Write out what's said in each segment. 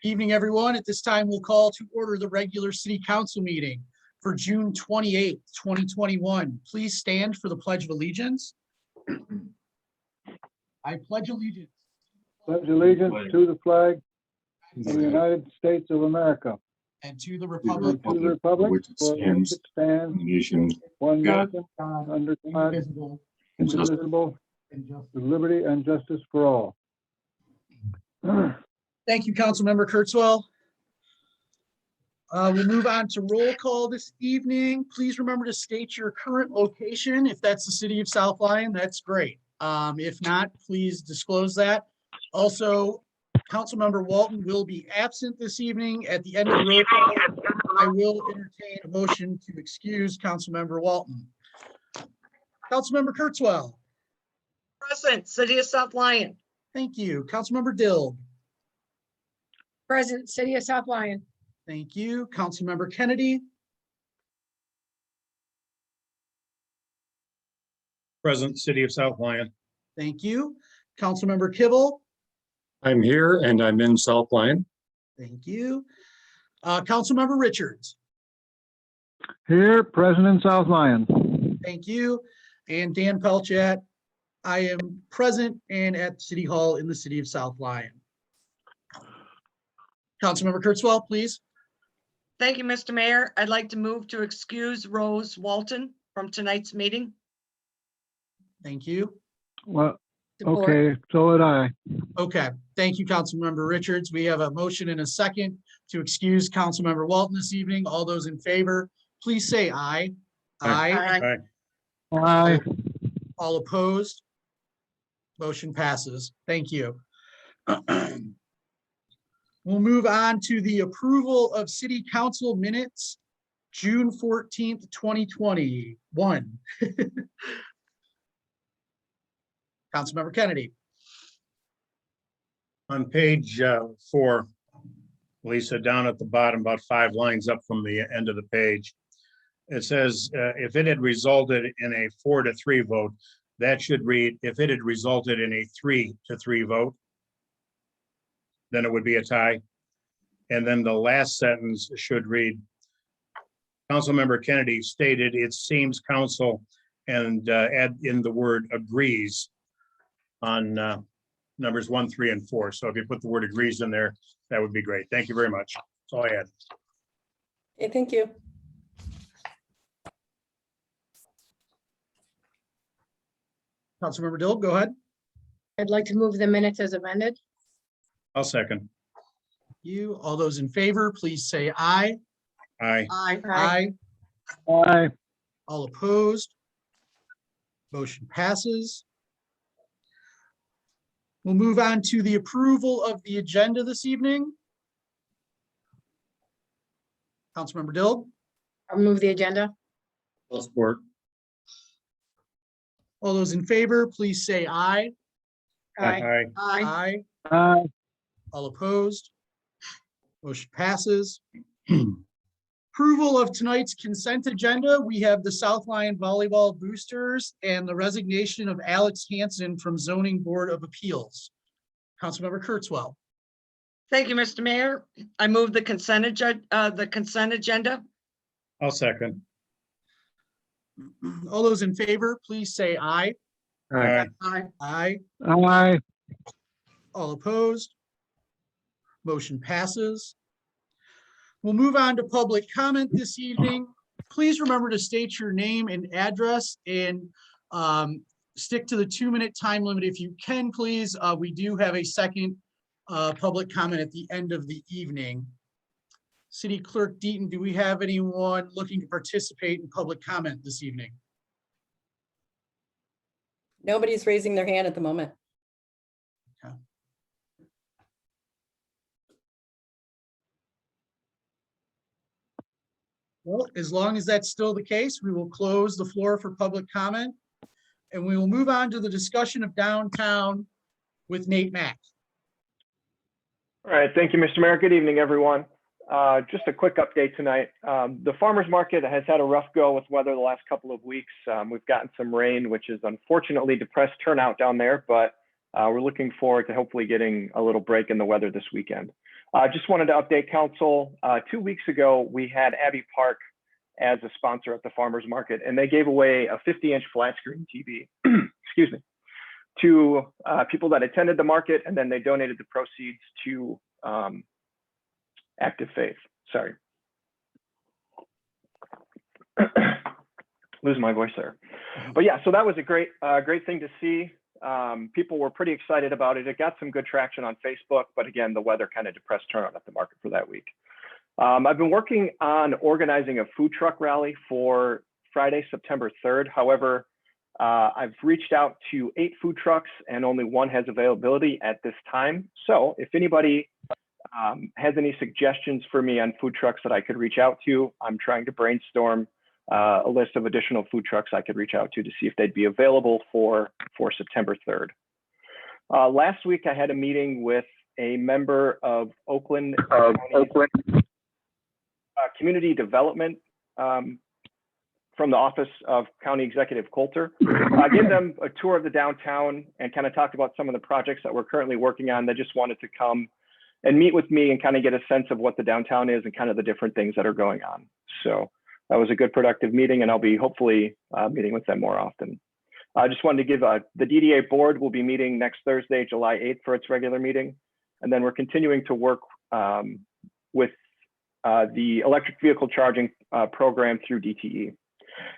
Evening, everyone. At this time, we'll call to order the regular city council meeting for June 28th, 2021. Please stand for the Pledge of Allegiance. I pledge allegiance. Pledge allegiance to the flag of the United States of America And to the and republic to the republic which it for which it stands, nation, one God, nation, under God, indivisible, indivisible, and just. with liberty and justice for all. Thank you, Councilmember Kurtzwell. We'll move on to roll call this evening. Please remember to state your current location. If that's the city of South Lyon, that's great. If not, please disclose that. Also, Councilmember Walton will be absent this evening. At the end of the roll call, I will entertain a motion to excuse Councilmember Walton. Councilmember Kurtzwell. Present, City of South Lyon. Thank you. Councilmember Dill. Present, City of South Lyon. Thank you. Councilmember Kennedy. Present, City of South Lyon. Thank you. Councilmember Kibble. I'm here and I'm in South Lyon. Thank you. Councilmember Richards. Here, present in South Lyon. Thank you. And Dan Pelchat. I am present and at City Hall in the city of South Lyon. Councilmember Kurtzwell, please. Thank you, Mr. Mayor. I'd like to move to excuse Rose Walton from tonight's meeting. Thank you. Well, Support. okay, so would I. Okay, thank you, Councilmember Richards. We have a motion and a second to excuse Councilmember Walton this evening. All those in favor, please say aye. Aye. Aye. Aye. Aye. All opposed? Motion passes. Thank you. We'll move on to the approval of city council minutes, June 14th, 2021. Councilmember Kennedy. On page 4, Lisa, down at the bottom, about 5 lines up from the end of the page, it says, if it had resulted in a 4-3 vote, that should read, if it had resulted in a 3-3 vote, then it would be a tie. And then the last sentence should read, Councilmember Kennedy stated it seems council, and add in the word agrees on numbers 1, 3, and 4. So if you put the word agrees in there, that would be great. Thank you very much. That's all I had. Okay, thank you. Councilmember Dill, go ahead. I'd like to move the minutes as amended. I'll second. You, all those in favor, please say aye. Aye. Aye. Aye. Aye. All opposed? Motion passes. We'll move on to the approval of the agenda this evening. Councilmember Dill, I'll move the agenda. I'll support. all those in favor, please say aye. Aye. Aye. Aye. Aye. Aye. All opposed? Motion passes. Approval of tonight's consent agenda. We have the South Lyon Volleyball Boosters and the resignation of Alex Hansen from Zoning Board of Appeals. Councilmember Kurtzwell. Thank you, Mr. Mayor. I move the consent agenda. I'll second. All those in favor, please say aye. Aye. Aye. Aye. Aye. All opposed? Motion passes. We'll move on to public comment this evening. Please remember to state your name and address and stick to the 2-minute time limit if you can, please. We do have a second public comment at the end of the evening. City Clerk Deaton, do we have anyone looking to participate in public comment this evening? Nobody's raising their hand at the moment. Well, as long as that's still the case, we will close the floor for public comment. And we will move on to the discussion of downtown with Nate Mack. All right, thank you, Mr. Mayor. Good evening, everyone. Just a quick update tonight. The farmers market has had a rough go with weather the last couple of weeks. We've gotten some rain, which has unfortunately depressed turnout down there, but We're looking forward to hopefully getting a little break in the weather this weekend. Just wanted to update council. 2 weeks ago, we had Abbey Park as a sponsor at the farmers market, and they gave away a 50-inch flat screen TV, excuse me, to people that attended the market, and then they donated the proceeds to Active Faith. Sorry. Losing my voice there. But yeah, so that was a great thing to see. People were pretty excited about it. It got some good traction on Facebook, but again, the weather kind of depressed turnout at the market for that week. I've been working on organizing a food truck rally for Friday, September 3rd. However, I've reached out to 8 food trucks and only 1 has availability at this time. So if anybody has any suggestions for me on food trucks that I could reach out to, I'm trying to brainstorm a list of additional food trucks I could reach out to see if they'd be available for September 3rd. Last week, I had a meeting with a member of Oakland Community Development from the Office of County Executive Coulter. I gave them a tour of the downtown and kind of talked about some of the projects that we're currently working on. They just wanted to come and meet with me and kind of get a sense of what the downtown is and kind of the different things that are going on. So that was a good productive meeting, and I'll be hopefully meeting with them more often. I just wanted to give the DDA board will be meeting next Thursday, July 8th for its regular meeting. And then we're continuing to work with the electric vehicle charging program through DTE.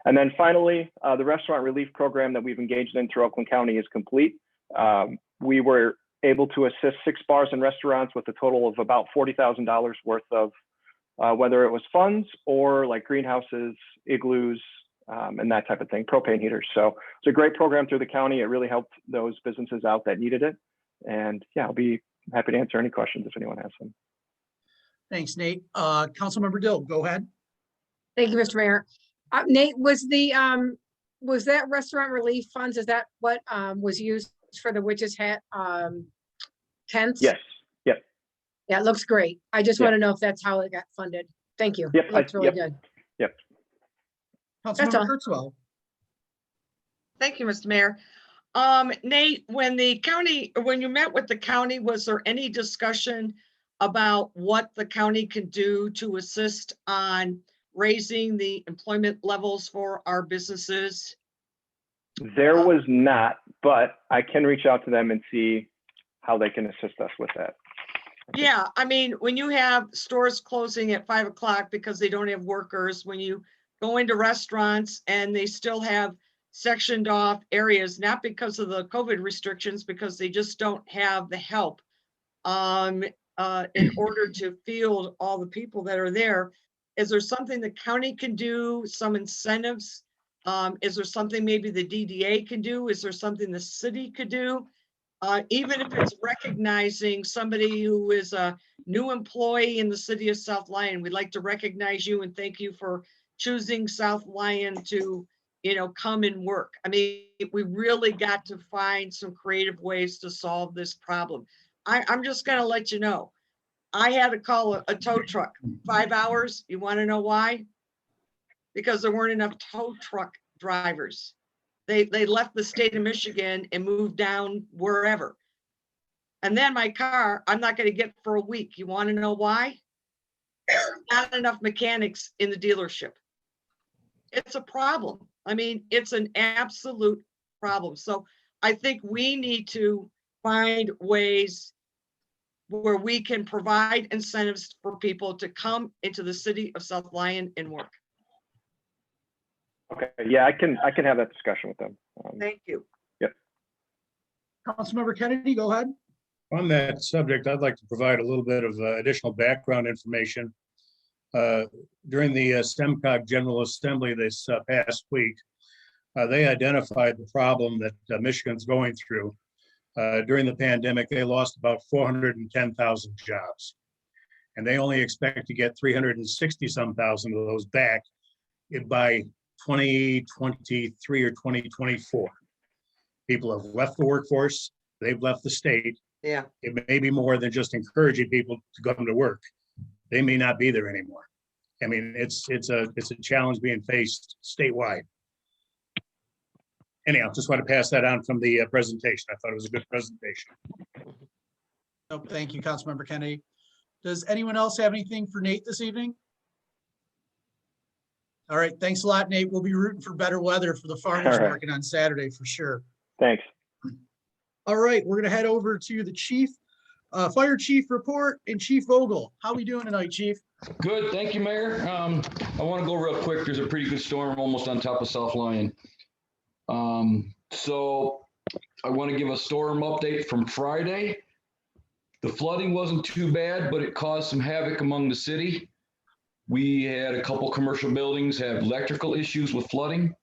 And then finally, the restaurant relief program that we've engaged in through Oakland County is complete. We were able to assist 6 bars and restaurants with a total of about $40,000 worth of whether it was funds or like greenhouses, igloos, and that type of thing, propane heaters. So it's a great program through the county. It really helped those businesses out that needed it. And yeah, I'll be happy to answer any questions if anyone has them. Thanks, Nate. Councilmember Dill, go ahead. Thank you, Mr. Mayor. Nate, was that restaurant relief funds, is that what was used for the witch's hat tents? Yes. Yep. Yeah, it looks great. I just want to know if that's how it got funded. Thank you. Yep, It looks really good. Yep. Councilmember all. Kurtzwell. Thank you, Mr. Mayor. Nate, when you met with the county, was there any discussion about what the county can do to assist on raising the employment levels for our businesses? There was not, but I can reach out to them and see how they can assist us with that. Yeah, I mean, when you have stores closing at 5 o'clock because they don't have workers, when you go into restaurants and they still have sectioned off areas, not because of the COVID restrictions, because they just don't have the help in order to field all the people that are there. Is there something the county can do, some incentives? Is there something maybe the DDA can do? Is there something the city could do? Even if it's recognizing somebody who is a new employee in the city of South Lyon, we'd like to recognize you and thank you for choosing South Lyon to, come and work. I mean, we really got to find some creative ways to solve this problem. I'm just gonna let you know, I had to call a tow truck 5 hours. You wanna know why? Because there weren't enough tow truck drivers. They left the state of Michigan and moved down wherever. And then my car, I'm not going to get for a week. You want to know why? Not enough mechanics in the dealership. It's a problem. I mean, it's an absolute problem. So I think we need to find ways where we can provide incentives for people to come into the city of South Lyon and work. Okay, yeah, I can have that discussion with them. Thank you. Yep. Councilmember Kennedy, go ahead. On that subject, I'd like to provide a little bit of additional background information. During the SEMCOG General Assembly this past week, they identified the problem that Michigan's going through. During the pandemic, they lost about 410,000 jobs. And they only expect to get 360-some thousand of those back by 2023 or 2024. People have left the workforce, they've left the state. Yeah. It may be more than just encouraging people to come to work. They may not be there anymore. I mean, it's a challenge being faced statewide. anyhow, just want to pass that on from the presentation. I thought it was a good presentation. Oh, thank you, Councilmember Kennedy. Does anyone else have anything for Nate this evening? All right, thanks a lot, Nate. We'll be rooting for better weather for the farmers All right. market on Saturday for sure. Thanks. All right, we're gonna head over to the chief, fire chief report and Chief Vogel. How we doing tonight, Chief? Good, thank you, Mayor. I want to go real quick. There's a pretty good storm almost on top of South Lyon. So I want to give a storm update from Friday. The flooding wasn't too bad, but it caused some havoc among the city. We had a couple commercial buildings have electrical issues with flooding.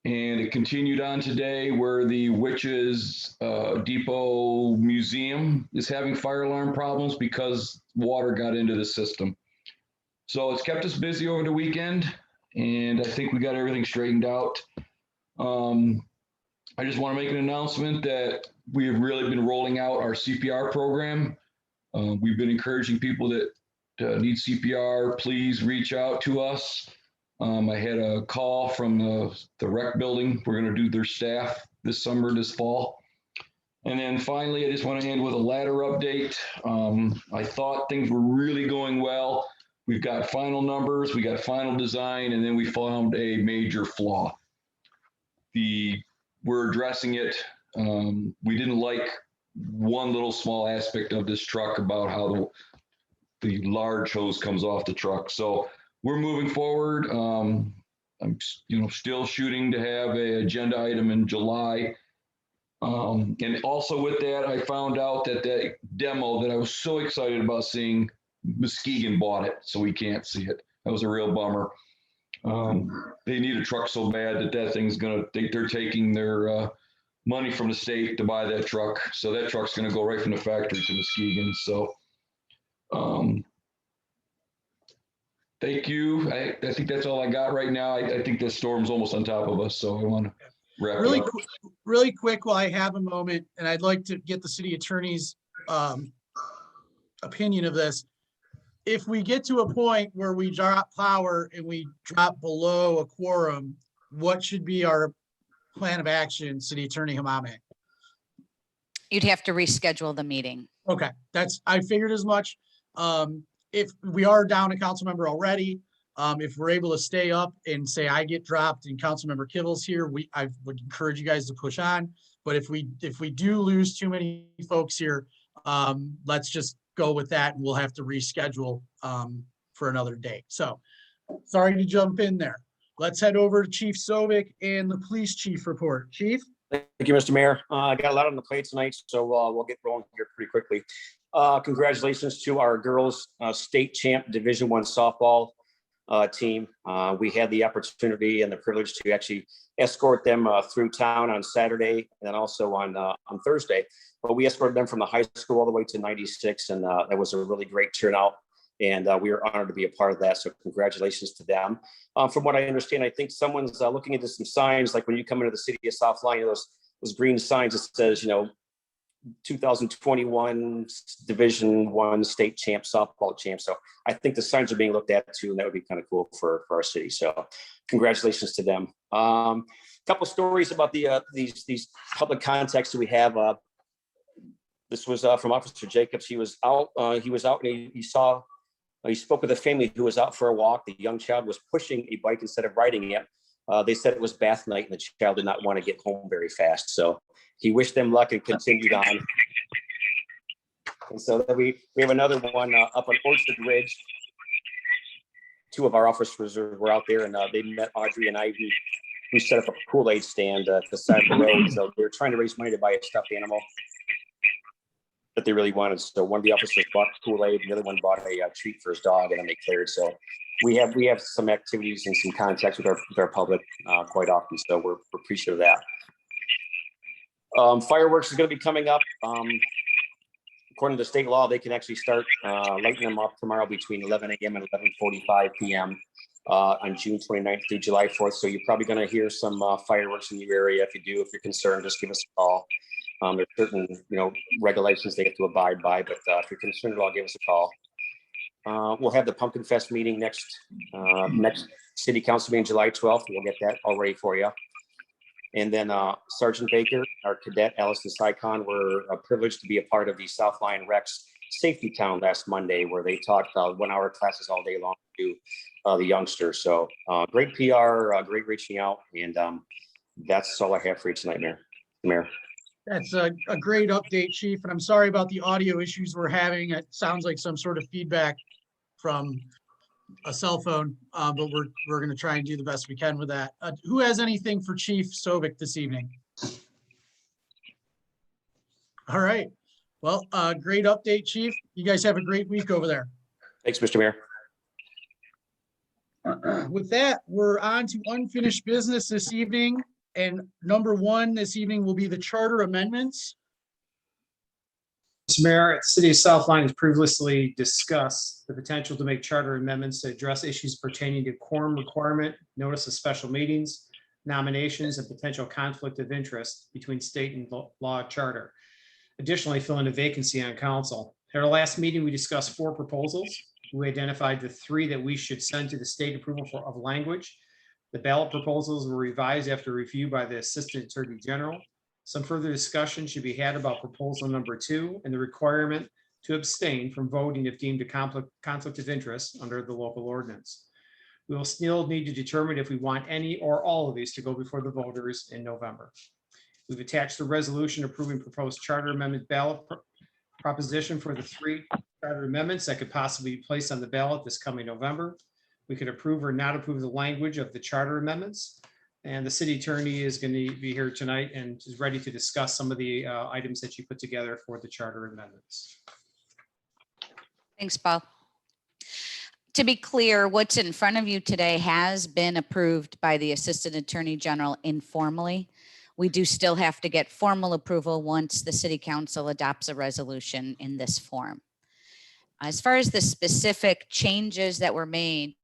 And it continued on today where the Witches Depot Museum is having fire alarm problems because water got into the system. So it's kept us busy over the weekend, and I think we got everything straightened out. I just want to make an announcement that we have really been rolling out our CPR program. We've been encouraging people that need CPR, please reach out to us. I had a call from the rec building. We're going to do their staff this summer, this fall. And then finally, I just want to end with a ladder update. I thought things were really going well. We've got final numbers, we got final design, and then we found a major flaw. We're addressing it. We didn't like one little small aspect of this truck about how the large hose comes off the truck. So we're moving forward. I'm still shooting to have an agenda item in July. And also with that, I found out that that demo that I was so excited about seeing, Muskegon bought it, so we can't see it. That was a real bummer. They need a truck so bad that thing's they're taking their money from the state to buy that truck. So that truck's gonna go right from the factory to Muskegon. So thank you. I think that's all I got right now. I think the storm's almost on top of us, so I want to wrap it up. Really quick while I have a moment, and I'd like to get the city attorney's opinion of this. If we get to a point where we drop power and we drop below a quorum, what should be our plan of action, City Attorney Hamame? You'd have to reschedule the meeting. Okay, I figured as much. If we are down a council member already, if we're able to stay up and say I get dropped and Councilmember Kittle's here, I would encourage you guys to push on. But if we do lose too many folks here, let's just go with that, and we'll have to reschedule for another day. So sorry to jump in there. Let's head over to Chief Sovic and the police chief report. Chief? Thank you, Mr. Mayor. I got a lot on the plate tonight, so we'll get rolling here pretty quickly. Congratulations to our girls state champ Division I softball team. We had the opportunity and the privilege to actually escort them through town on Saturday and then also on Thursday. But we escorted them from the high school all the way to 96, and that was a really great turnout. And we are honored to be a part of that. So congratulations to them. From what I understand, I think someone's looking into some signs, like when you come into the city of South Lyon, those green signs that says, 2021 Division I state champ, softball champ. So I think the signs are being looked at too, and that would be kind of cool for our city. So congratulations to them. Couple stories about these public contacts that we have. This was from Officer Jacobs. He was out and he spoke with a family who was out for a walk. The young child was pushing a bike instead of riding it. They said it was bath night and the child did not want to get home very fast. So he wished them luck and continued on. And so then we have another one up on Orchard Ridge. Two of our officers were out there, and they met Audrey and Ivy, who set up a Kool-Aid stand at the side of the road. So they were trying to raise money to buy a stuffed animal that they really wanted. So one of the officers bought Kool-Aid, and the other one bought a treat for his dog, and then they cleared. So we have some activities and some contacts with our public quite often. So we're appreciative of that. Fireworks is going to be coming up. According to the state law, they can actually start lighting them up tomorrow between 11 a.m. and 11:45 p.m. On June 29th through July 4th. So you're probably going to hear some fireworks in your area. If you're concerned, just give us a call. There's certain, regulations they have to abide by, but if you're concerned at all, give us a call. We'll have the Pumpkin Fest meeting next city council meeting July 12th. We'll get that all ready for you. And then Sergeant Baker, our cadet, Allison Sycon, were privileged to be a part of the South Lyon Rex Safety Town last Monday, where they taught 1-hour classes all day long to the youngsters. So great PR, great reaching out. And that's all I have for you tonight, Mayor. That's a great update, Chief, and I'm sorry about the audio issues we're having. It sounds like some sort of feedback from a cell phone, but we're going to try and do the best we can with that. Who has anything for Chief Sovic this evening? All right. Well, great update, Chief. You guys have a great week over there. Thanks, Mr. Mayor. With that, we're on to unfinished business this evening. And number one this evening will be the charter amendments. Mr. Mayor, the City of South Lyon has previously discussed the potential to make charter amendments to address issues pertaining to quorum requirement, notice of special meetings, nominations, and potential conflict of interest between state and law charter. Additionally, filling a vacancy on council. At our last meeting, we discussed 4 proposals. We identified the 3 that we should send to the state approval of language. The ballot proposals were revised after review by the Assistant Attorney General. Some further discussion should be had about proposal number 2 and the requirement to abstain from voting if deemed a conflict of interest under the local ordinance. We will still need to determine if we want any or all of these to go before the voters in November. We've attached the resolution approving proposed charter amendment ballot proposition for the 3 charter amendments that could possibly be placed on the ballot this coming November. We could approve or not approve the language of the charter amendments. And the city attorney is going to be here tonight and is ready to discuss some of the items that you put together for the charter amendments. Thanks, Paul. To be clear, what's in front of you today has been approved by the Assistant Attorney General informally. We do still have to get formal approval once the City Council adopts a resolution in this form. As far as the specific changes that were made,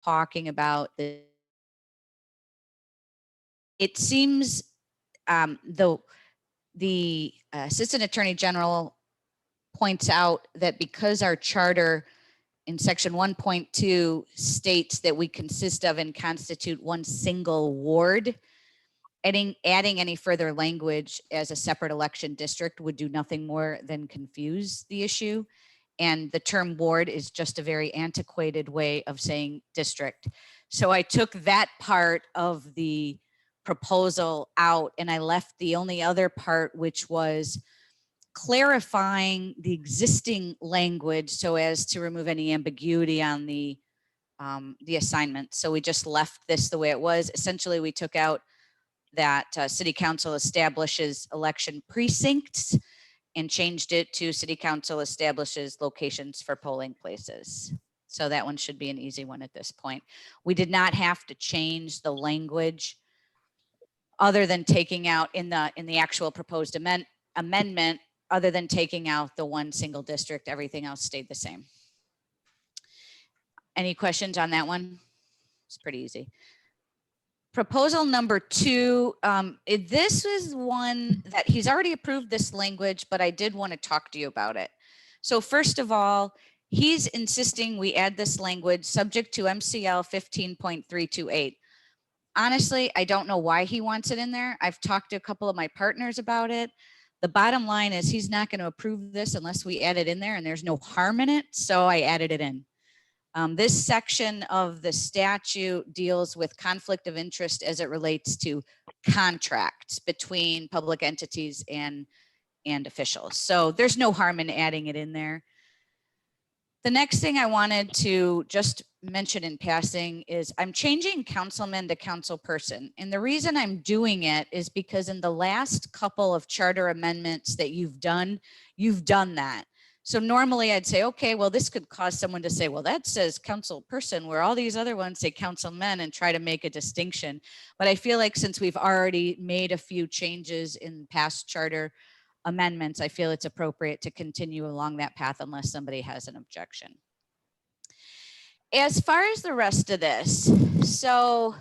talking about it seems though the Assistant Attorney General points out that because our charter in section 1.2 states that we consist of and constitute one single ward, adding any further language as a separate election district would do nothing more than confuse the issue. And the term ward is just a very antiquated way of saying district. So I took that part of the proposal out and I left the only other part, which was clarifying the existing language so as to remove any ambiguity on the assignment. So we just left this the way it was. Essentially, we took out that City Council establishes election precincts and changed it to City Council establishes locations for polling places. So that one should be an easy one at this point. We did not have to change the language other than taking out in the actual proposed amendment, other than taking out the one single district, everything else stayed the same. Any questions on that one? It's pretty easy. Proposal number 2, this is one that he's already approved this language, but I did want to talk to you about it. So first of all, he's insisting we add this language subject to MCL 15.328. Honestly, I don't know why he wants it in there. I've talked to a couple of my partners about it. The bottom line is he's not going to approve this unless we add it in there, and there's no harm in it. So I added it in. This section of the statute deals with conflict of interest as it relates to contracts between public entities and officials. So there's no harm in adding it in there. The next thing I wanted to just mention in passing is I'm changing councilman to councilperson. And the reason I'm doing it is because in the last couple of charter amendments that you've done that. So normally I'd say, okay, well, this could cause someone to say, well, that says council person, where all these other ones say councilmen, and try to make a distinction. But I feel like since we've already made a few changes in past charter amendments, I feel it's appropriate to continue along that path unless somebody has an objection. As far as the rest of this, so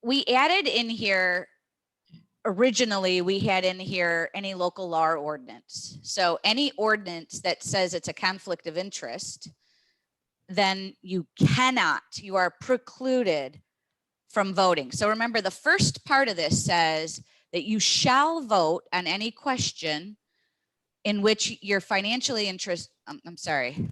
we added in here originally we had in here any local law or ordinance. So any ordinance that says it's a conflict of interest, then you are precluded from voting. So remember, the first part of this says that you shall vote on any question in which you're financially interested. I'm sorry.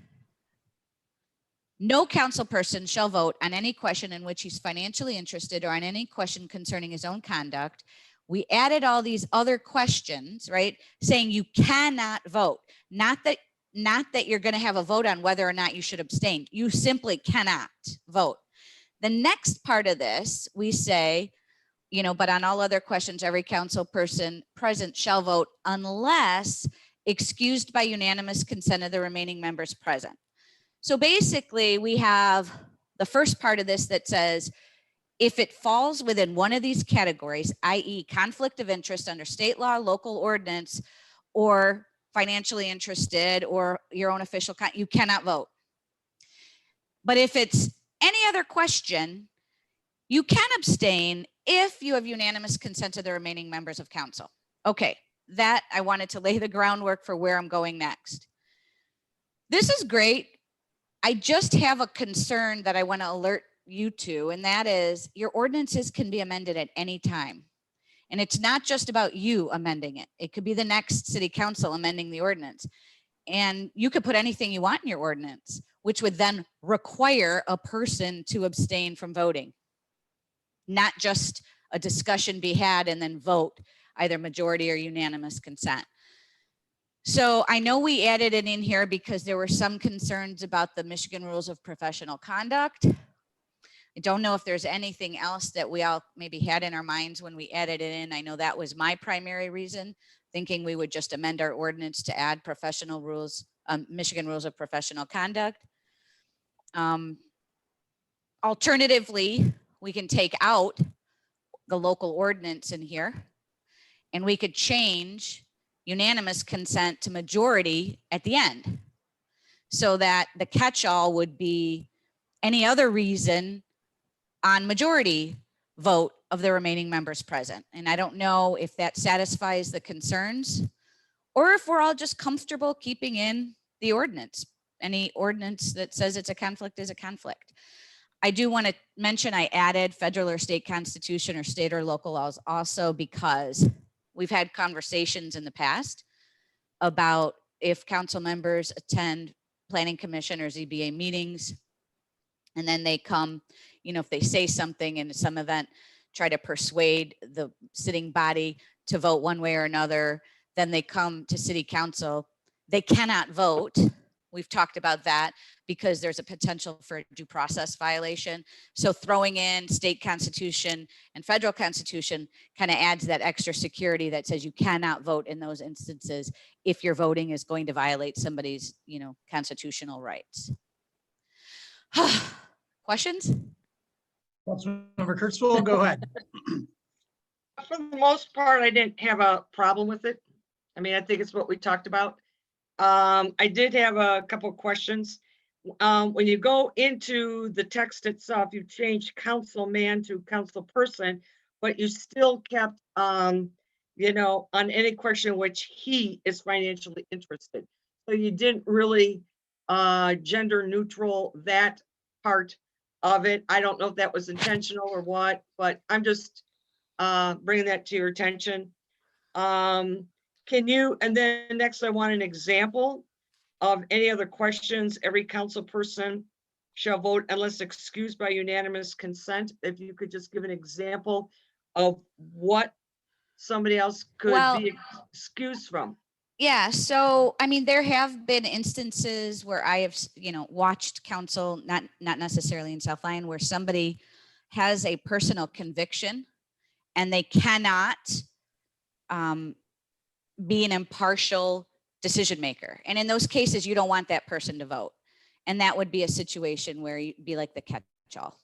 No council person shall vote on any question in which he's financially interested or on any question concerning his own conduct. We added all these other questions, right? Saying you cannot vote, not that you're going to have a vote on whether or not you should abstain. You simply cannot vote. The next part of this, we say, but on all other questions, every council person present shall vote unless excused by unanimous consent of the remaining members present. So basically, we have the first part of this that says, if it falls within one of these categories, i.e. conflict of interest under state law, local ordinance, or financially interested, or your own official, you cannot vote. But if it's any other question, you can abstain if you have unanimous consent of the remaining members of council. Okay, that I wanted to lay the groundwork for where I'm going next. This is great. I just have a concern that I want to alert you to, and that is your ordinances can be amended at any time. And it's not just about you amending it. It could be the next city council amending the ordinance. And you could put anything you want in your ordinance, which would then require a person to abstain from voting. Not just a discussion be had and then vote either majority or unanimous consent. So I know we added it in here because there were some concerns about the Michigan rules of professional conduct. I don't know if there's anything else that we all maybe had in our minds when we added it in. I know that was my primary reason, thinking we would just amend our ordinance to add professional rules, Michigan rules of professional conduct. Alternatively, we can take out the local ordinance in here and we could change unanimous consent to majority at the end, so that the catch-all would be any other reason on majority vote of the remaining members present. And I don't know if that satisfies the concerns or if we're all just comfortable keeping in the ordinance. Any ordinance that says it's a conflict is a conflict. I do want to mention I added federal or state constitution or state or local laws also because we've had conversations in the past about if council members attend planning commission or ZBA meetings, and then they come, if they say something in some event, try to persuade the sitting body to vote one way or another, then they come to city council, they cannot vote. We've talked about that because there's a potential for a due process violation. So throwing in state constitution and federal constitution kind of adds that extra security that says you cannot vote in those instances if your voting is going to violate somebody's, constitutional rights. Questions? Councilmember Kurtzwell, go ahead. For the most part, I didn't have a problem with it. I mean, I think it's what we talked about. I did have a couple of questions. When you go into the text itself, you changed councilman to councilperson, but you still kept, on any question which he is financially interested. So you didn't really gender neutral that part of it. I don't know if that was intentional or what, but I'm just bringing that to your attention. Can you, and then next I want an example of any other questions. Every council person shall vote unless excused by unanimous consent. If you could just give an example of what somebody else could be excused from. Yeah, so I mean, there have been instances where I have, watched council, not necessarily in South Lyon, where somebody has a personal conviction and they cannot be an impartial decision maker. And in those cases, you don't want that person to vote. And that would be a situation where you'd be like the catch-all.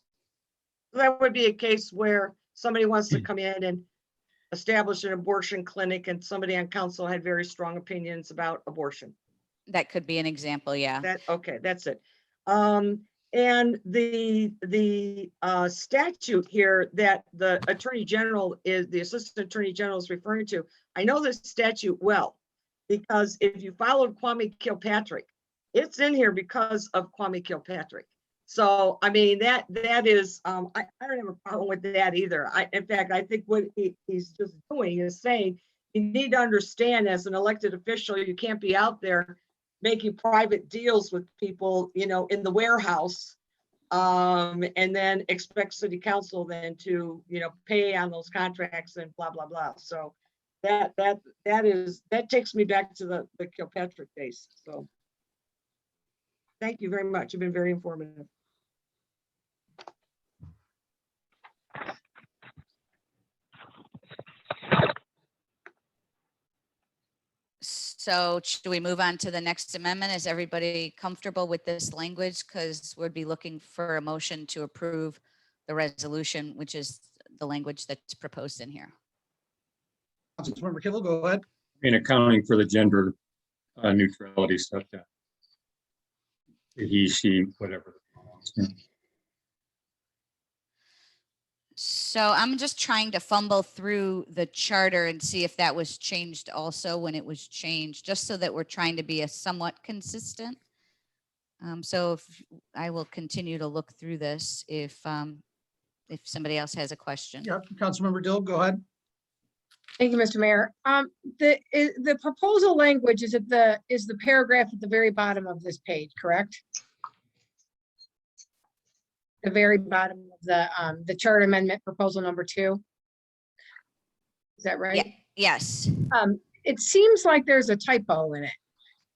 That would be a case where somebody wants to come in and establish an abortion clinic and somebody on council had very strong opinions about abortion. That could be an example, yeah. Okay, that's it. And the statute here that the Attorney General is, the Assistant Attorney General is referring to, I know this statute well, because if you followed Kwame Kilpatrick, it's in here because of Kwame Kilpatrick. So, I mean, that is, I don't have a problem with that either. In fact, I think what he's just doing is saying, you need to understand as an elected official, you can't be out there making private deals with people, you know, in the warehouse, and then expect city council then to, you know, pay on those contracts and blah, blah, blah. So that takes me back to the Kilpatrick days. So thank you very much. You've been very informative. So should we move on to the next amendment? Is everybody comfortable with this language? Because we'd be looking for a motion to approve the resolution, which is the language that's proposed in here. Councilmember Kittle, go ahead. In accounting for the gender neutrality stuff, yeah. He, she, whatever. So I'm just trying to fumble through the charter and see if that was changed also when it was changed, just so that we're trying to be a somewhat consistent. So if, I will continue to look through this if somebody else has a question. Yeah, Councilmember Dill, go ahead. Thank you, Mr. Mayor. The proposal language is the paragraph at the very bottom of this page, correct? The very bottom of the charter amendment proposal number 2. Is that right? Yeah, yes. It seems like there's a typo in it.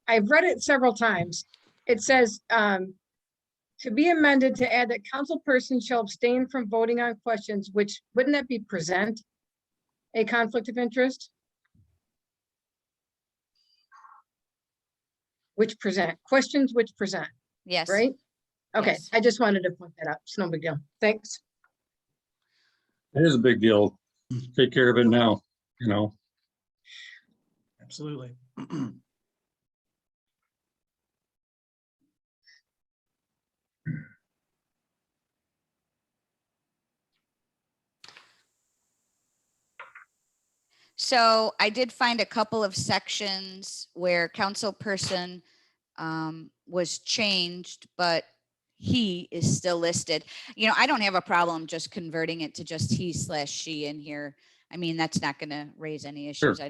I've read it several times. It says to be amended to add that council person shall abstain from voting on questions, which wouldn't that be present a conflict of interest? Which present questions, which present, Yes. right? Okay, Yes. I just wanted to point that out. It's no big deal. Thanks. It is a big deal. Take care of it now, you know. Absolutely. So I did find a couple of sections where council person was changed, but he is still listed. You know, I don't have a problem just converting it to just he/she in here. I mean, that's not going to raise any issues. Sure.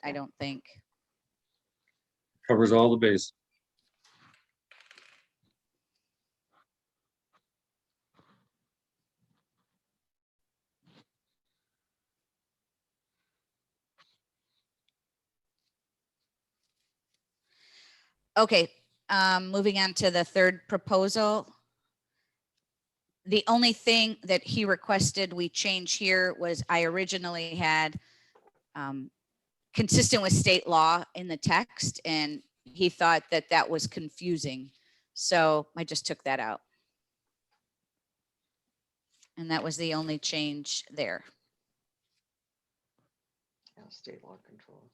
I don't think. Covers all the base. Okay, moving on to the third proposal. The only thing that he requested we change here was I originally had consistent with state law in the text, and he thought that that was confusing. So I just took that out. And that was the only change there. Yeah, state law controls.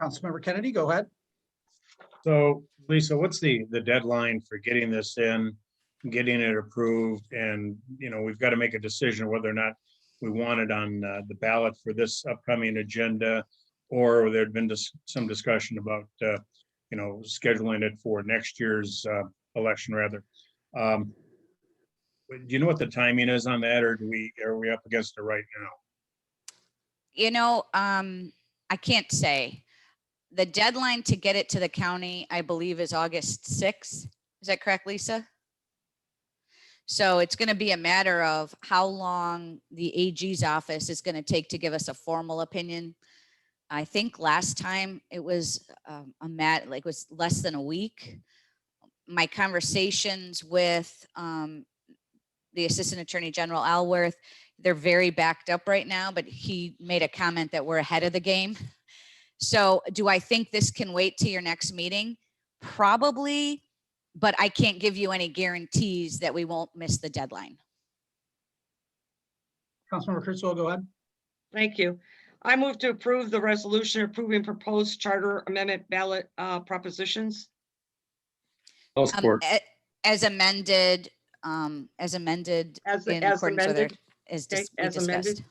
Councilmember Kennedy, go ahead. So Lisa, what's the deadline for getting this in, getting it approved? And, you know, we've got to make a decision whether or not we want it on the ballot for this upcoming agenda, or there'd been some discussion about, you know, scheduling it for next year's election rather. Do you know what the timing is on that, or are we up against it right now? You know, I can't say. The deadline to get it to the county, I believe, is August 6th. Is that correct, Lisa? So it's going to be a matter of how long the AG's office is going to take to give us a formal opinion. I think last time it was it was less than a week. My conversations with the Assistant Attorney General Alworth, they're very backed up right now, but he made a comment that we're ahead of the game. So do I think this can wait to your next meeting? Probably, but I can't give you any guarantees that we won't miss the deadline. Councilmember Kurtzwell, go ahead. Thank you. I move to approve the resolution approving proposed charter amendment ballot propositions. I'll support. As amended, as amended As in as accordance with our, amended. as Okay, we as amended. discussed.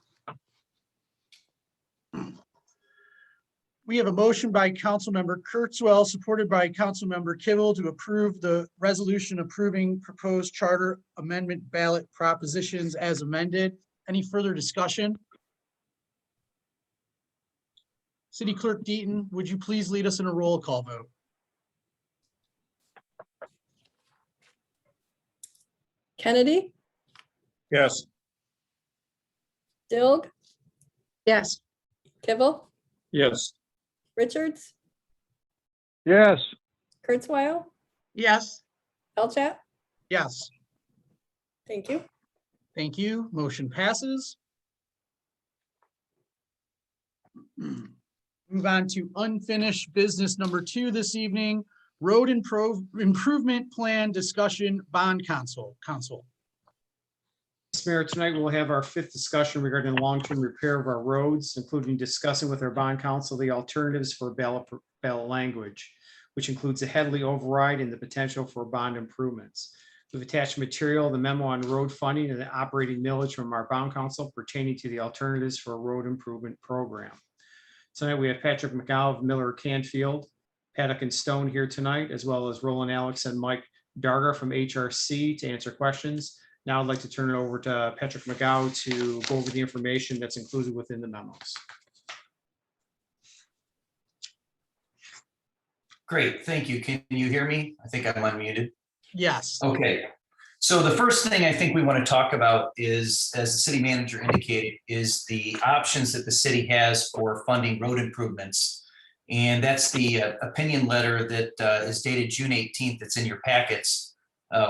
We have a motion by Councilmember Kurtzwell, supported by Councilmember Kibble, to approve the resolution approving proposed charter amendment ballot propositions as amended. Any further discussion? City Clerk Deaton, would you please lead us in a roll call vote? Kennedy, Yes. Dilg, Yes. Kibble, Yes. Richards, yes, Kurzweil, Yes, Elchat. Yes, Thank you. thank you. Motion passes. Move on to unfinished business number 2 this evening, road improvement plan discussion bond council. Mr. Mayor, tonight we'll have our 5th discussion regarding the long-term repair of our roads, including discussing with our bond council the alternatives for ballot language, which includes a Headley override and the potential for bond improvements. We've attached material, the memo on road funding and the operating millage from our bond council pertaining to the alternatives for a road improvement program. Tonight we have Patrick McGow of Miller Canfield, Paddock and Stone here tonight, as well as Roland Alex and Mike Darga from HRC to answer questions. Now I'd like to turn it over to Patrick McGow to go over the information that's included within the memos. Great, thank you. Can you hear me? I think I'm unmuted. Yes. Okay, so the first thing I think we want to talk about is, as the city manager indicated, is the options that the city has for funding road improvements. And that's the opinion letter that is dated June 18th. That's in your packets,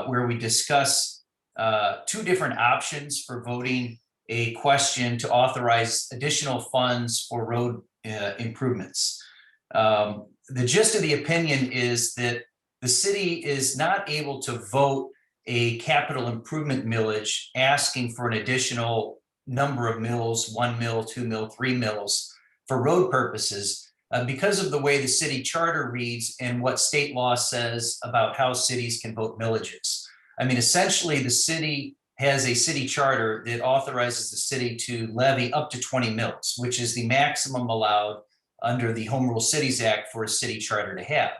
where we discuss 2 different options for voting a question to authorize additional funds for road improvements. The gist of the opinion is that the city is not able to vote a capital improvement millage asking for an additional number of mills, 1 mill, 2 mill, 3 mills for road purposes because of the way the city charter reads and what state law says about how cities can vote millages. I mean, essentially, the city has a city charter that authorizes the city to levy up to 20 mills, which is the maximum allowed under the Home Rule Cities Act for a city charter to have.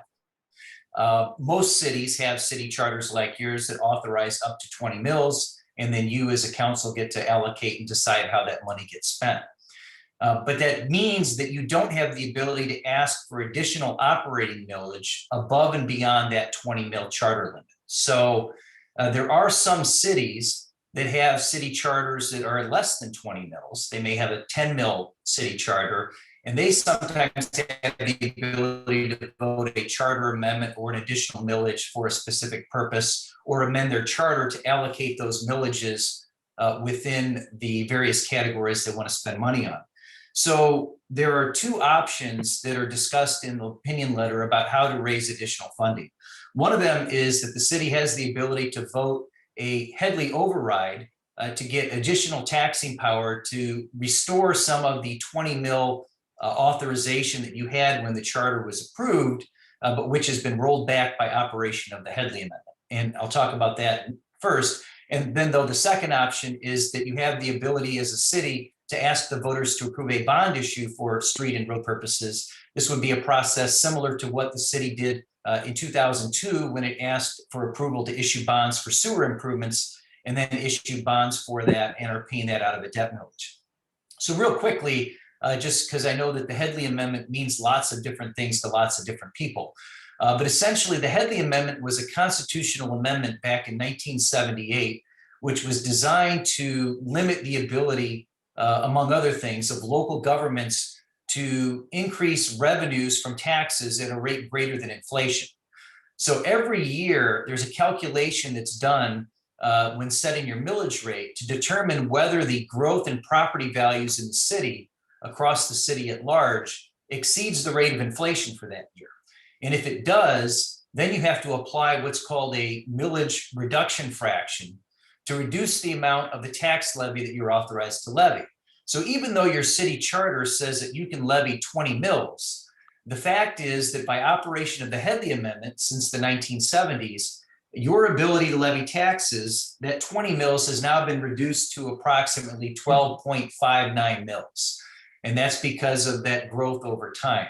Most cities have city charters like yours that authorize up to 20 mills, and then you as a council get to allocate and decide how that money gets spent. But that means that you don't have the ability to ask for additional operating millage above and beyond that 20 mil charter limit. So there are some cities that have city charters that are less than 20 mils. They may have a 10 mil city charter, and they sometimes have the ability to vote a charter amendment or an additional millage for a specific purpose, or amend their charter to allocate those millages within the various categories they want to spend money on. So there are 2 options that are discussed in the opinion letter about how to raise additional funding. One of them is that the city has the ability to vote a Headley override to get additional taxing power to restore some of the 20 mil authorization that you had when the charter was approved, but which has been rolled back by operation of the Headley Amendment. And I'll talk about that first. And then though the second option is that you have the ability as a city to ask the voters to approve a bond issue for street and road purposes. This would be a process similar to what the city did in 2002 when it asked for approval to issue bonds for sewer improvements and then issue bonds for that and are paying that out of a debt millage. So real quickly, just because I know that the Headley Amendment means lots of different things to lots of different people. But essentially, the Headley Amendment was a constitutional amendment back in 1978, which was designed to limit the ability, among other things, of local governments to increase revenues from taxes at a rate greater than inflation. So every year, there's a calculation that's done when setting your millage rate to determine whether the growth in property values in the city, across the city at large, exceeds the rate of inflation for that year. And if it does, then you have to apply what's called a millage reduction fraction to reduce the amount of the tax levy that you're authorized to levy. So even though your city charter says that you can levy 20 mills, the fact is that by operation of the Headley Amendment since the 1970s, your ability to levy taxes, that 20 mills has now been reduced to approximately 12.59 mills. And that's because of that growth over time.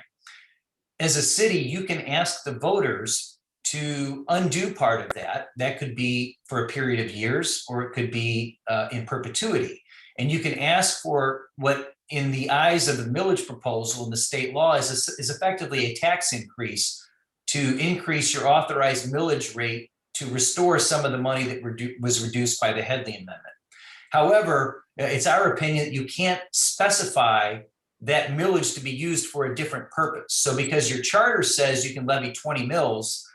As a city, you can ask the voters to undo part of that. That could be for a period of years, or it could be in perpetuity. And you can ask for what, in the eyes of the millage proposal in the state law, is effectively a tax increase to increase your authorized millage rate to restore some of the money that was reduced by the Headley Amendment. However, it's our opinion that you can't specify that millage to be used for a different purpose. So because your charter says you can levy 20 mills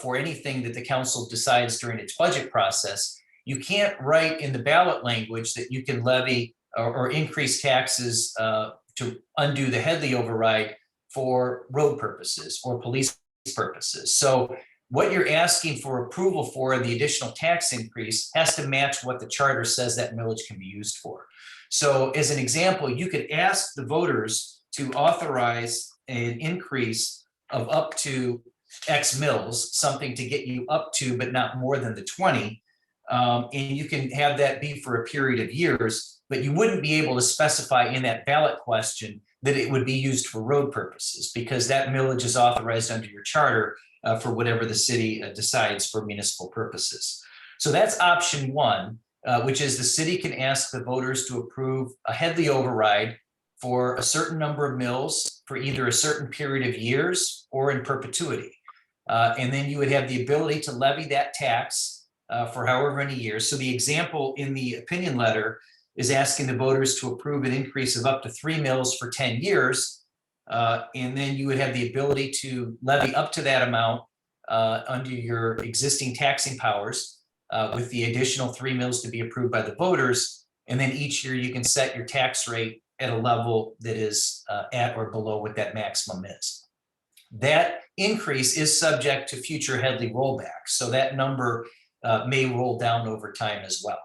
for anything that the council decides during its budget process, you can't write in the ballot language that you can levy or increase taxes to undo the Headley override for road purposes or police purposes. So what you're asking for approval for, the additional tax increase, has to match what the charter says that millage can be used for. So as an example, you could ask the voters to authorize an increase of up to X mills, something to get you up to, but not more than the 20. And you can have that be for a period of years, but you wouldn't be able to specify in that ballot question that it would be used for road purposes, because that millage is authorized under your charter for whatever the city decides for municipal purposes. So that's option one, which is the city can ask the voters to approve a Headley override for a certain number of mills for either a certain period of years or in perpetuity. And then you would have the ability to levy that tax for however many years. So the example in the opinion letter is asking the voters to approve an increase of up to 3 mills for 10 years. And then you would have the ability to levy up to that amount under your existing taxing powers with the additional 3 mills to be approved by the voters. And then each year you can set your tax rate at a level that is at or below what that maximum is. That increase is subject to future Headley rollbacks. So that number may roll down over time as well.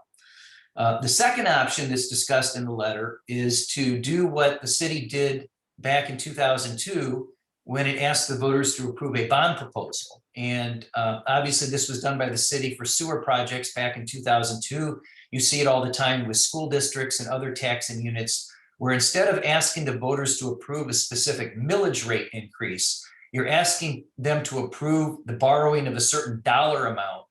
The second option that's discussed in the letter is to do what the city did back in 2002 when it asked the voters to approve a bond proposal. And obviously this was done by the city for sewer projects back in 2002. You see it all the time with school districts and other taxing units, where instead of asking the voters to approve a specific millage rate increase, you're asking them to approve the borrowing of a certain dollar amount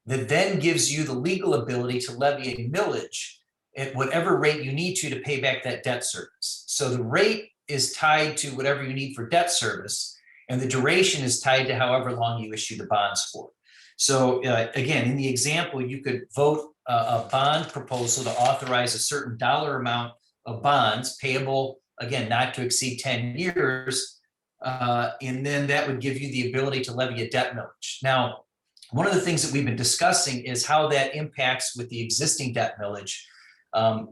that then gives you the legal ability to levy a millage at whatever rate you need to pay back that debt service. So the rate is tied to whatever you need for debt service, and the duration is tied to however long you issue the bonds for. So again, in the example, you could vote a bond proposal to authorize a certain dollar amount of bonds payable, again, not to exceed 10 years. And then that would give you the ability to levy a debt millage. Now, one of the things that we've been discussing is how that impacts with the existing debt millage.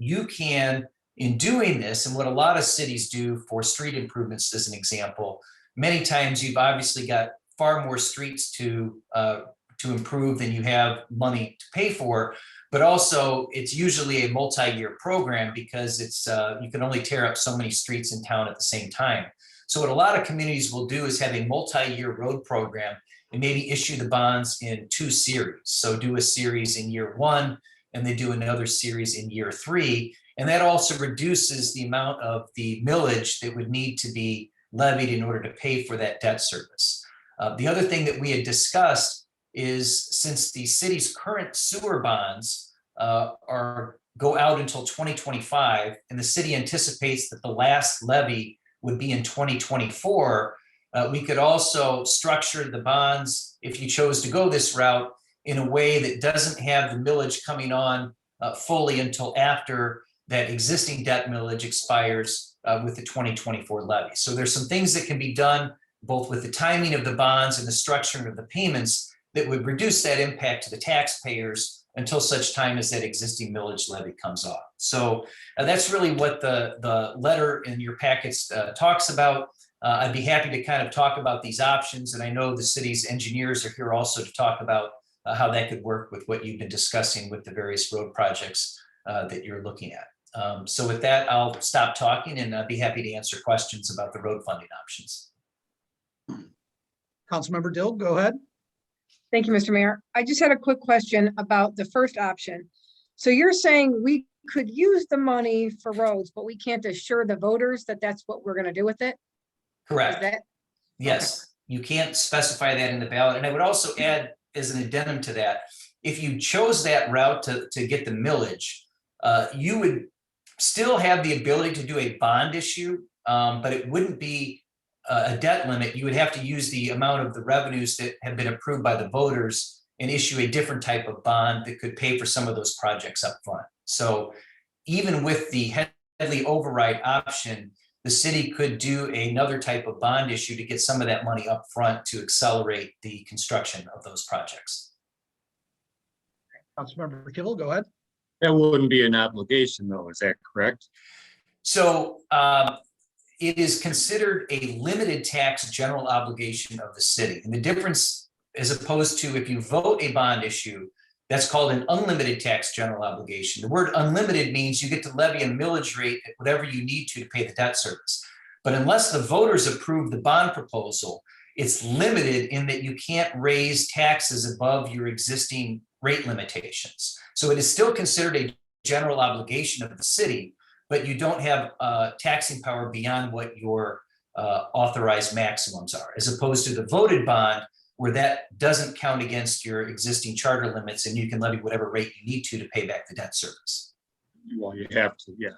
You can, in doing this, and what a lot of cities do for street improvements as an example, many times you've obviously got far more streets to improve than you have money to pay for, but also it's usually a multi-year program because it's you can only tear up so many streets in town at the same time. So what a lot of communities will do is have a multi-year road program and maybe issue the bonds in 2 series. So do a series in year 1, and they do another series in year 3. And that also reduces the amount of the millage that would need to be levied in order to pay for that debt service. The other thing that we had discussed is, since the city's current sewer bonds go out until 2025, and the city anticipates that the last levy would be in 2024, we could also structure the bonds, if you chose to go this route, in a way that doesn't have the millage coming on fully until after that existing debt millage expires with the 2024 levy. So there's some things that can be done both with the timing of the bonds and the structuring of the payments that would reduce that impact to the taxpayers until such time as that existing millage levy comes off. So that's really what the letter in your packets talks about. I'd be happy to kind of talk about these options, and I know the city's engineers are here also to talk about how that could work with what you've been discussing with the various road projects that you're looking at. So with that, I'll stop talking and be happy to answer questions about the road funding options. Councilmember Dill, go ahead. Thank you, Mr. Mayor. I just had a quick question about the first option. So you're saying we could use the money for roads, but we can't assure the voters that that's what we're going to do with it? Is Correct. that, Yes, you can't specify that in the ballot. And I would also add as an addendum to that, if you chose that route to get the millage, you would still have the ability to do a bond issue, but it wouldn't be a debt limit. You would have to use the amount of the revenues that have been approved by the voters and issue a different type of bond that could pay for some of those projects up front. So even with the Headley override option, the city could do another type of bond issue to get some of that money up front to accelerate the construction of those projects. Councilmember Kivel, go ahead. That wouldn't be an obligation though, is that correct? So it is considered a limited tax general obligation of the city. And the difference, as opposed to if you vote a bond issue, that's called an unlimited tax general obligation. The word unlimited means you get to levy a millage rate at whatever you need to pay the debt service. But unless the voters approve the bond proposal, it's limited in that you can't raise taxes above your existing rate limitations. So it is still considered a general obligation of the city, but you don't have taxing power beyond what your authorized maximums are, as opposed to the voted bond, where that doesn't count against your existing charter limits and you can levy whatever rate you need to pay back the debt service. Well, you have to, yeah.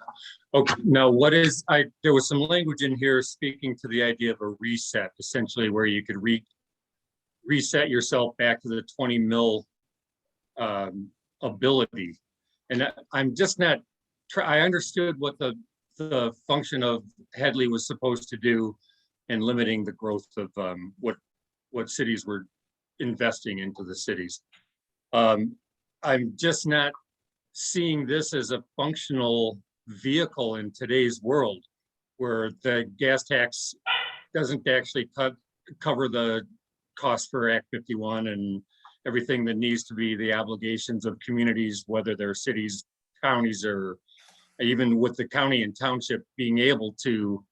Okay, now there was some language in here speaking to the idea of a reset, essentially where you could reset yourself back to the 20 mil ability. And I'm just not, I understood what the function of Headley was supposed to do in limiting the growth of what cities were investing into the cities. I'm just not seeing this as a functional vehicle in today's world, where the gas tax doesn't actually cover the cost for Act 51 and everything that needs to be the obligations of communities, whether they're cities, counties, or even with the county and township being able to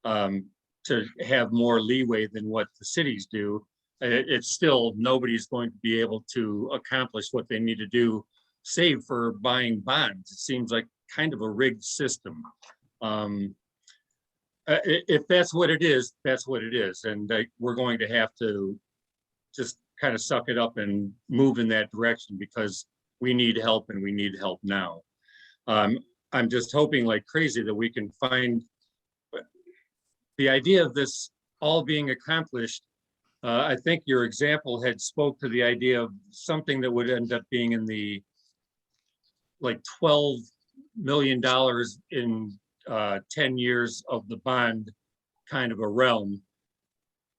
have more leeway than what the cities do. It's still, nobody's going to be able to accomplish what they need to do, save for buying bonds. It seems like kind of a rigged system. If that's what it is, that's what it is. And we're going to have to just kind of suck it up and move in that direction, because we need help and we need help now. I'm just hoping like crazy that we can find the idea of this all being accomplished. I think your example had spoke to the idea of something that would end up being in the like $12 million in 10 years of the bond kind of a realm.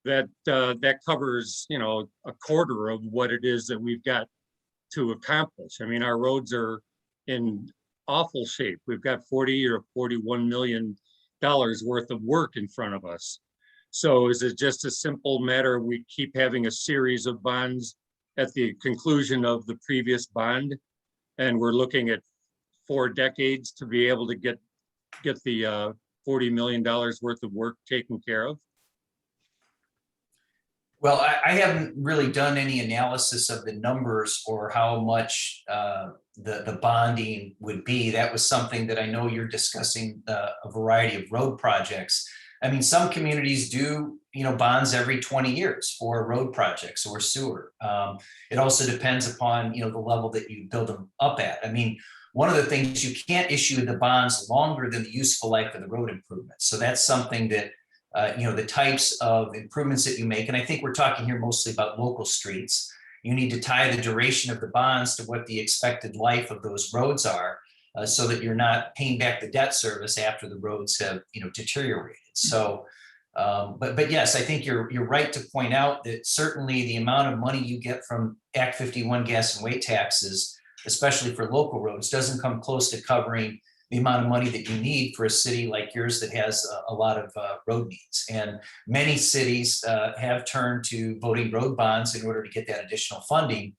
That covers, you know, a quarter of what it is that we've got to accomplish. I mean, our roads are in awful shape. We've got 40 or $41 million worth of work in front of us. So is it just a simple matter, we keep having a series of bonds at the conclusion of the previous bond, and we're looking at 4 decades to be able to get the $40 million worth of work taken care of? Well, I haven't really done any analysis of the numbers or how much the bonding would be. That was something that I know you're discussing, a variety of road projects. I mean, some communities do, bonds every 20 years for road projects or sewer. It also depends upon, the level that you build them up at. I mean, one of the things, you can't issue the bonds longer than the useful life of the road improvements. So that's something that, the types of improvements that you make, and I think we're talking here mostly about local streets, you need to tie the duration of the bonds to what the expected life of those roads are, so that you're not paying back the debt service after the roads have, deteriorated. So, but yes, I think you're right to point out that certainly the amount of money you get from Act 51 gas and weight taxes, especially for local roads, doesn't come close to covering the amount of money that you need for a city like yours that has a lot of road needs. And many cities have turned to voting road bonds in order to get that additional funding,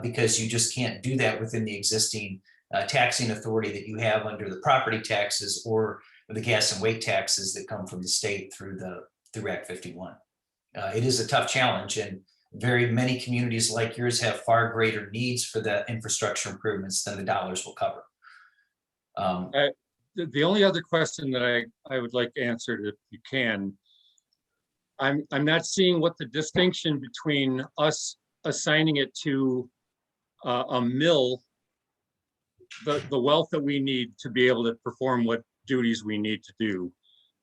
because you just can't do that within the existing taxing authority that you have under the property taxes or the gas and weight taxes that come from the state through Act 51. It is a tough challenge, and very many communities like yours have far greater needs for the infrastructure improvements than the dollars will cover. The only other question that I would like answered, if you can, I'm not seeing what the distinction between us assigning it to a mill, the wealth that we need to be able to perform what duties we need to do,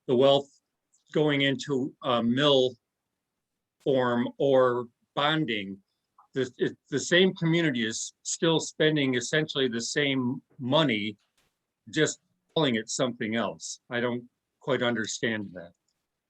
the wealth going into a mill form or bonding. The same community is still spending essentially the same money, just calling it something else. I don't quite understand that.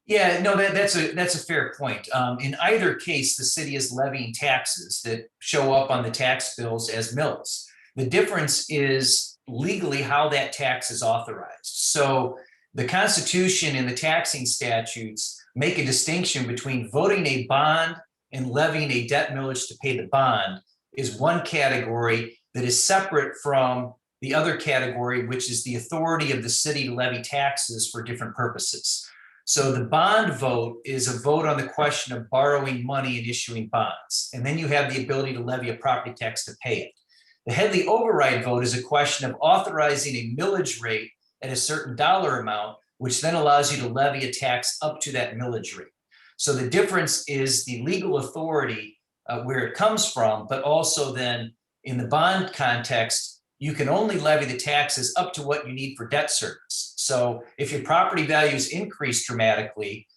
Yeah, no, that's a fair point. In either case, the city is levying taxes that show up on the tax bills as mills. The difference is legally how that tax is authorized. So the Constitution and the taxing statutes make a distinction between voting a bond and levying a debt millage to pay the bond is one category that is separate from the other category, which is the authority of the city to levy taxes for different purposes. So the bond vote is a vote on the question of borrowing money and issuing bonds. And then you have the ability to levy a property tax to pay it. The Headley override vote is a question of authorizing a millage rate at a certain dollar amount, which then allows you to levy a tax up to that millage rate. So the difference is the legal authority where it comes from, but also then in the bond context, you can only levy the taxes up to what you need for debt service. So if your property values increase dramatically,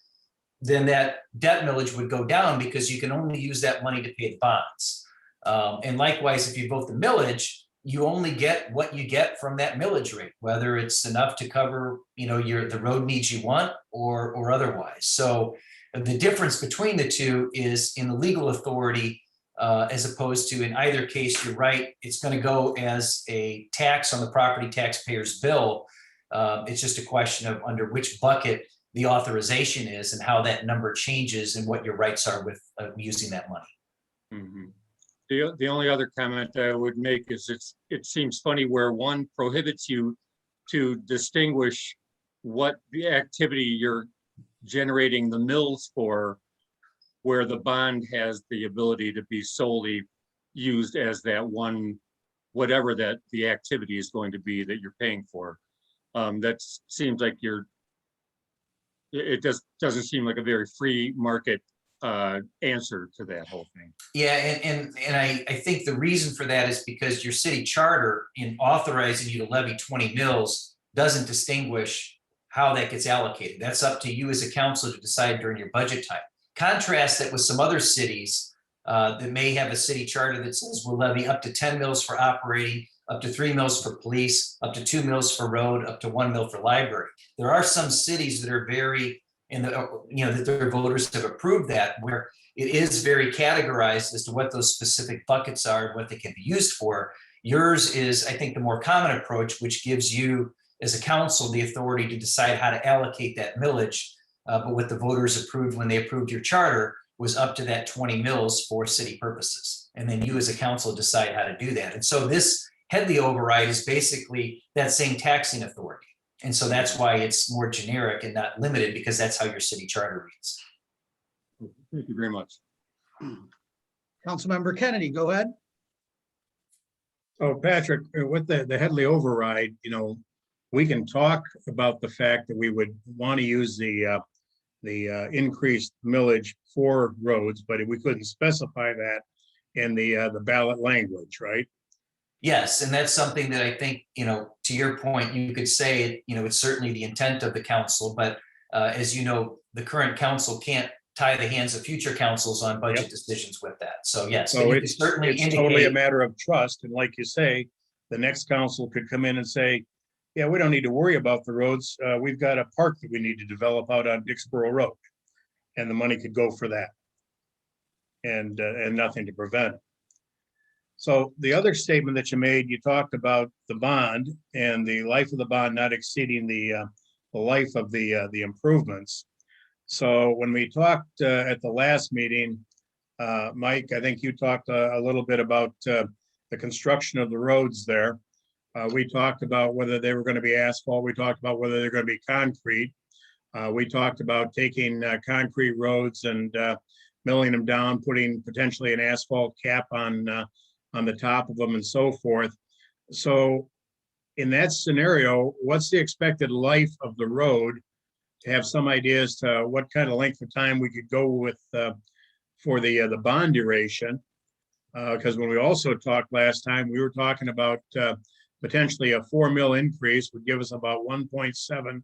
then that debt millage would go down because you can only use that money to pay the bonds. And likewise, if you vote the millage, you only get what you get from that millage rate, whether it's enough to cover, the road needs you want or otherwise. So the difference between the two is in the legal authority, as opposed to in either case, you're right, it's going to go as a tax on the property taxpayer's bill. It's just a question of under which bucket the authorization is and how that number changes and what your rights are with using that money. Mm-hmm. The only other comment I would make is it seems funny where one prohibits you to distinguish what the activity you're generating the mills for, where the bond has the ability to be solely used as that one, whatever that the activity is going to be that you're paying for. That seems like it just doesn't seem like a very free market answer to that whole thing. Yeah, and I think the reason for that is because your city charter in authorizing you to levy 20 mills doesn't distinguish how that gets allocated. That's up to you as a council to decide during your budget time. Contrast that with some other cities that may have a city charter that says we'll levy up to 10 mills for operating, up to 3 mills for police, up to 2 mills for road, up to 1 mill for library. There are some cities that are very, that their voters have approved that, where it is very categorized as to what those specific buckets are and what they can be used for. Yours is, I think, the more common approach, which gives you as a council the authority to decide how to allocate that millage. But what the voters approved when they approved your charter was up to that 20 mills for city purposes. And then you as a council decide how to do that. And so this Headley override is basically that same taxing authority. And so that's why it's more generic and not limited, because that's how your city charter reads. Thank you very much. Councilmember Kennedy, go ahead. So Patrick, with the Headley override, we can talk about the fact that we would want to use the increased millage for roads, but we couldn't specify that in the ballot language, right? Yes, and that's something that I think, to your point, you could say, it's certainly the intent of the council, but as you know, the current council can't tie the hands of future councils on budget decisions with that. So yes, So you it's could certainly totally a indicate. matter of trust. And like you say, the next council could come in and say, yeah, we don't need to worry about the roads. We've got a park that we need to develop out on Dixboro Road. And the money could go for that. And nothing to prevent it. So the other statement that you made, you talked about the bond and the life of the bond not exceeding the life of the improvements. So when we talked at the last meeting, Mike, I think you talked a little bit about the construction of the roads there. We talked about whether they were going to be asphalt. We talked about whether they're going to be concrete. We talked about taking concrete roads and milling them down, putting potentially an asphalt cap on the top of them and so forth. So in that scenario, what's the expected life of the road? To have some idea as to what kind of length of time we could go with for the bond duration. Because when we also talked last time, we were talking about potentially a 4 mil increase would give us about $1.7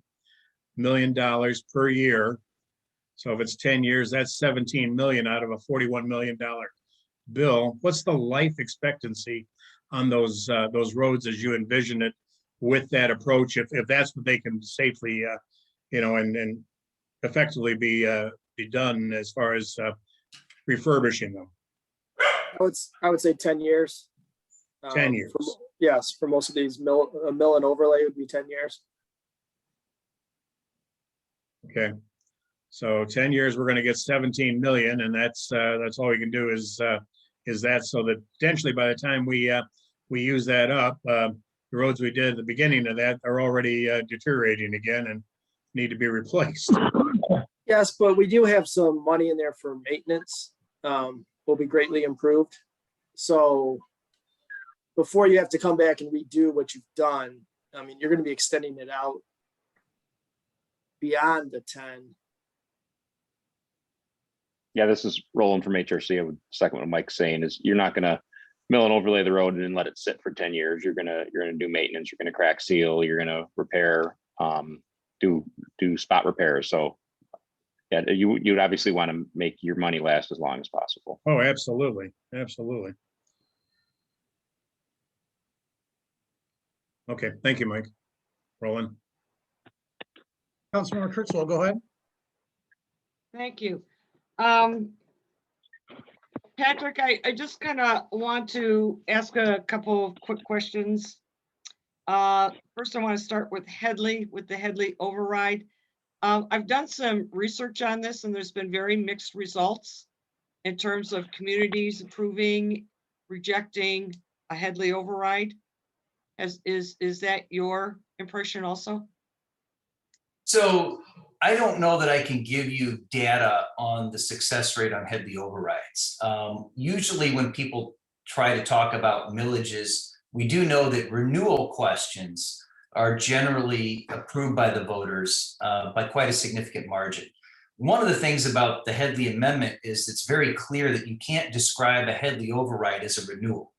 million per year. So if it's 10 years, that's 17 million out of a $41 million bill. What's the life expectancy on those roads as you envision it with that approach, if that's what they can safely, and effectively be done as far as refurbishing them? I would say 10 years. 10 years. Yes, for most of these mill and overlay would be 10 years. Okay. So 10 years, we're going to get 17 million, and that's all we can do is that, so that potentially by the time we use that up, the roads we did at the beginning of that are already deteriorating again and need to be replaced. Yes, but we do have some money in there for maintenance. Will be greatly improved. So before you have to come back and redo what you've done, I mean, you're going to be extending it out beyond the 10. Yeah, this is Roland from HRC. I would second what Mike's saying is you're not gonna mill and overlay the road and then let it sit for 10 years. You're gonna do maintenance, you're gonna crack seal, you're gonna repair, do spot repairs. So yeah, you'd obviously want to make your money last as long as possible. Oh, absolutely. Absolutely. Okay, thank you, Mike. Roland. Councilmember Kurtzwell, go ahead. Thank you. Patrick, I just kind of want to ask a couple of quick questions. First, I want to start with the Headley override. I've done some research on this, and there's been very mixed results in terms of communities approving, rejecting a Headley override. Is that your impression also? So I don't know that I can give you data on the success rate on Headley overrides. Usually when people try to talk about millages, we do know that renewal questions are generally approved by the voters by quite a significant margin. One of the things about the Headley amendment is it's very clear that you can't describe a Headley override as a renewal.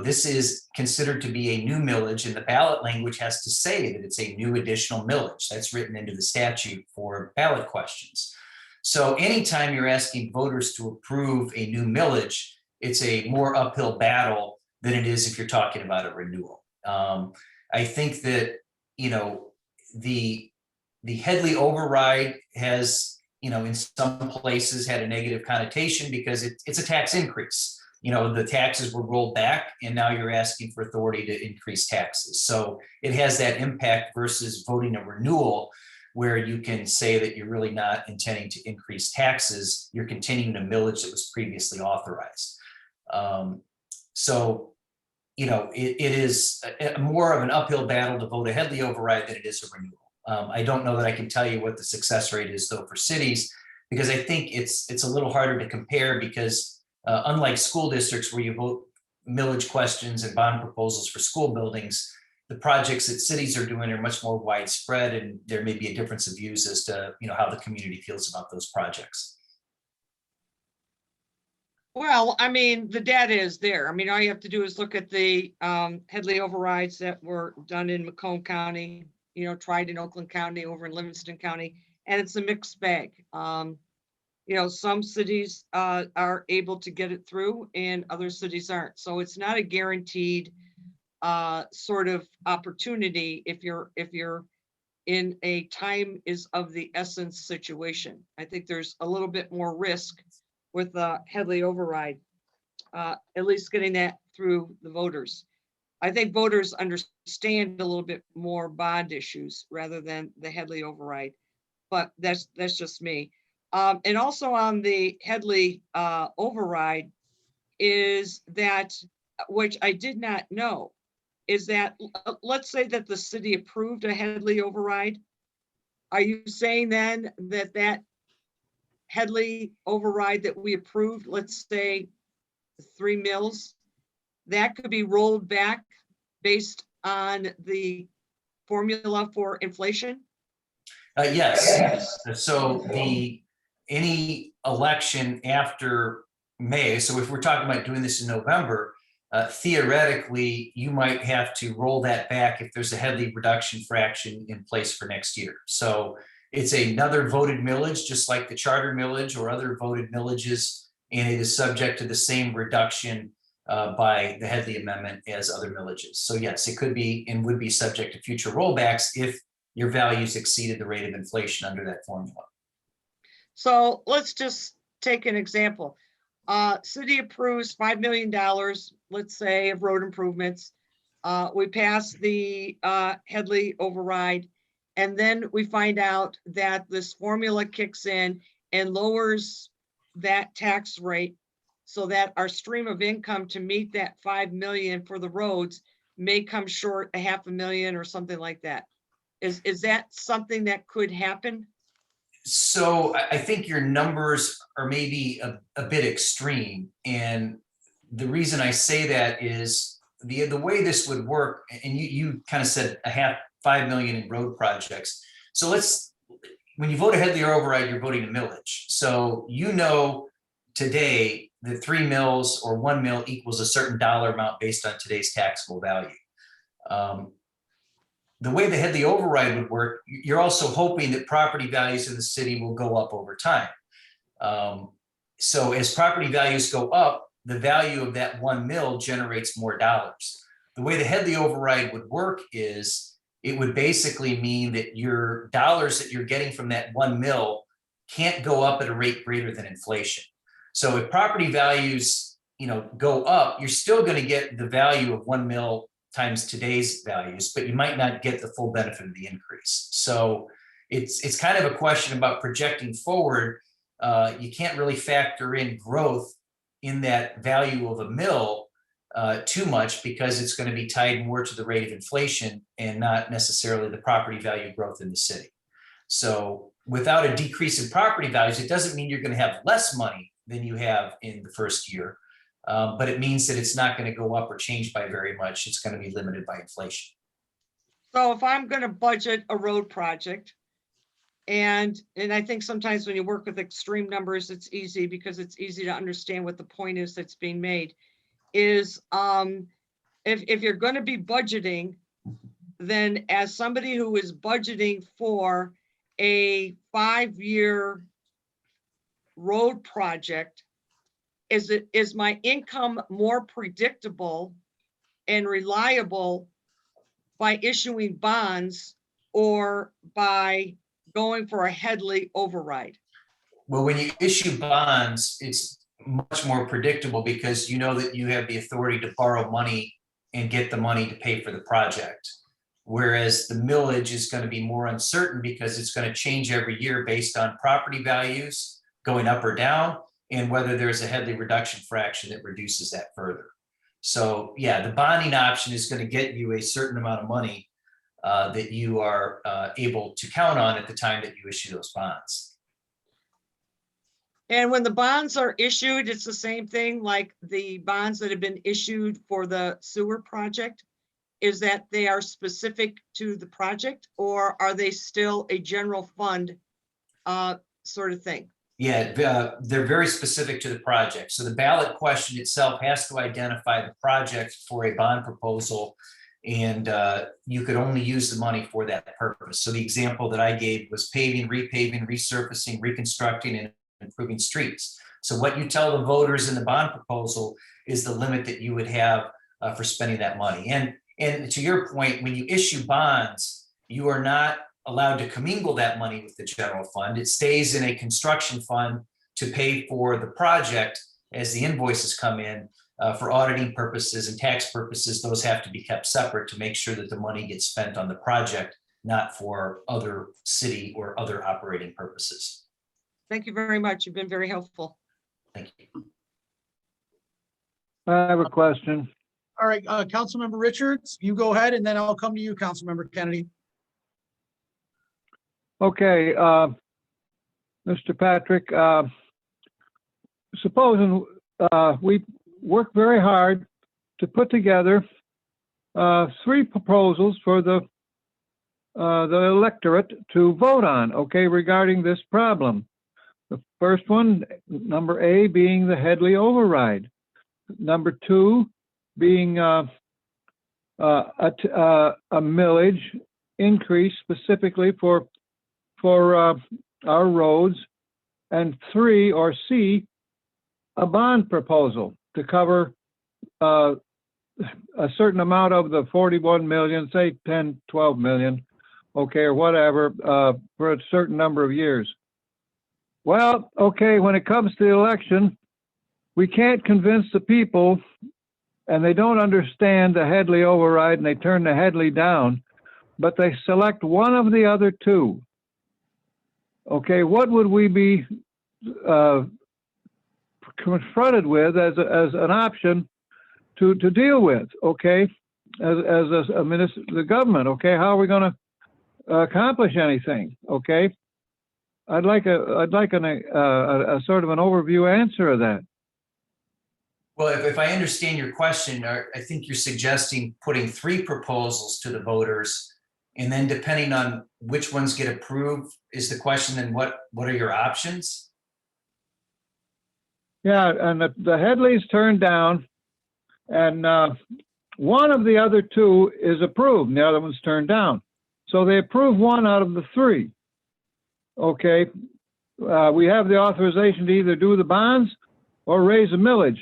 This is considered to be a new millage, and the ballot language has to say that it's a new additional millage. That's written into the statute for ballot questions. So anytime you're asking voters to approve a new millage, it's a more uphill battle than it is if you're talking about a renewal. I think that, the Headley override has, in some places had a negative connotation because it's a tax increase. The taxes were rolled back and now you're asking for authority to increase taxes. So it has that impact versus voting a renewal where you can say that you're really not intending to increase taxes. You're continuing a millage that was previously authorized. It is more of an uphill battle to vote a Headley override than it is a renewal. I don't know that I can tell you what the success rate is though for cities, because I think it's a little harder to compare because unlike school districts where you vote millage questions and bond proposals for school buildings, the projects that cities are doing are much more widespread, and there may be a difference of views as to how the community feels about those projects. Well, I mean, the data is there. I mean, all you have to do is look at the Headley overrides that were done in Macomb County, tried in Oakland County, over in Livingston County, and it's a mixed bag. Some cities are able to get it through and other cities aren't. So it's not a guaranteed sort of opportunity if you're in a time is of the essence situation. I think there's a little bit more risk with the Headley override, at least getting that through the voters. I think voters understand a little bit more bond issues rather than the Headley override, but that's just me. And also on the Headley override is that, which I did not know, is that, let's say that the city approved a Headley override. Are you saying then that that Headley override that we approved, let's say 3 mills, that could be rolled back based on the formula for inflation? Yes. So any election after May, so if we're talking about doing this in November, theoretically, you might have to roll that back if there's a Headley reduction fraction in place for next year. So it's another voted millage, just like the charter millage or other voted millages, and it is subject to the same reduction by the Headley amendment as other millages. So yes, it could be and would be subject to future rollbacks if your values exceeded the rate of inflation under that formula. So let's just take an example. City approves $5 million, let's say, of road improvements. We pass the Headley override, and then we find out that this formula kicks in and lowers that tax rate so that our stream of income to meet that 5 million for the roads may come short a $500,000 or something like that. Is that something that could happen? So I think your numbers are maybe a bit extreme. And the reason I say that is the way this would work, and you kind of said $5 million in road projects. So when you vote a Headley override, you're voting a millage. So you know today that 3 mills or 1 mill equals a certain dollar amount based on today's taxable value. The way the Headley override would work, you're also hoping that property values in the city will go up over time. So as property values go up, the value of that 1 mill generates more dollars. The way the Headley override would work is it would basically mean that your dollars that you're getting from that 1 mill can't go up at a rate greater than inflation. So if property values, go up, you're still going to get the value of 1 mill times today's values, but you might not get the full benefit of the increase. So it's kind of a question about projecting forward. You can't really factor in growth in that value of a mill too much because it's going to be tied more to the rate of inflation and not necessarily the property value growth in the city. So without a decrease in property values, it doesn't mean you're going to have less money than you have in the first year. But it means that it's not going to go up or change by very much. It's going to be limited by inflation. So if I'm going to budget a road project, and I think sometimes when you work with extreme numbers, it's easy because it's easy to understand what the point is that's being made, is if you're going to be budgeting, then as somebody who is budgeting for a 5-year road project, is my income more predictable and reliable by issuing bonds or by going for a Headley override? Well, when you issue bonds, it's much more predictable because you know that you have the authority to borrow money and get the money to pay for the project. Whereas the millage is going to be more uncertain because it's going to change every year based on property values going up or down, and whether there's a Headley reduction fraction that reduces that further. So yeah, the bonding option is going to get you a certain amount of money that you are able to count on at the time that you issue those bonds. And when the bonds are issued, it's the same thing like the bonds that have been issued for the sewer project, is that they are specific to the project, or are they still a general fund sort of thing? Yeah, they're very specific to the project. So the ballot question itself has to identify the project for a bond proposal, and you could only use the money for that purpose. So the example that I gave was paving, repaving, resurfacing, reconstructing, and improving streets. So what you tell the voters in the bond proposal is the limit that you would have for spending that money. And to your point, when you issue bonds, you are not allowed to commingle that money with the general fund. It stays in a construction fund to pay for the project as the invoices come in. For auditing purposes and tax purposes, those have to be kept separate to make sure that the money gets spent on the project, not for other city or other operating purposes. Thank you very much. You've been very helpful. Thank you. I have a question. All right, Councilmember Richards, you go ahead and then I'll come to you, Councilmember Kennedy. Okay, Mr. Patrick, supposing we work very hard to put together 3 proposals for the electorate to vote on, okay, regarding this problem. The first one, number A, being the Headley override. Number 2 being a millage increase specifically for our roads. And 3, or C, a bond proposal to cover a certain amount of the 41 million, say 10, 12 million, okay, or whatever, for a certain number of years. Well, okay, when it comes to the election, we can't convince the people, and they don't understand the Headley override, and they turn the Headley down, but they select one of the other 2. Okay, what would we be confronted with as an option to deal with? Okay, as the government. Okay, how are we going to accomplish anything? Okay, I'd like a sort of an overview answer of that. Well, if I understand your question, I think you're suggesting putting 3 proposals to the voters, and then depending on which ones get approved is the question, then what are your options? Yeah, and the Headley's turned down, and one of the other 2 is approved, and the other one's turned down. So they approve 1 out of the 3. Okay, we have the authorization to either do the bonds or raise a millage,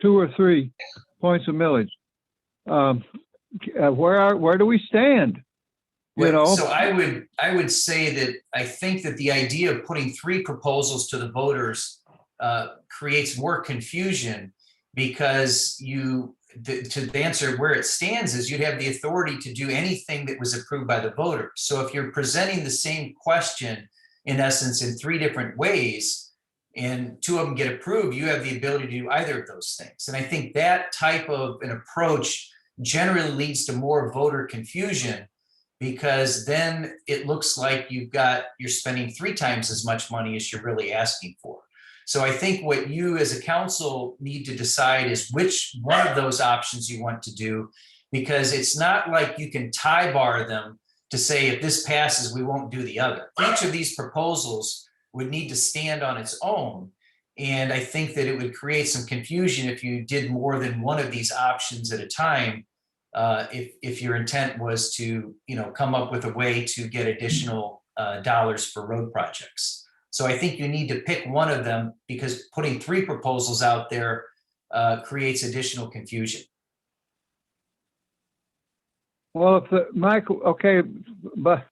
2 or 3 points of millage. Where do we stand? You know? So I would say that I think that the idea of putting 3 proposals to the voters creates more confusion, because to answer where it stands is you'd have the authority to do anything that was approved by the voters. So if you're presenting the same question, in essence, in 3 different ways, and 2 of them get approved, you have the ability to do either of those things. And I think that type of an approach generally leads to more voter confusion, because then it looks like you're spending 3 times as much money as you're really asking for. So I think what you as a council need to decide is which one of those options you want to do, because it's not like you can tie bar them to say, if this passes, we won't do the other. Each of these proposals would need to stand on its own. And I think that it would create some confusion if you did more than one of these options at a time, if your intent was to, come up with a way to get additional dollars for road projects. So I think you need to pick one of them, because putting 3 proposals out there creates additional confusion. Well, okay, but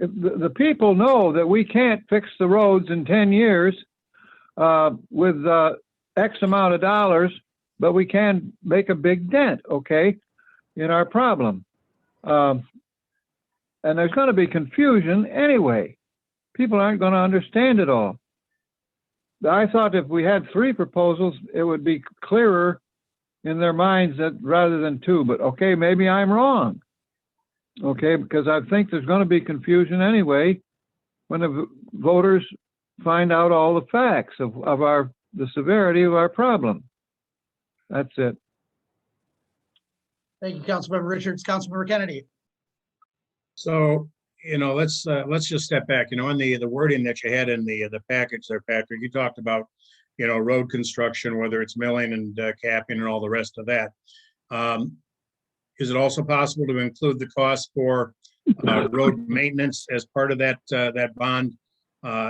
if the people know that we can't fix the roads in 10 years with X amount of dollars, but we can make a big dent, okay, in our problem. And there's going to be confusion anyway. People aren't going to understand it all. I thought if we had 3 proposals, it would be clearer in their minds that rather than 2, but okay, maybe I'm wrong. Okay, because I think there's going to be confusion anyway when the voters find out all the facts of the severity of our problem. That's it. Thank you, Councilmember Richards. Councilmember Kennedy. So, let's just step back, in the wording that you had in the package there, Patrick, you talked about, road construction, whether it's milling and capping and all the rest of that. Is it also possible to include the cost for road maintenance as part of that bond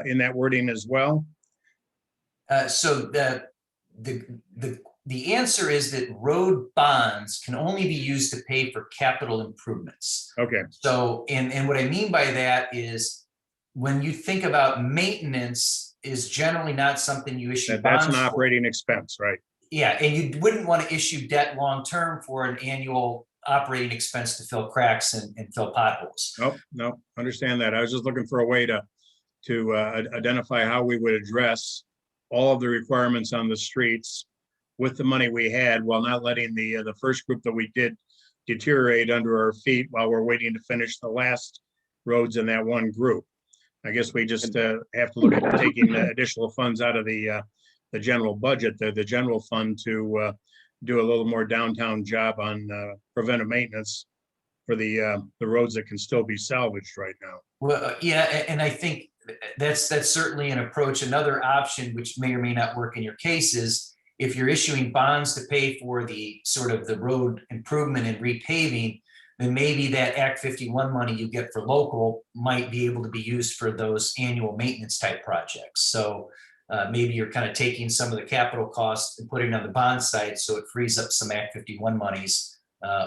in that wording as well? So the answer is that road bonds can only be used to pay for capital improvements. Okay. So, and what I mean by that is when you think about maintenance is generally not something you issue bonds That's an for. operating expense, right? Yeah, and you wouldn't want to issue debt long-term for an annual operating expense to fill cracks and fill potholes. Nope, understand that. I was just looking for a way to identify how we would address all of the requirements on the streets with the money we had while not letting the first group that we did deteriorate under our feet while we're waiting to finish the last roads in that one group. I guess we just have to look at taking additional funds out of the general budget, the general fund, to do a little more downtown job on preventive maintenance for the roads that can still be salvaged right now. Well, yeah, and I think that's certainly an approach. Another option, which may or may not work in your case, is if you're issuing bonds to pay for the sort of the road improvement and repaving, then maybe that Act 51 money you get for local might be able to be used for those annual maintenance type projects. So maybe you're kind of taking some of the capital costs and putting it on the bond side, so it frees up some Act 51 monies,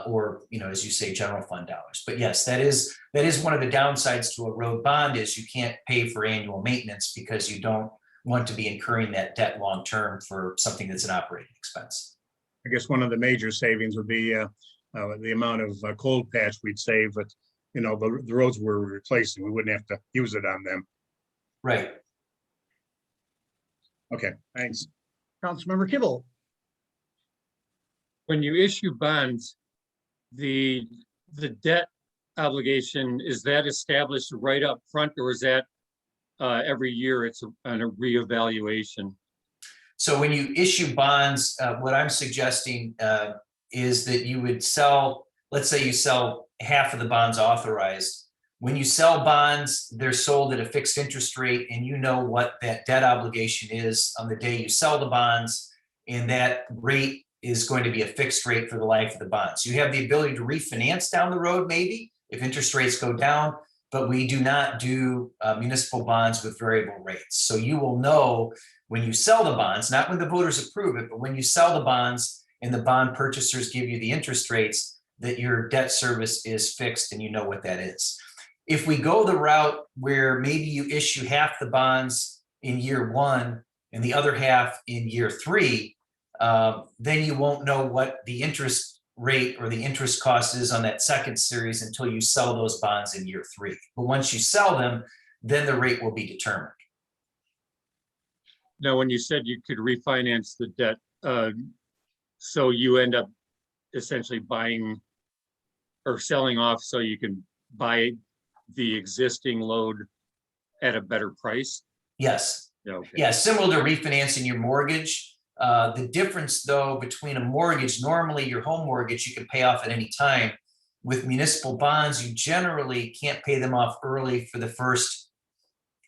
or, you know, as you say, general fund dollars. But yes, that is one of the downsides to a road bond, is you can't pay for annual maintenance because you don't want to be incurring that debt long term for something that's an operating expense. I guess one of the major savings would be the amount of cold patch we'd save, but you know, the roads we're replacing, we wouldn't have to use it on them. Right. Okay, thanks. Councilmember Kibble. When you issue bonds, the debt obligation, is that established right up front, or is that every year it's on a reevaluation? So when you issue bonds, what I'm suggesting is that you would sell, let's say you sell half of the bonds authorized. When you sell bonds, they're sold at a fixed interest rate, and you know what that debt obligation is on the day you sell the bonds, and that rate is going to be a fixed rate for the life of the bonds. You have the ability to refinance down the road, maybe, if interest rates go down, but we do not do municipal bonds with variable rates. So you will know when you sell the bonds, not when the voters approve it, but when you sell the bonds and the bond purchasers give you the interest rates, that your debt service is fixed and you know what that is. If we go the route where maybe you issue half the bonds in year one and the other half in year three, then you won't know what the interest rate or the interest cost is on that second series until you sell those bonds in year three. But once you sell them, then the rate will be determined. Now, when you said you could refinance the debt, so you end up essentially buying or selling off so you can buy the existing load at a better price? Yes. Okay. Yeah, similar to refinancing your mortgage. The difference, though, between a mortgage, normally your home mortgage, you can pay off at any time. With municipal bonds, you generally can't pay them off early for the first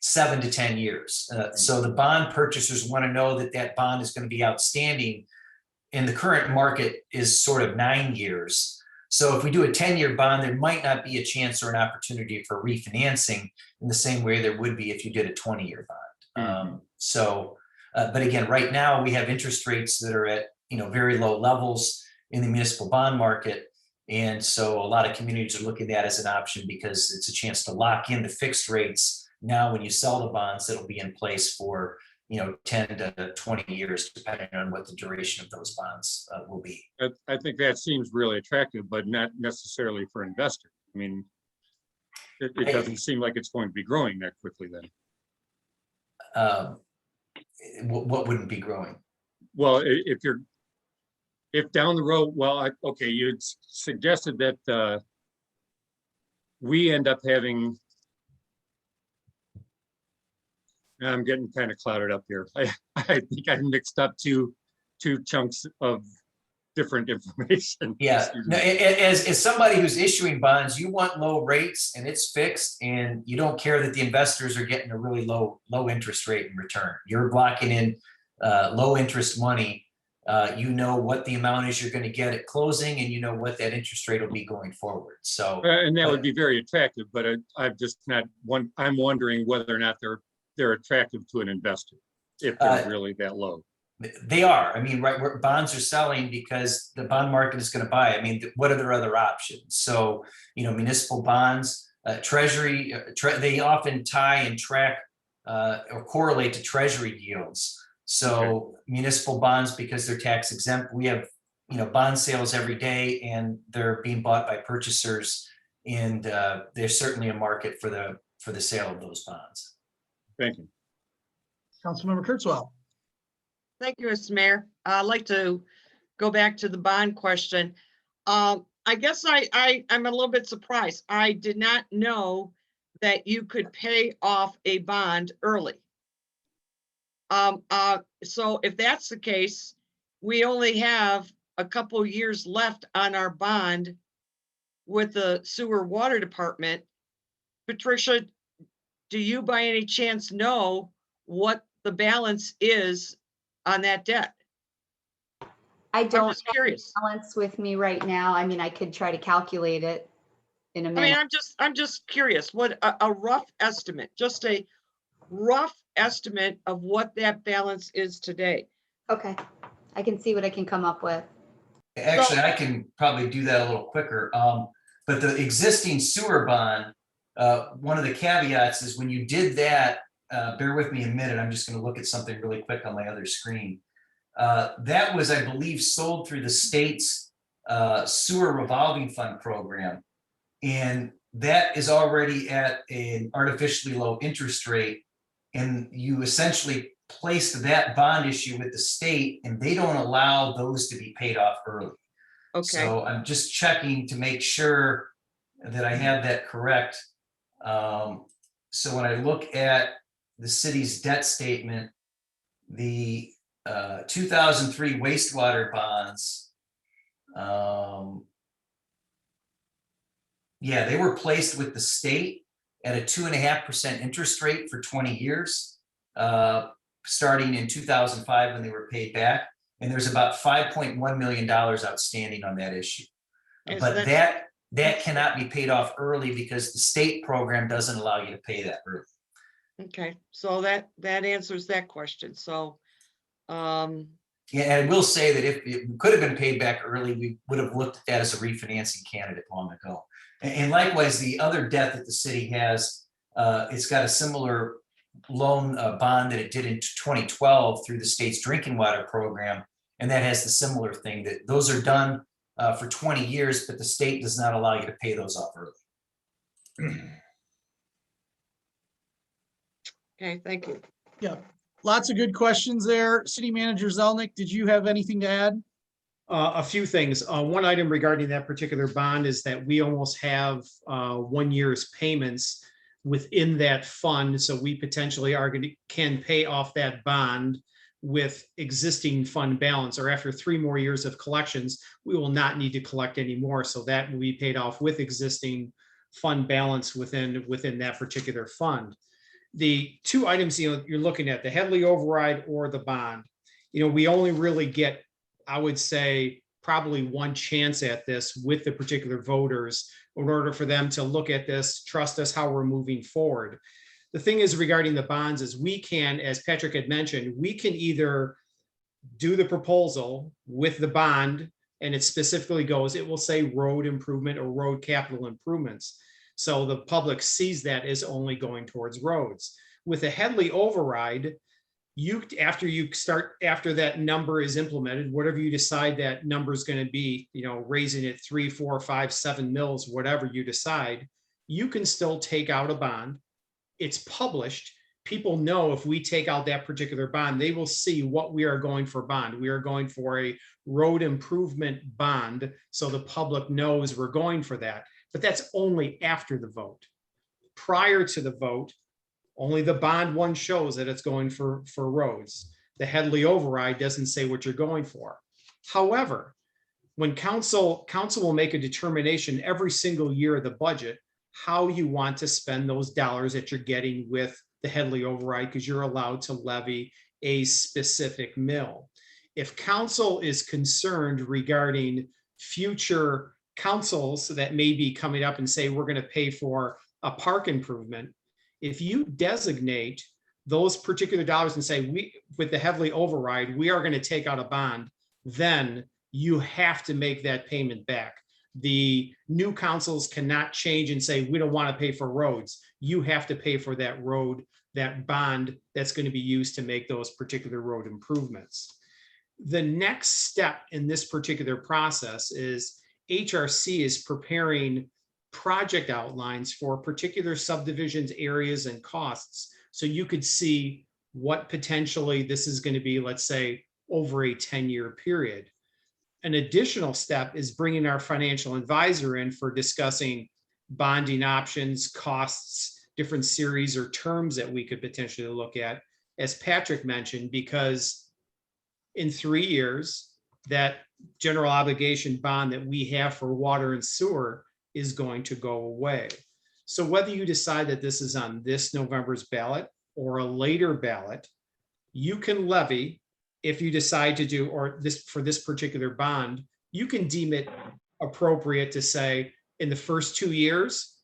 7 to 10 years. So the bond purchasers want to know that that bond is going to be outstanding. And the current market is sort of 9 years. So if we do a 10-year bond, there might not be a chance or an opportunity for refinancing in the same way there would be if you did a 20-year bond. But again, right now we have interest rates that are at, you know, very low levels in the municipal bond market. And so a lot of communities are looking at that as an option because it's a chance to lock in the fixed rates. Now, when you sell the bonds, that'll be in place for, you know, 10 to 20 years, depending on what the duration of those bonds will be. I think that seems really attractive, but not necessarily for investors. I mean, it doesn't seem like it's going to be growing that quickly then. What wouldn't be growing? Well, if down the road, well, okay, you suggested that we end up having, I'm getting kind of clouded up here. I think I mixed up two chunks of different information. Yeah, no, as somebody who's issuing bonds, you want low rates and it's fixed, and you don't care that the investors are getting a really low interest rate in return. You're blocking in low interest money. You know what the amount is you're going to get at closing, and you know what that interest rate will be going forward. So, and that would be very attractive, but I'm just not one. I'm wondering whether or not they're attractive to an investor if they're really that low. They are. I mean, right, where bonds are selling because the bond market is going to buy. I mean, what are their other options? So, you know, municipal bonds, treasury, they often tie and track or correlate to treasury yields. So municipal bonds, because they're tax exempt, we have, you know, bond sales every day, and they're being bought by purchasers, and there's certainly a market for the sale of those bonds. Thank you. Councilmember Kurtzwell. Thank you, Mr. Mayor. I'd like to go back to the bond question. I guess I'm a little bit surprised. I did not know that you could pay off a bond early. So if that's the case, we only have a couple years left on our bond with the sewer water department. Patricia, do you by any chance know what the balance is on that debt? I I'm don't just have curious. balance with me right now. I mean, I could try to calculate it in a I mean, minute. I'm just curious, what a rough estimate, just a rough estimate of what that balance is today. Okay, I can see what I can come up with. Actually, I can probably do that a little quicker. But the existing sewer bond, one of the caveats is when you did that, bear with me a minute, I'm just gonna look at something really quick on my other screen. That was, I believe, sold through the state's sewer revolving fund program. And that is already at an artificially low interest rate. And you essentially placed that bond issue with the state, and they don't allow those to be paid off early. Okay, So I'm just checking to make sure that I have that correct. So when I look at the city's debt statement, the 2003 wastewater bonds, yeah, they were placed with the state at a 2.5% interest rate for 20 years, starting in 2005 when they were paid back. And there's about $5.1 million outstanding on that issue. Yes, But that's- that cannot be paid off early because the state program doesn't allow you to pay that early. okay, so that answers that question. So, Yeah, and I will say that if it could have been paid back early, we would have looked at that as a refinancing candidate long ago. And likewise, the other debt that the city has, it's got a similar loan bond that it did in 2012 through the state's drinking water program. And that has the similar thing that those are done for 20 years, but the state does not allow you to pay those off early. okay, thank you. Yeah, lots of good questions there. City Manager Zelnick, did you have anything to add? A few things. One item regarding that particular bond is that we almost have 1 year's payments within that fund. So we potentially can pay off that bond with existing fund balance, or after 3 more years of collections, we will not need to collect anymore. So that will be paid off with existing fund balance within that particular fund. The two items you're looking at, the Headley override or the bond, we only really get, I would say, probably one chance at this with the particular voters in order for them to look at this, trust us how we're moving forward. The thing is regarding the bonds is we can, as Patrick had mentioned, we can either do the proposal with the bond and it specifically goes, it will say road improvement or road capital improvements. So the public sees that as only going towards roads. With a Headley override, after that number is implemented, whatever you decide that number is going to be, raising it 3, 4, 5, 7 mils, whatever you decide, you can still take out a bond. It's published. People know if we take out that particular bond, they will see what we are going for bond. We are going for a road improvement bond. So the public knows we're going for that, but that's only after the vote. Prior to the vote, only the bond one shows that it's going for roads. The Headley override doesn't say what you're going for. However, when council will make a determination every single year of the budget, how you want to spend those dollars that you're getting with the Headley override, because you're allowed to levy a specific mill. If council is concerned regarding future councils that may be coming up and say, we're going to pay for a park improvement, if you designate those particular dollars and say, with the Headley override, we are going to take out a bond, then you have to make that payment back. The new councils cannot change and say, we don't want to pay for roads. You have to pay for that road, that bond that's going to be used to make those particular road improvements. The next step in this particular process is HRC is preparing project outlines for particular subdivisions, areas, and costs. So you could see what potentially this is going to be, let's say, over a 10-year period. An additional step is bringing our financial advisor in for discussing bonding options, costs, different series or terms that we could potentially look at, as Patrick mentioned, because in 3 years, that general obligation bond that we have for water and sewer is going to go away. So whether you decide that this is on this November's ballot or a later ballot, you can levy if you decide to do, or this for this particular bond, you can deem it appropriate to say in the first 2 years,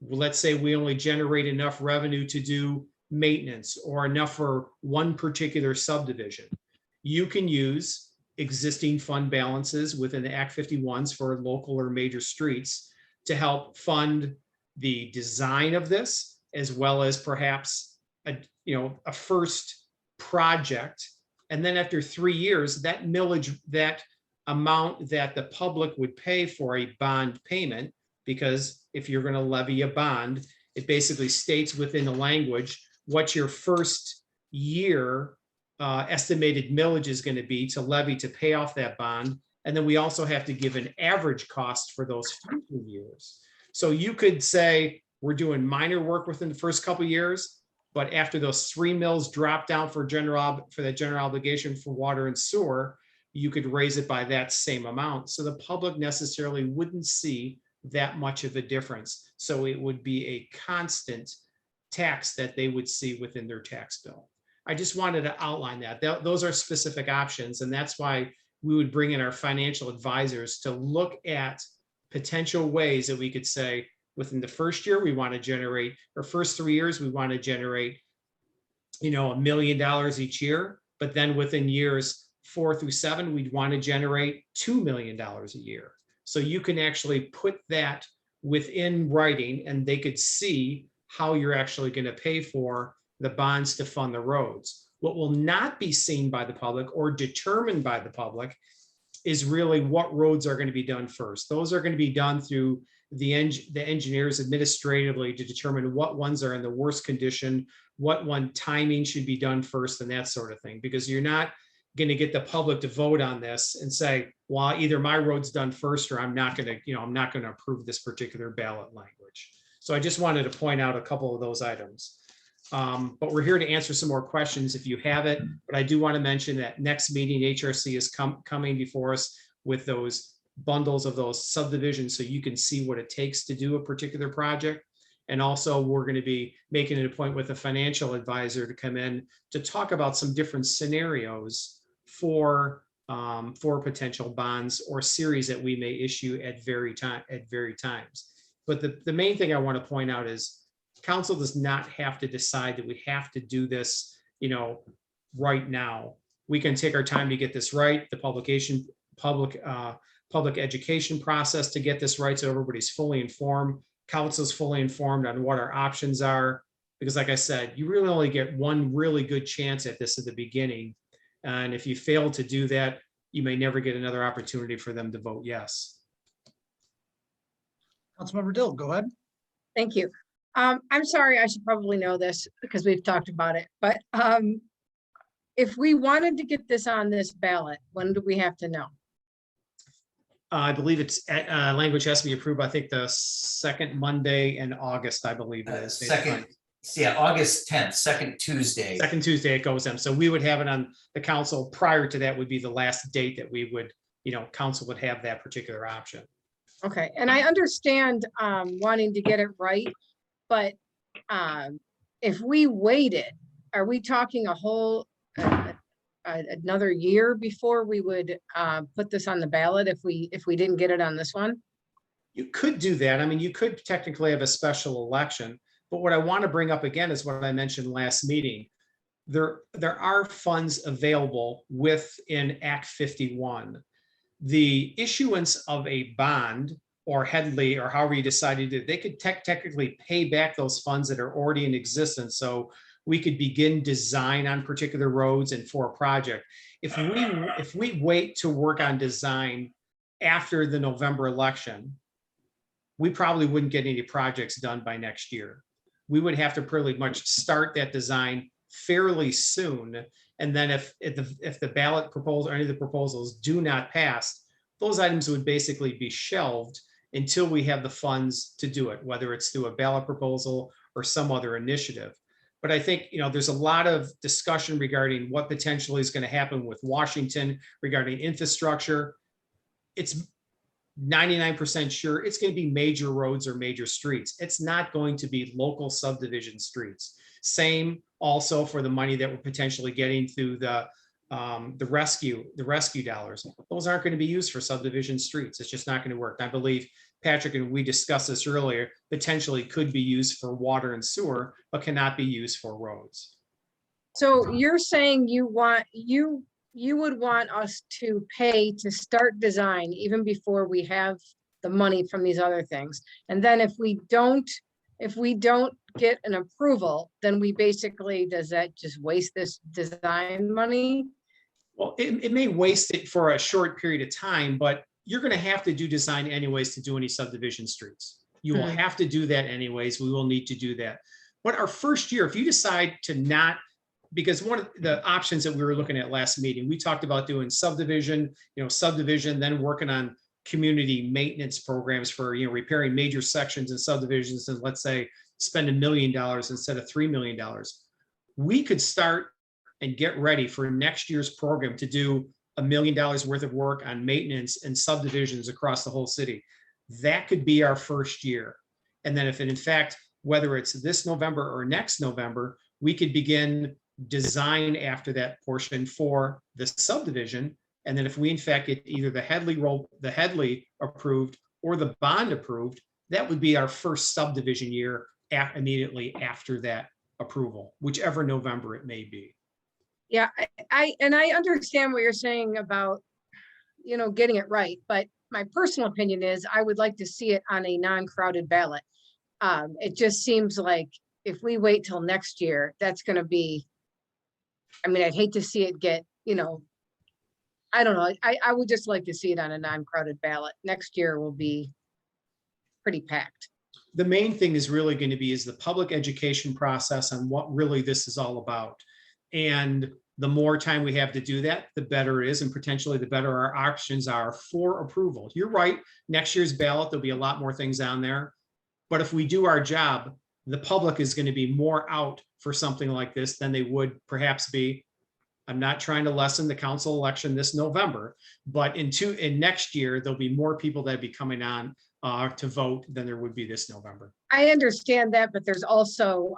let's say we only generate enough revenue to do maintenance or enough for one particular subdivision. You can use existing fund balances within the Act 51s for local or major streets to help fund the design of this, as well as perhaps a first project. And then after 3 years, that millage, that amount that the public would pay for a bond payment, because if you're going to levy a bond, it basically states within the language what your first year estimated millage is going to be to levy to pay off that bond. And then we also have to give an average cost for those future years. So you could say we're doing minor work within the first couple of years, but after those 3 mills drop down for the general obligation for water and sewer, you could raise it by that same amount. So the public necessarily wouldn't see that much of a difference. So it would be a constant tax that they would see within their tax bill. I just wanted to outline that. Those are specific options, and that's why we would bring in our financial advisors to look at potential ways that we could say within the first year, we want to generate, or first 3 years, we want to generate, $1 million each year. But then within years 4 through 7, we'd want to generate $2 million a year. So you can actually put that within writing and they could see how you're actually going to pay for the bonds to fund the roads. What will not be seen by the public or determined by the public is really what roads are going to be done first. Those are going to be done through the engineers administratively to determine what ones are in the worst condition, what one timing should be done first, and that sort of thing. Because you're not going to get the public to vote on this and say, well, either my road's done first or I'm not going to approve this particular ballot language. So I just wanted to point out a couple of those items. But we're here to answer some more questions if you have it. But I do want to mention that next meeting, HRC is coming before us with those bundles of those subdivisions so you can see what it takes to do a particular project. And also we're going to be making an appointment with a financial advisor to come in to talk about some different scenarios for potential bonds or series that we may issue at various times. But the main thing I want to point out is council does not have to decide that we have to do this, right now. We can take our time to get this right. The public education process to get this right, so everybody's fully informed. Council's fully informed on what our options are, because like I said, you really only get one really good chance at this at the beginning. And if you fail to do that, you may never get another opportunity for them to vote yes. Councilmember Dill, go ahead. Thank you. I'm sorry, I should probably know this because we've talked about it, but if we wanted to get this on this ballot, when do we have to know? I believe it's language has to be approved, I think the second Monday in August, I believe it is. August 10th, second Tuesday. Second Tuesday it goes in. So we would have it on the council. Prior to that would be the last date that we would, council would have that particular option. Okay, and I understand wanting to get it right, but if we waited, are we talking a whole another year before we would put this on the ballot if we didn't get it on this one? You could do that. I mean, you could technically have a special election, but what I want to bring up again is what I mentioned last meeting. There are funds available within Act 51. The issuance of a bond or Headley or however you decided to, they could technically pay back those funds that are already in existence. So we could begin design on particular roads and for a project. If we wait to work on design after the November election, we probably wouldn't get any projects done by next year. We would have to pretty much start that design fairly soon And then if the ballot proposal or any of the proposals do not pass, those items would basically be shelved until we have the funds to do it, whether it's through a ballot proposal or some other initiative. But I think, there's a lot of discussion regarding what potentially is going to happen with Washington regarding infrastructure. It's 99% sure it's going to be major roads or major streets. It's not going to be local subdivision streets. Same also for the money that we're potentially getting through the rescue dollars. Those aren't going to be used for subdivision streets. It's just not going to work. I believe Patrick and we discussed this earlier, potentially could be used for water and sewer, but cannot be used for roads. So you're saying you would want us to pay to start design even before we have the money from these other things. And then if we don't get an approval, then we basically, does that just waste this design money? Well, it may waste it for a short period of time, but you're going to have to do design anyways to do any subdivision streets. You will have to do that anyways. We will need to do that. But our first year, if you decide to not, because one of the options that we were looking at last meeting, we talked about doing subdivision, then working on community maintenance programs for, repairing major sections and subdivisions, and let's say spend $1 million instead of $3 million. We could start and get ready for next year's program to do $1 million worth of work on maintenance and subdivisions across the whole city. That could be our first year. And then if in fact, whether it's this November or next November, we could begin design after that portion for the subdivision. And then if we in fact get either the Headley approved or the bond approved, that would be our first subdivision year immediately after that approval, whichever November it may be. Yeah, I understand what you're saying about, getting it right, but my personal opinion is I would like to see it on a non-crowded ballot. It just seems like if we wait till next year, that's going to be, I'd hate to see it get, I don't know. I would just like to see it on a non-crowded ballot. Next year will be pretty packed. The main thing is really going to be is the public education process on what really this is all about. And the more time we have to do that, the better it is, and potentially the better our options are for approval. You're right. Next year's ballot, there'll be a lot more things on there. But if we do our job, the public is going to be more out for something like this than they would perhaps be. I'm not trying to lessen the council election this November, but in next year, there'll be more people that be coming on to vote than there would be this November. I understand that, but there's also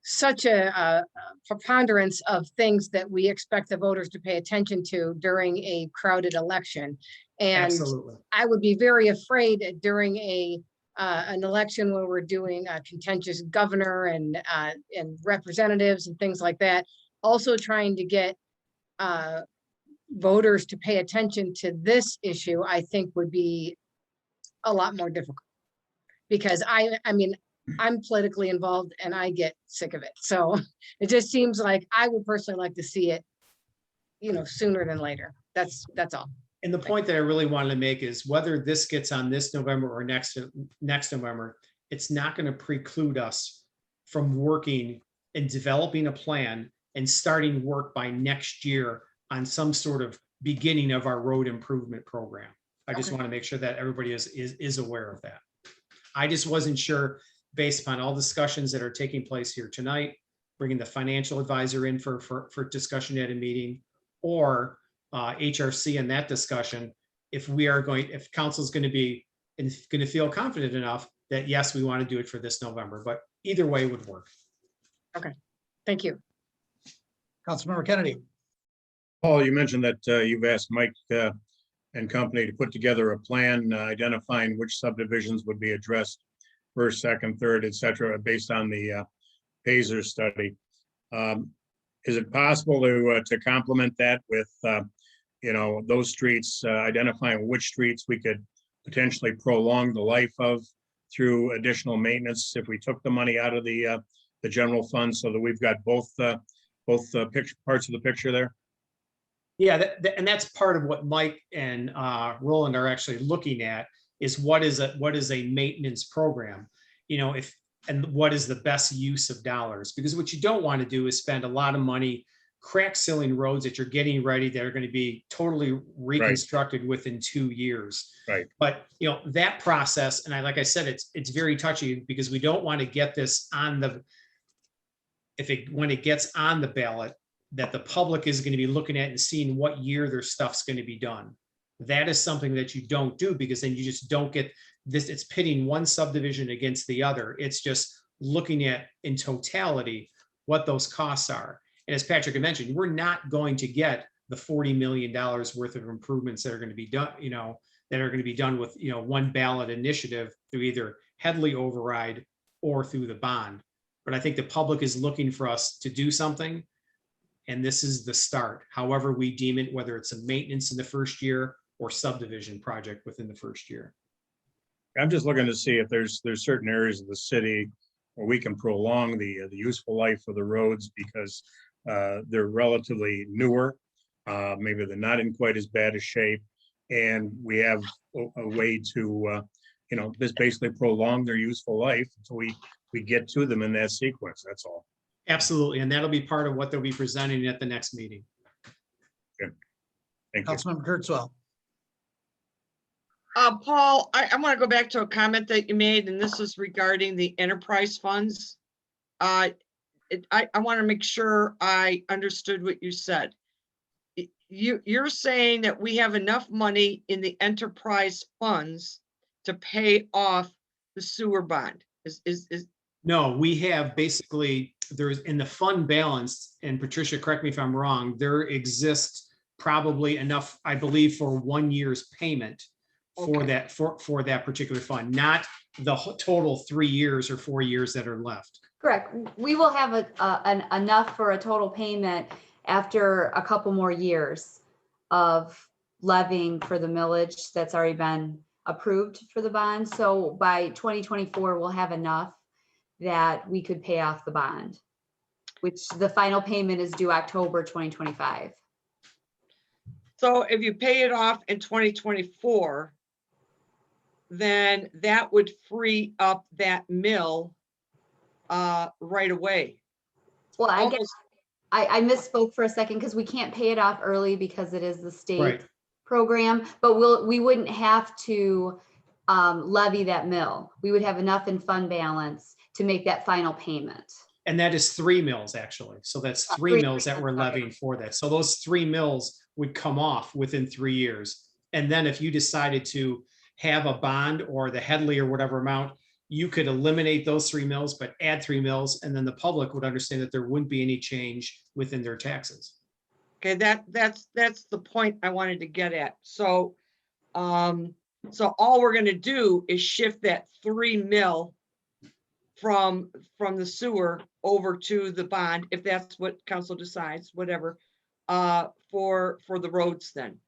such a preponderance of things that we expect the voters to pay attention to during a crowded election. And Absolutely. I would be very afraid during an election where we're doing a contentious governor and representatives and things like that, also trying to get voters to pay attention to this issue, I think would be a lot more difficult. Because I'm politically involved and I get sick of it. So it just seems like I would personally like to see it, sooner than later. That's all. And the point that I really wanted to make is whether this gets on this November or next November, it's not going to preclude us from working and developing a plan and starting work by next year on some sort of beginning of our road improvement program. I just want to make sure that everybody is aware of that. I just wasn't sure, based upon all discussions that are taking place here tonight, bringing the financial advisor in for discussion at a meeting, or HRC in that discussion, if council's going to feel confident enough that yes, we want to do it for this November, but either way would work. Okay, thank you. Councilmember Kennedy. Paul, you mentioned that you've asked Mike and company to put together a plan identifying which subdivisions would be addressed first, second, third, et cetera, based on the Pazer study. Is it possible to complement that with, those streets, identifying which streets we could potentially prolong the life of through additional maintenance if we took the money out of the general fund, so that we've got both parts of the picture there? Yeah, and that's part of what Mike and Roland are actually looking at, is what is a maintenance program, and what is the best use of dollars? Because what you don't want to do is spend a lot of money crack sealing roads that you're getting ready that are going to be totally reconstructed within 2 years. Right. But, you know, that process, and like I said, it's very touchy because we don't want to get this on the, when it gets on the ballot, that the public is going to be looking at and seeing what year their stuff's going to be done. That is something that you don't do, because then you just don't get this. It's pitting one subdivision against the other. It's just looking at in totality what those costs are. And as Patrick had mentioned, we're not going to get the $40 million worth of improvements that are going to be done, you know, that are going to be done with, you know, one ballot initiative through either Headley override or through the bond. But I think the public is looking for us to do something. And this is the start, however we deem it, whether it's a maintenance in the first year or subdivision project within the first year. I'm just looking to see if there's certain areas of the city where we can prolong the useful life of the roads, because they're relatively newer. Maybe they're not in quite as bad a shape, and we have a way to, you know, just basically prolong their useful life until we get to them in that sequence. That's all. Absolutely, and that'll be part of what they'll be presenting at the next meeting. Good. Thank you. Councilmember Kurtzwell. Paul, I want to go back to a comment that you made, and this is regarding the enterprise funds. I want to make sure I understood what you said. You're saying that we have enough money in the enterprise funds to pay off the sewer bond. No, we have basically, there's in the fund balance, and Patricia, correct me if I'm wrong, there exists probably enough, I believe, for 1 year's payment for Okay. that, for that particular fund, not the total 3 years or 4 years that are left. Correct. We will have enough for a total payment after a couple more years of levying for the millage that's already been approved for the bond. So by 2024, we'll have enough that we could pay off the bond, which the final payment is due October 2025. So if you pay it off in 2024, then that would free up that mill right away. Well, I guess Almost- I misspoke for a second, because we can't pay it off early because it is the state Right. program, but we wouldn't have to levy that mill. We would have enough in fund balance to make that final payment. And that is 3 mills, actually. So that's 3 3 mills that we're okay. levying for that. So those 3 mills would come off within 3 years. And then if you decided to have a bond or the Headley or whatever amount, you could eliminate those 3 mills, but add 3 mills, and then the public would understand that there wouldn't be any change within their taxes. Okay, that's the point I wanted to get at. So, so all we're gonna do is shift that 3 mil from the sewer over to the bond, if that's what council decides, whatever, for the roads then.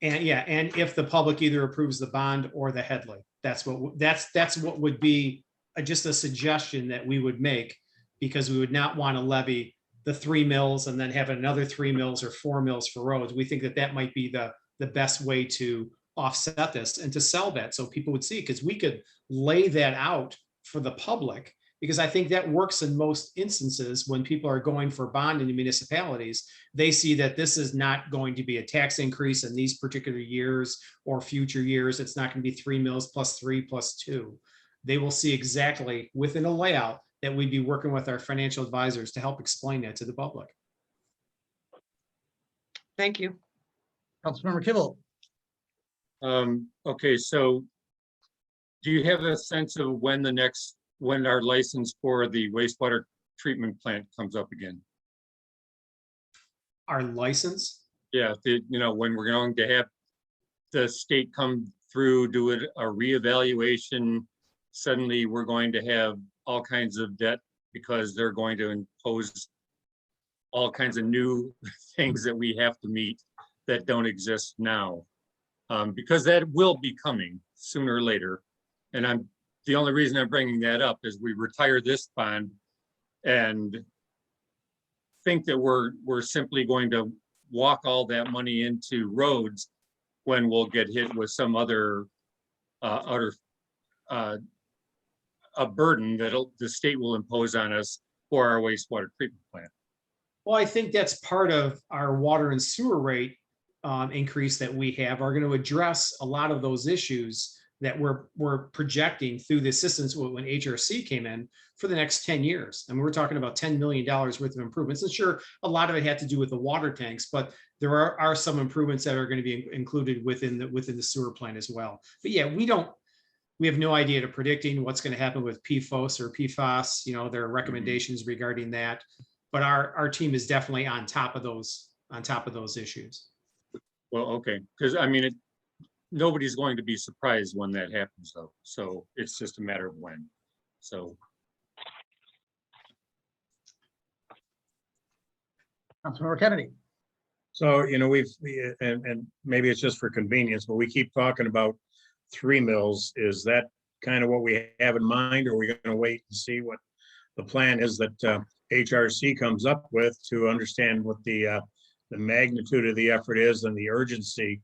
And yeah, and if the public either approves the bond or the Headley, that's what would be just a suggestion that we would make, because we would not want to levy the 3 mills and then have another 3 mills or 4 mills for roads. We think that might be the best way to offset this and to sell that, so people would see, because we could lay that out for the public, because I think that works in most instances when people are going for bond in the municipalities. They see that this is not going to be a tax increase in these particular years or future years. It's not going to be 3 mills plus 3 plus 2. They will see exactly within a layout that we'd be working with our financial advisors to help explain that to the public. Thank you. Councilmember Kibble. Okay, so do you have a sense of when our license for the wastewater treatment plant comes up again? Our license? Yeah, when we're going to have the state come through, do a reevaluation, suddenly we're going to have all kinds of debt because they're going to impose all kinds of new things that we have to meet that don't exist now. Because that will be coming sooner or later. And the only reason I'm bringing that up is we retire this bond and think that we're simply going to walk all that money into roads when we'll get hit with some other a burden that the state will impose on us for our wastewater treatment plant. Well, I think that's part of our water and sewer rate increase that we have are going to address a lot of those issues that we're projecting through the assistance when HRC came in for the next 10 years. And we're talking about $10 million worth of improvements. And sure, a lot of it had to do with the water tanks, but there are some improvements that are going to be included within the sewer plan as well. But yeah, we have no idea to predicting what's going to happen with PFOS or PFAS, there are recommendations regarding that. But our team is definitely on top of those issues. Well, okay, because I mean, nobody's going to be surprised when that happens though. So it's just a matter of when. So. Councilmember Kennedy. So, and maybe it's just for convenience, but we keep talking about 3 mills. Is that kind of what we have in mind? Or are we going to wait and see what the plan is that HRC comes up with to understand what the magnitude of the effort is and the urgency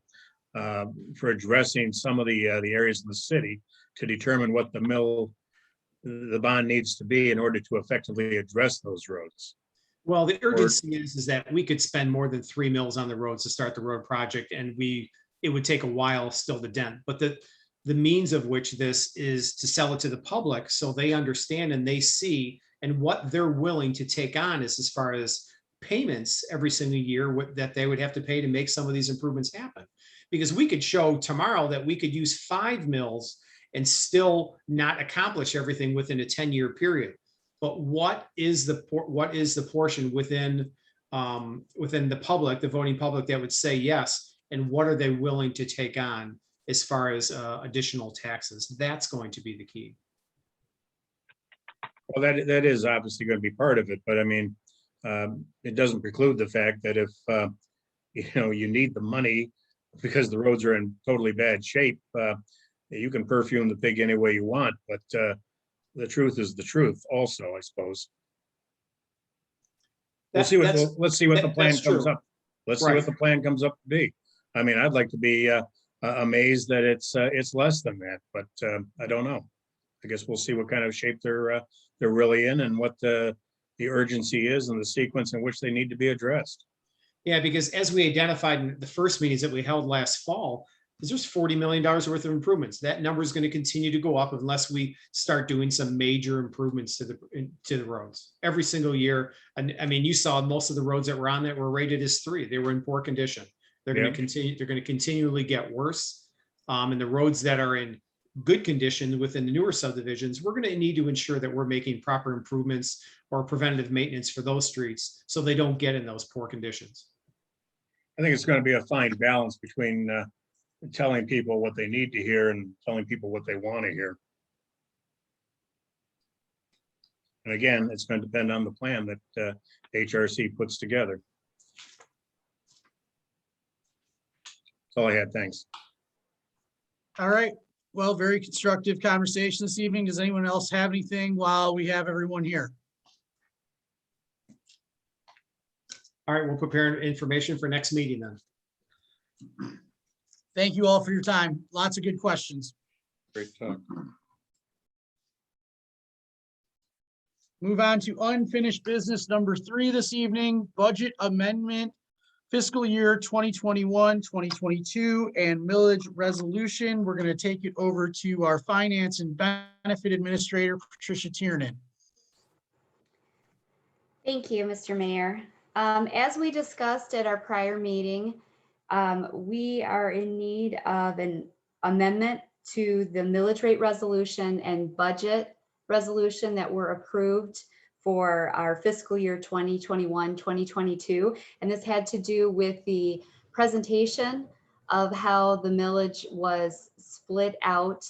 for addressing some of the areas in the city to determine what the bond needs to be in order to effectively address those roads? Well, the urgency is that we could spend more than 3 mills on the roads to start the road project, and it would take a while still to dent. But the means of which this is to sell it to the public so they understand and they see, and what they're willing to take on is as far as payments every single year that they would have to pay to make some of these improvements happen. Because we could show tomorrow that we could use 5 mills and still not accomplish everything within a 10-year period. But what is the portion within the public, the voting public, that would say yes, and what are they willing to take on as far as additional taxes? That's going to be the key. Well, that is obviously going to be part of it, but I mean, it doesn't preclude the fact that if you need the money because the roads are in totally bad shape, you can perfume the pig any way you want, but the truth is the truth also, I suppose. Let's see what the plan comes up. Let's see what the plan comes up to be. I mean, I'd like to be amazed that it's less than that, but I don't know. I guess we'll see what kind of shape they're really in and what the urgency is and the sequence in which they need to be addressed. Yeah, because as we identified in the first meetings that we held last fall, there's $40 million worth of improvements. That number is going to continue to go up unless we start doing some major improvements to the roads every single year. And I mean, you saw most of the roads that were on that were rated as 3. They were in poor condition. They're going to continue. They're going to continually get worse. And the roads that are in good condition within the newer subdivisions, we're going to need to ensure that we're making proper improvements or preventative maintenance for those streets so they don't get in those poor conditions. I think it's going to be a fine balance between telling people what they need to hear and telling people what they want to hear. And again, it's going to depend on the plan that HRC puts together. That's all I had. Thanks. All right. Well, very constructive conversation this evening. Does anyone else have anything while we have everyone here? All right, we'll prepare information for next meeting then. Thank you all for your time. Lots of good questions. Great talk. Move on to unfinished business number 3 this evening, budget amendment, fiscal year 2021, 2022, and millage resolution. We're going to take it over to our finance and benefit administrator, Patricia Tiernan. Thank you, Mr. Mayor. As we discussed at our prior meeting, we are in need of an amendment to the millage rate resolution and budget resolution that were approved for our fiscal year 2021, 2022. And this had to do with the presentation of how the millage was split out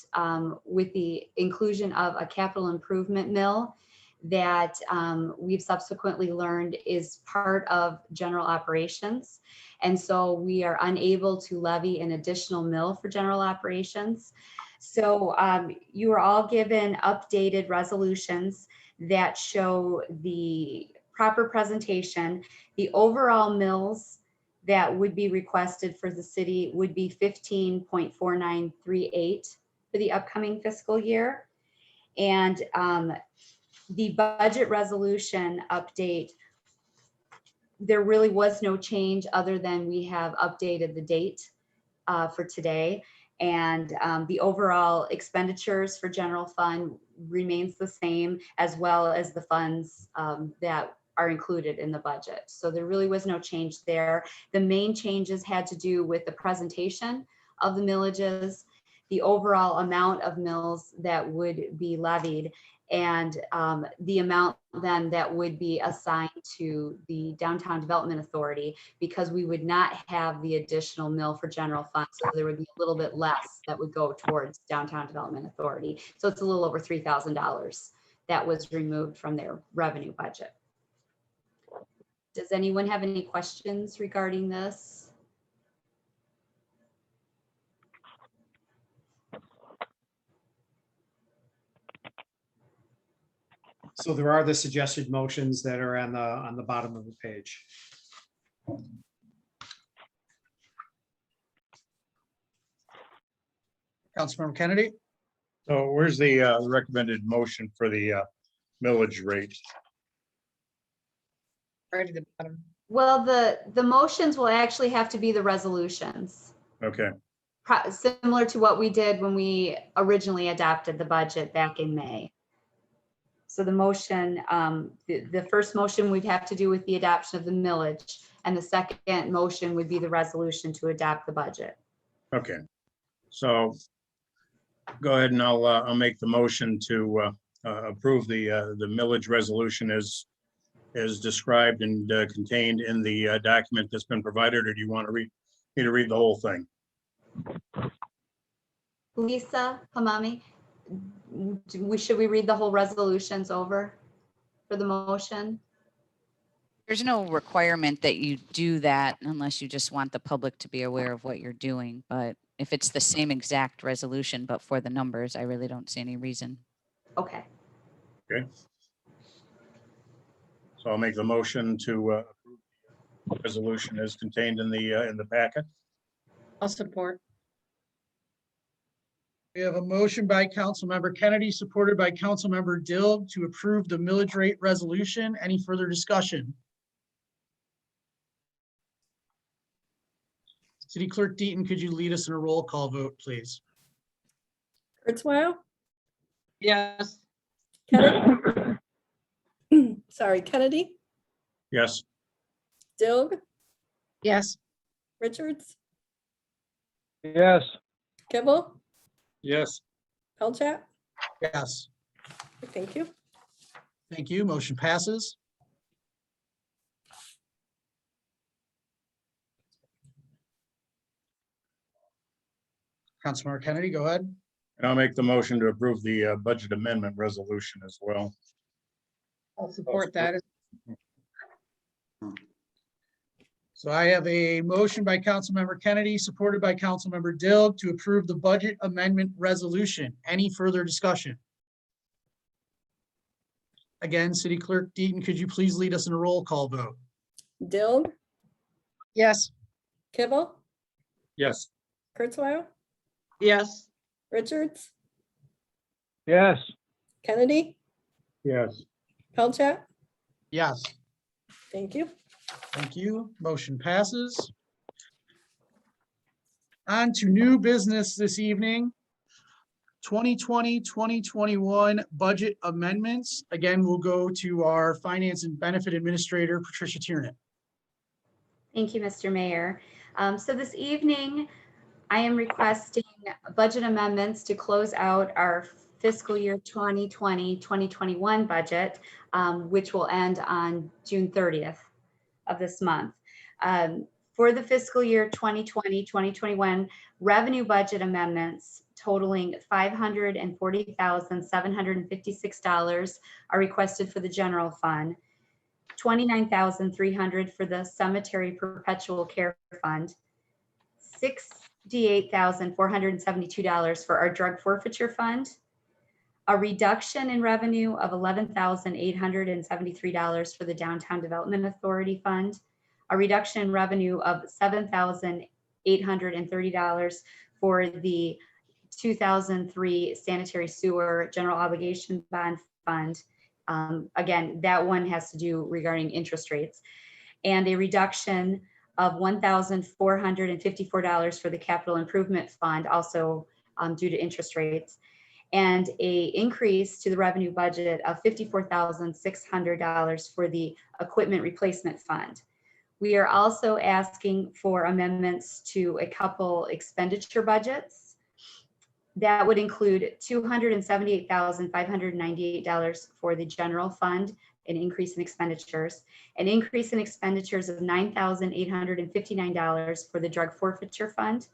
with the inclusion of a capital improvement mill that we've subsequently learned is part of general operations. And so we are unable to levy an additional mill for general operations. So you are all given updated resolutions that show the proper presentation. The overall mills that would be requested for the city would be 15.4938 for the upcoming fiscal year. And the budget resolution update there really was no change other than we have updated the date for today. And the overall expenditures for general fund remains the same, as well as the funds that are included in the budget. So there really was no change there. The main changes had to do with the presentation of the millages, the overall amount of mills that would be levied, and the amount then that would be assigned to the Downtown Development Authority, because we would not have the additional mill for general fund. So there would be a little bit less that would go towards Downtown Development Authority. So it's a little over $3,000 that was removed from their revenue budget. Does anyone have any questions regarding this? So there are the suggested motions that are on the bottom of the page. Councilmember Kennedy, So where's the recommended motion for the millage rate? Right at the bottom. Well, the motions will actually have to be the resolutions, Okay, similar to what we did when we originally adopted the budget back in May. So the motion, the first motion would have to do with the adoption of the millage, and the second motion would be the resolution to adopt the budget. okay. So go ahead and I'll make the motion to approve the millage resolution as described and contained in the document that's been provided, or do you want to me to read the whole thing? Lisa, Hamami, should we read the whole resolutions over for the motion? There's no requirement that you do that unless you just want the public to be aware of what you're doing. But if it's the same exact resolution, but for the numbers, I really don't see any reason. Okay. Okay. So I'll make the motion to approve the resolution as contained in the packet. I'll support. we have a motion by Councilmember Kennedy, supported by Councilmember Dill, to approve the millage rate resolution. Any further discussion? City Clerk Deaton, could you lead us in a roll call vote, please? Kurzweil, Yes. Kennedy. Sorry, Kennedy, Yes, Dilg, Yes, Richards, yes, Kibble, Yes, Pelchat. Yes, Thank you. thank you. Motion passes. Councilmember Kennedy, go ahead. and I'll make the motion to approve the budget amendment resolution as well. I'll support that. So I have a motion by Councilmember Kennedy, supported by Councilmember Dill, to approve the budget amendment resolution. Any further discussion? Again, City Clerk Deaton, could you please lead us in a roll call vote? Dilg, Yes, Kibble, yes, Kurzweil, Yes. Richards, yes, Kennedy, Yes. Pelchat. Yes, Thank you. thank you. Motion passes. On to new business this evening. 2020-2021 budget amendments. Again, we'll go to our Finance and Benefit Administrator, Patricia Tiernan. Thank you, Mr. Mayor. So this evening, I am requesting budget amendments to close out our fiscal year 2020-2021 budget, which will end on June 30th of this month. For the fiscal year 2020-2021 revenue budget amendments totaling $540,756 are requested for the general fund, $29,300 for the cemetery perpetual care fund, $68,472 for our drug forfeiture fund, a reduction in revenue of $11,873 for the Downtown Development Authority Fund, a reduction in revenue of $7,830 for the 2003 Sanitary Sewer General Obligation Bond Fund. Again, that one has to do regarding interest rates. and a reduction of $1,454 for the capital improvement fund, also due to interest rates, and a increase to the revenue budget of $54,600 for the equipment replacement fund. We are also asking for amendments to a couple expenditure budgets. That would include $278,598 for the general fund, an increase in expenditures, an increase in expenditures of $9,859 for the drug forfeiture fund,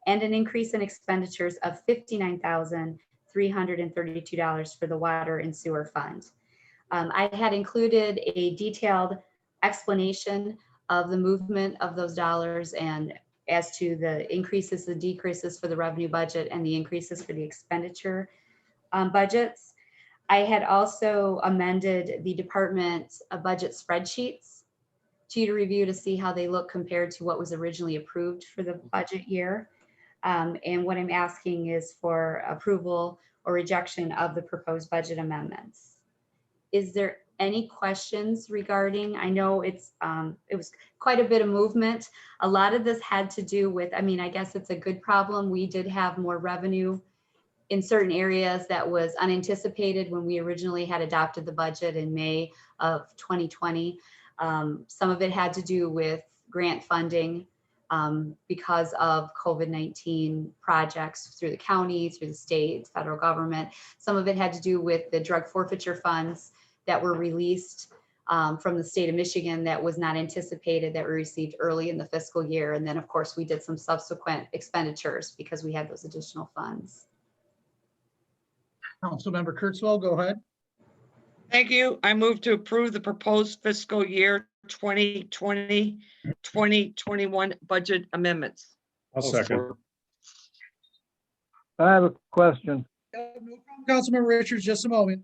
and an increase in expenditures of $59,332 for the water and sewer fund. I had included a detailed explanation of the movement of those dollars and as to the increases, the decreases for the revenue budget and the increases for the expenditure budgets. I had also amended the department budget spreadsheets to you to review to see how they look compared to what was originally approved for the budget year. And what I'm asking is for approval or rejection of the proposed budget amendments. Is there any questions regarding, I know it was quite a bit of movement. A lot of this had to do with, I mean, I guess it's a good problem. We did have more revenue in certain areas that was unanticipated when we originally had adopted the budget in May of 2020. Some of it had to do with grant funding because of COVID-19 projects through the county, through the state, federal government. Some of it had to do with the drug forfeiture funds that were released from the state of Michigan that was not anticipated, that we received early in the fiscal year. And then of course we did some subsequent expenditures because we had those additional funds. Councilmember Kurtzwell, go ahead. Thank you. I move to approve the proposed fiscal year 2020, 2021 budget amendments. I'll second. I have a question. No problem, Councilmember Richards, just a moment.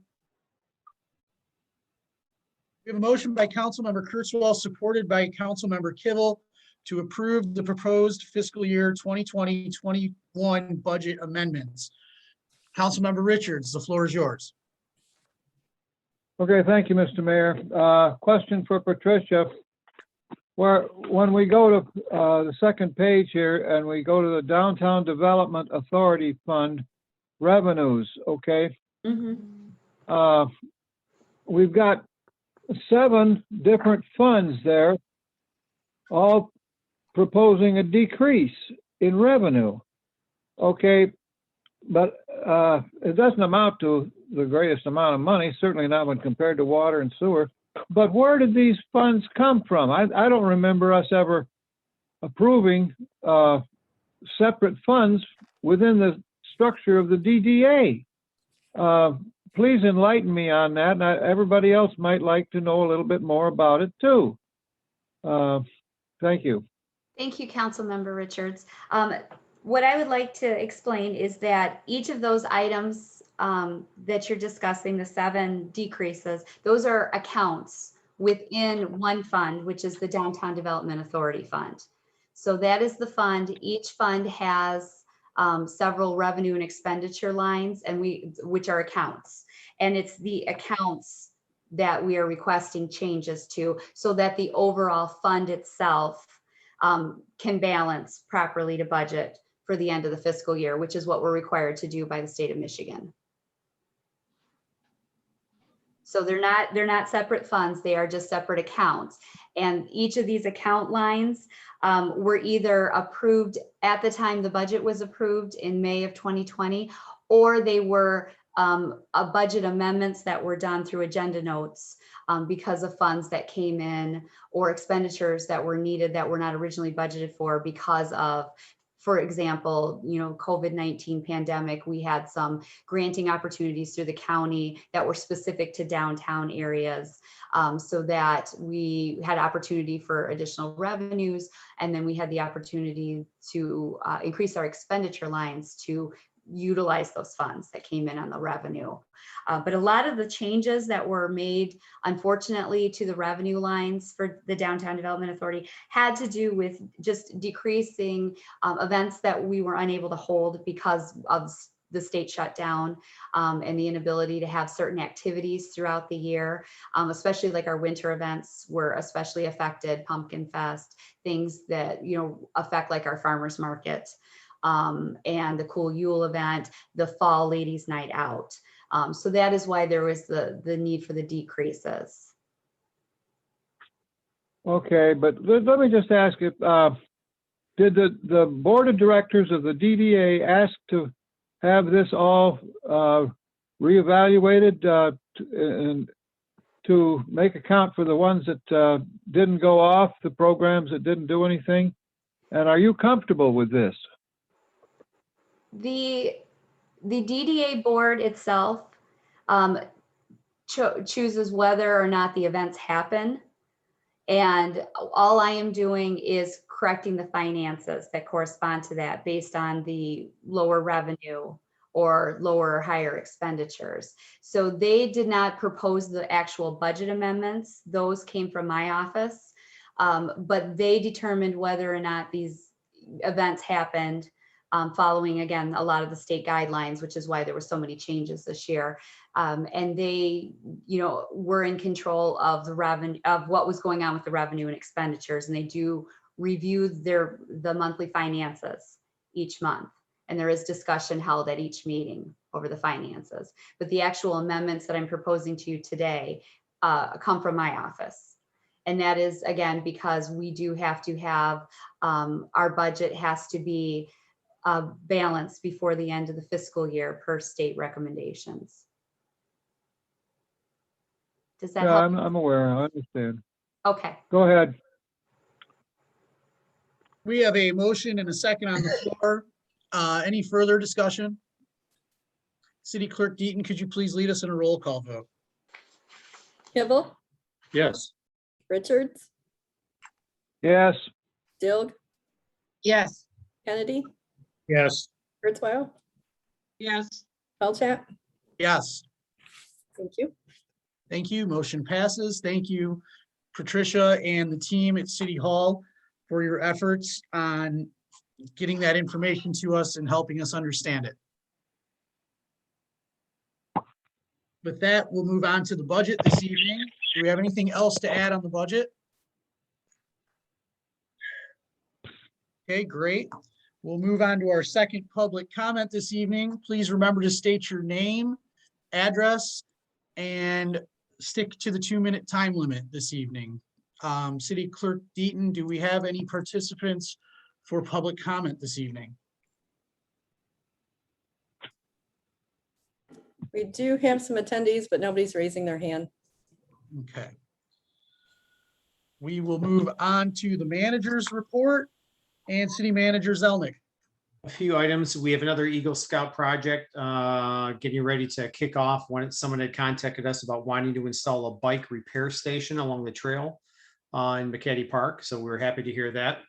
We have a motion by Councilmember Kurtzwell, supported by Councilmember Kibble, to approve the proposed fiscal year 2020-21 budget amendments. Councilmember Richards, the floor is yours. Okay, thank you, Mr. Mayor. Question for Patricia. When we go to the second page here and we go to the Downtown Development Authority Fund revenues, okay? We've got 7 different funds there, all proposing a decrease in revenue. Okay, but it doesn't amount to the greatest amount of money, certainly not when compared to water and sewer. But where did these funds come from? I don't remember us ever approving separate funds within the structure of the DDA. Please enlighten me on that. And everybody else might like to know a little bit more about it too. Thank you. Thank you, Councilmember Richards. What I would like to explain is that each of those items that you're discussing, the 7 decreases, those are accounts within one fund, which is the Downtown Development Authority Fund. So that is the fund. Each fund has several revenue and expenditure lines, and which are accounts. And it's the accounts that we are requesting changes to so that the overall fund itself can balance properly to budget for the end of the fiscal year, which is what we're required to do by the state of Michigan. So they're not separate funds, they are just separate accounts. And each of these account lines were either approved at the time the budget was approved in May of 2020, or they were budget amendments that were done through agenda notes because of funds that came in or expenditures that were needed that were not originally budgeted for because of, for example, COVID-19 pandemic. We had some granting opportunities through the county that were specific to downtown areas, so that we had opportunity for additional revenues. And then we had the opportunity to increase our expenditure lines to utilize those funds that came in on the revenue. But a lot of the changes that were made, unfortunately, to the revenue lines for the Downtown Development Authority had to do with just decreasing events that we were unable to hold because of the state shutdown and the inability to have certain activities throughout the year, especially like our winter events were especially affected, Pumpkin Fest, things that, affect like our farmers market and the Cool Yule event, the Fall Ladies Night Out. So that is why there was the need for the decreases. Okay, but let me just ask if, did the board of directors of the DDA ask to have this all reevaluated and to make account for the ones that didn't go off, the programs that didn't do anything? And are you comfortable with this? The DDA board itself chooses whether or not the events happen. And all I am doing is correcting the finances that correspond to that based on the lower revenue or lower or higher expenditures. So they did not propose the actual budget amendments. Those came from my office. But they determined whether or not these events happened following, again, a lot of the state guidelines, which is why there were so many changes this year. And they, were in control of the revenue, of what was going on with the revenue and expenditures. And they do review the monthly finances each month. And there is discussion held at each meeting over the finances. But the actual amendments that I'm proposing to you today come from my office. And that is, again, because we do have to have, our budget has to be balanced before the end of the fiscal year per state recommendations. Does that Yeah, help? I'm aware, I understand. Okay. Go ahead. We have a motion and a second on the floor. Any further discussion? City Clerk Deaton, could you please lead us in a roll call vote? Hibble, Yes. Richards, Yes, Dilg, Yes. Kennedy, Yes, Kurzweil, Yes, Felchat. Yes, Thank you. thank you. Motion passes. Thank you, Patricia and the team at City Hall for your efforts on getting that information to us and helping us understand it. With that, we'll move on to the budget this evening. Do we have anything else to add on the budget? Okay, great. We'll move on to our second public comment this evening. Please remember to state your name, address, and stick to the 2-minute time limit this evening. City Clerk Deaton, do we have any participants for public comment this evening? We do have some attendees, but nobody's raising their hand. Okay. We will move on to the manager's report and City Manager Zelnick. A few items. We have another Eagle Scout project getting ready to kick off. Someone had contacted us about wanting to install a bike repair station along the trail in McCaddy Park. So we're happy to hear that.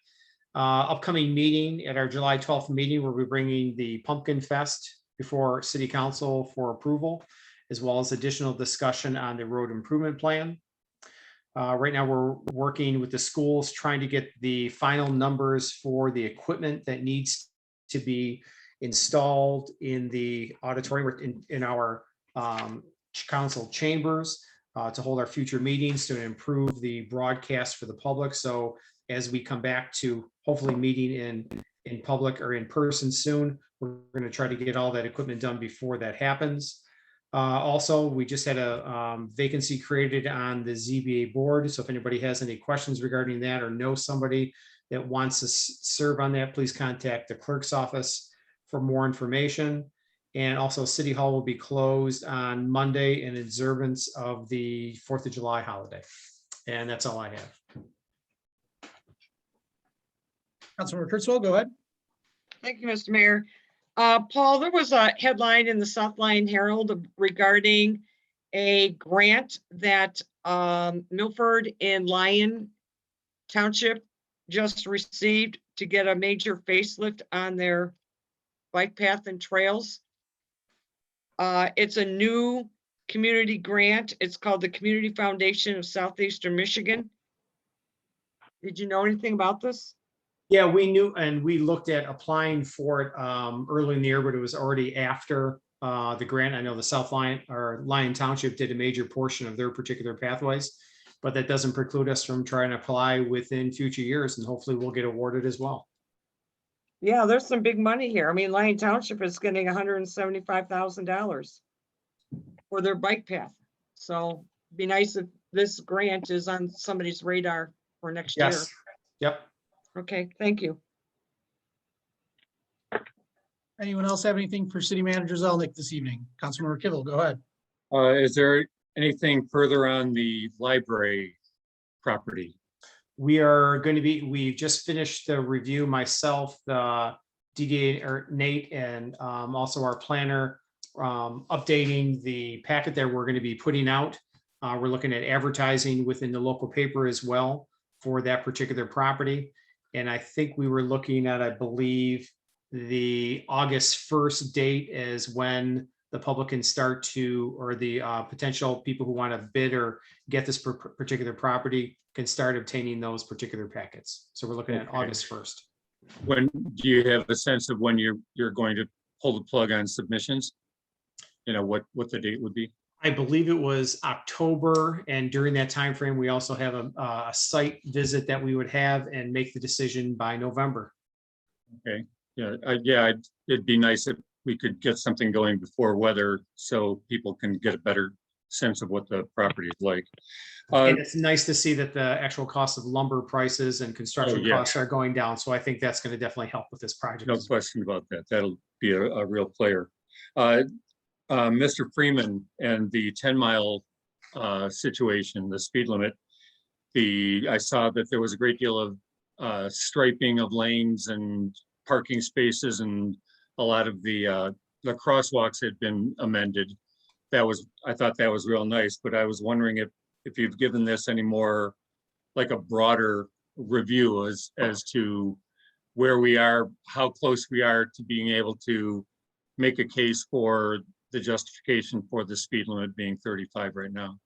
Upcoming meeting at our July 12th meeting, we'll be bringing the Pumpkin Fest before City Council for approval, as well as additional discussion on the road improvement plan. Right now, we're working with the schools, trying to get the final numbers for the equipment that needs to be installed in the auditorium, in our council chambers to hold our future meetings to improve the broadcast for the public. So as we come back to hopefully meeting in public or in person soon, we're going to try to get all that equipment done before that happens. Also, we just had a vacancy created on the ZBA board. So if anybody has any questions regarding that or knows somebody that wants to serve on that, please contact the clerk's office for more information. And also City Hall will be closed on Monday in observance of the 4th of July holiday. And that's all I have. Councilmember Kurtzwell, go ahead. thank you, Mr. Mayor. Paul, there was a headline in the South Lyon Herald regarding a grant that Milford and Lyon Township just received to get a major facelift on their bike path and trails. It's a new community grant. It's called the Community Foundation of Southeastern Michigan. Did you know anything about this? Yeah, we knew, and we looked at applying for it early in the year, but it was already after the grant. I know the South Lyon or Lyon Township did a major portion of their particular pathways, but that doesn't preclude us from trying to apply within future years, and hopefully we'll get awarded as well. Yeah, there's some big money here. I mean, Lyon Township is getting $175,000 for their bike path. So be nice if this grant is on somebody's radar for next year. Yes. Yep. Okay, thank you. Anyone else have anything for City Manager Zelnick this evening? Councilmember Kivel, go ahead. Is there anything further on the library property? We are going to be, we just finished the review, myself, the DDA or Nate, and also our planner, updating the packet that we're going to be putting out. We're looking at advertising within the local paper as well for that particular property. And I think we were looking at, I believe, the August 1st date as when the public can start to, or the potential people who want to bid or get this particular property can start obtaining those particular packets. So we're looking at August 1st. When do you have a sense of when you're going to pull the plug on submissions? You know, what the date would be? I believe it was October, and during that time frame, we also have a site visit that we would have and make the decision by November. Okay, yeah, it'd be nice if we could get something going before weather so people can get a better sense of what the property is like. And it's nice to see that the actual cost of lumber prices and construction yeah. costs are going down. So I think that's going to definitely help with this project. No question about that. That'll be a real player. Mr. Freeman and the 10-mile situation, the speed limit, I saw that there was a great deal of striping of lanes and parking spaces, and a lot of the crosswalks had been amended. I thought that was real nice, but I was wondering if you've given this any more, like a broader review as to where we are, how close we are to being able to make a case for the justification for the speed limit being 35 right now.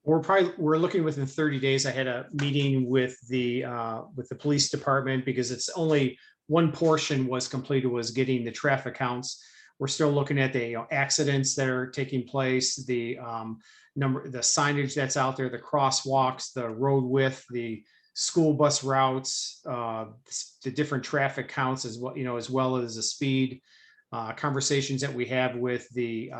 We're looking within 30 days. I had a meeting with the police department because it's only one portion was completed, was getting the traffic counts. We're still looking at the accidents that are taking place, the the signage that's out there, the crosswalks, the road width, the school bus routes, the different traffic counts as well, as well as the speed. Conversations that we have with the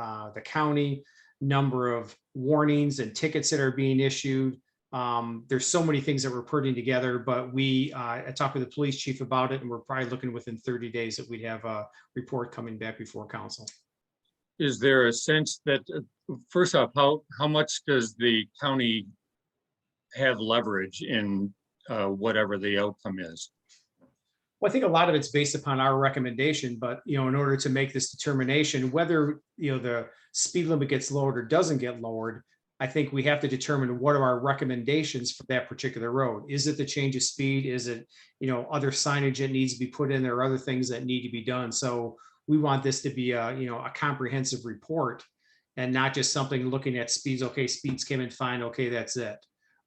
county, number of warnings and tickets that are being issued. There's so many things that we're putting together, but I talked with the police chief about it, and we're probably looking within 30 days that we'd have a report coming back before council. Is there a sense that, first off, how much does the county have leverage in whatever the outcome is? Well, I think a lot of it's based upon our recommendation, but in order to make this determination, whether the speed limit gets lowered or doesn't get lowered, I think we have to determine what are our recommendations for that particular road. Is it the change of speed? Is it other signage that needs to be put in there, or other things that need to be done? So we want this to be a comprehensive report and not just something looking at speeds. Okay, speeds came in fine. Okay, that's it.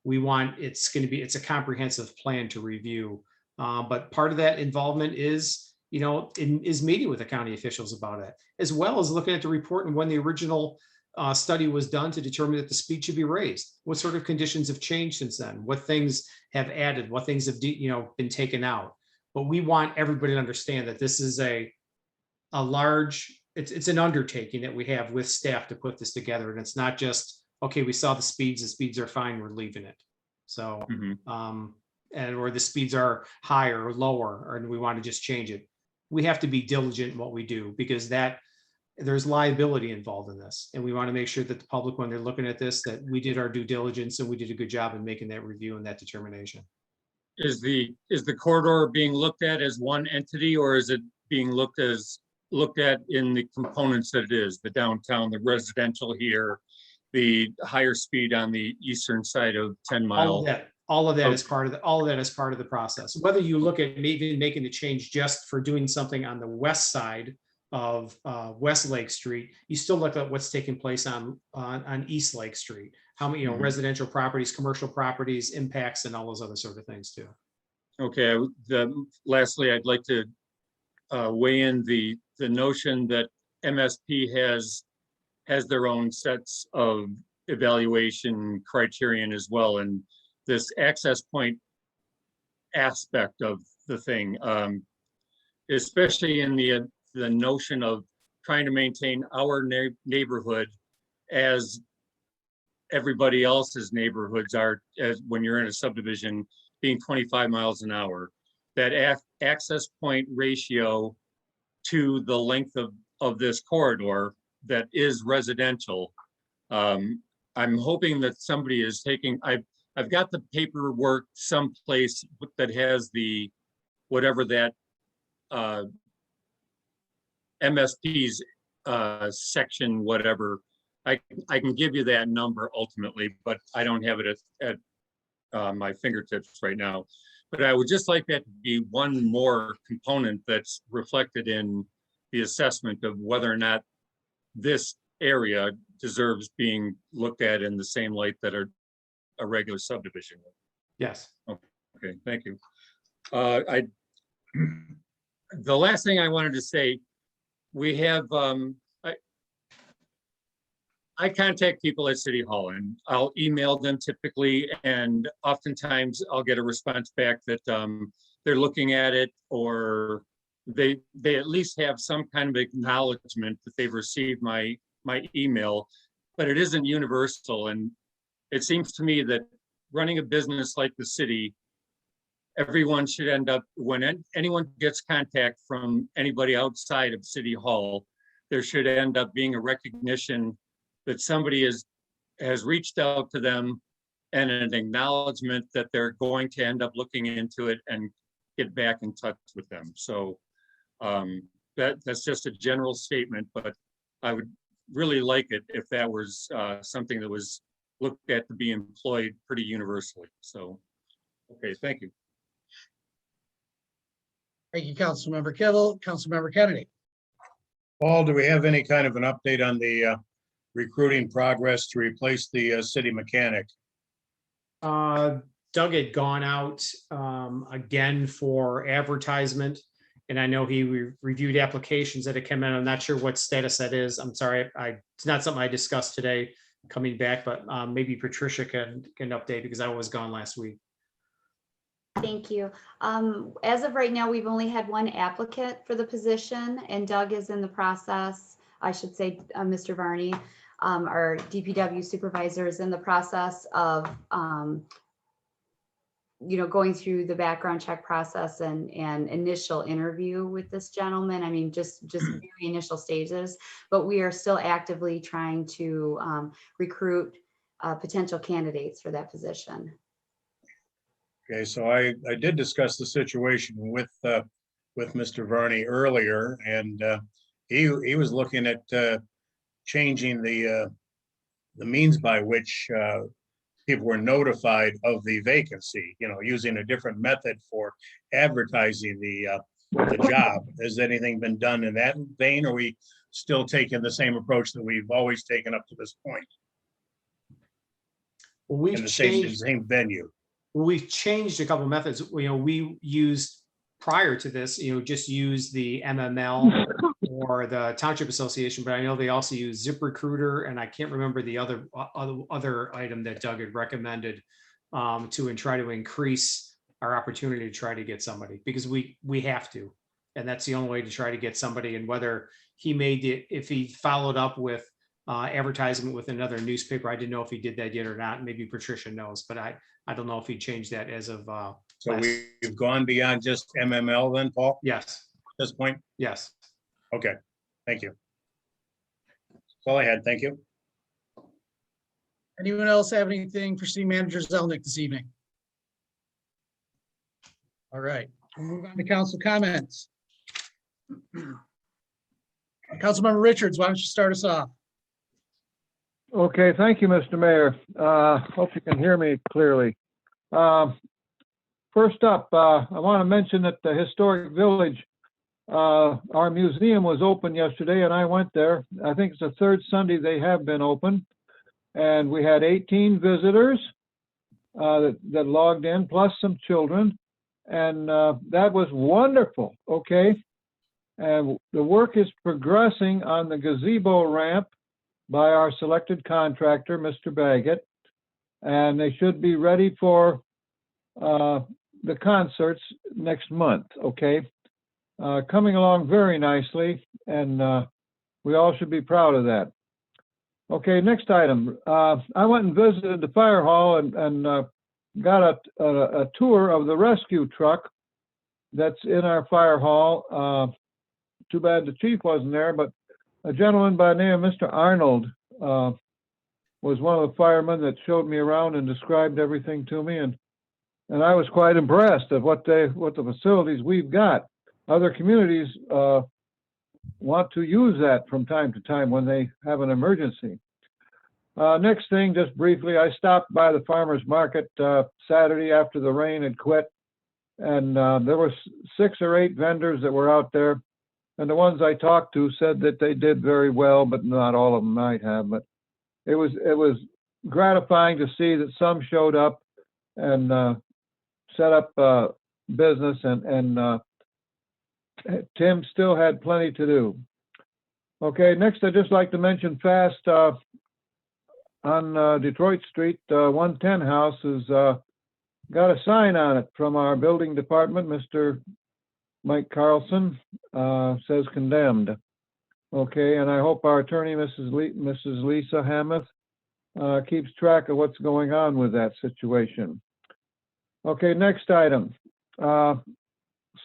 We want it's a comprehensive plan to review. But part of that involvement is, is meeting with the county officials about it, as well as looking at the report and when the original study was done to determine that the speed should be raised. What sort of conditions have changed since then? What things have added? What things have been taken out? But we want everybody to understand that this is a large, it's an undertaking that we have with staff to put this together, and it's not just, okay, we saw the speeds are fine, we're leaving it. So or the speeds are higher or lower, and we want to just change it. We have to be diligent in what we do, because there's liability involved in this. And we want to make sure that the public, when they're looking at this, that we did our due diligence and we did a good job in making that review and that determination. Is the corridor being looked at as one entity, or is it being looked at in the components that it is, the downtown, the residential here, the higher speed on the eastern side of 10 Mile? All of that is part of the process. Whether you look at maybe making the change just for doing something on the west side of West Lake Street, you still look at what's taking place on East Lake Street. How many residential properties, commercial properties, impacts, and all those other sort of things too. Okay, lastly, I'd like to weigh in the notion that MSP has their own sets of evaluation criterion as well, and this access point aspect of the thing, especially in the notion of trying to maintain our neighborhood as everybody else's neighborhoods are, as when you're in a subdivision, being 25 miles an hour. That access point ratio to the length of this corridor that is residential. I'm hoping that somebody is taking, I've got the paperwork someplace that has the, whatever that MSP's section, whatever. I can give you that number ultimately, but I don't have it at my fingertips right now. But I would just like that to be one more component that's reflected in the assessment of whether or not this area deserves being looked at in the same light that a regular subdivision would. Yes. Okay, thank you. The last thing I wanted to say, we have, I contact people at City Hall and I'll email them typically, and oftentimes I'll get a response back that they're looking at it, or they at least have some kind of acknowledgement that they've received my email, but it isn't universal. And it seems to me that running a business like the city, everyone should end up, when anyone gets contact from anybody outside of City Hall, there should end up being a recognition that somebody has reached out to them and an acknowledgement that they're going to end up looking into it and get back in touch with them. So that's just a general statement, but I would really like it if that was something that was looked at to be employed pretty universally. So, okay, thank you. Thank you, Councilmember Kittle. Councilmember Kennedy. Paul, do we have any kind of an update on the recruiting progress to replace the city mechanic? Doug had gone out again for advertisement, and I know he reviewed applications that had come in. I'm not sure what status that is. I'm sorry, it's not something I discussed today coming back, but maybe Patricia can update because I was gone last week. Thank you. As of right now, we've only had one applicant for the position, and Doug is in the process. I should say, Mr. Varney, our DPW supervisor, is in the process of, going through the background check process and initial interview with this gentleman. I mean, just very initial stages, but we are still actively trying to recruit potential candidates for that position. Okay, so I did discuss the situation with Mr. Varney earlier, and he was looking at changing the means by which people were notified of the vacancy, using a different method for advertising the job. Has anything been done in that vein, or are we still taking the same approach that we've always taken up to this point? Well, we've in the changed. same venue. We've changed a couple of methods. We used prior to this, just use the MML or the Township Association, but I know they also use ZipRecruiter, and I can't remember the other item that Doug had recommended to try to increase our opportunity to try to get somebody, because we have to, and that's the only way to try to get somebody. And whether he made it, if he followed up with advertisement with another newspaper, I didn't know if he did that yet or not. Maybe Patricia knows, but I don't know if he changed that as of So we've gone beyond just MML then, Paul? Yes. At this point? Yes. Okay, thank you. That's all I had, thank you. Anyone else have anything for City Manager Zelnick this evening? All right, we'll move on to council comments. Councilmember Richards, why don't you start us off? Okay, thank you, Mr. Mayor. Hope you can hear me clearly. First up, I want to mention that the Historic Village, our museum was open yesterday and I went there. I think it's the third Sunday they have been open. And we had 18 visitors that logged in, plus some children. And that was wonderful, okay? And the work is progressing on the gazebo ramp by our selected contractor, Mr. Baggett. And they should be ready for the concerts next month, okay? Coming along very nicely, and we all should be proud of that. Okay, next item. I went and visited the fire hall and got a tour of the rescue truck that's in our fire hall. Too bad the chief wasn't there, but a gentleman by the name of Mr. Arnold was one of the firemen that showed me around and described everything to me, and I was quite impressed at what the facilities we've got. Other communities want to use that from time to time when they have an emergency. Next thing, just briefly, I stopped by the farmer's market Saturday after the rain had quit, and there were 6 or 8 vendors that were out there, and the ones I talked to said that they did very well, but not all of them might have. But it was gratifying to see that some showed up and set up business, and Tim still had plenty to do. Okay, next I'd just like to mention fast on Detroit Street, 110 House has got a sign on it from our building department, Mr. Mike Carlson, says condemned. Okay, and I hope our attorney, Mrs. Lisa Hamath, keeps track of what's going on with that situation. Okay, next item.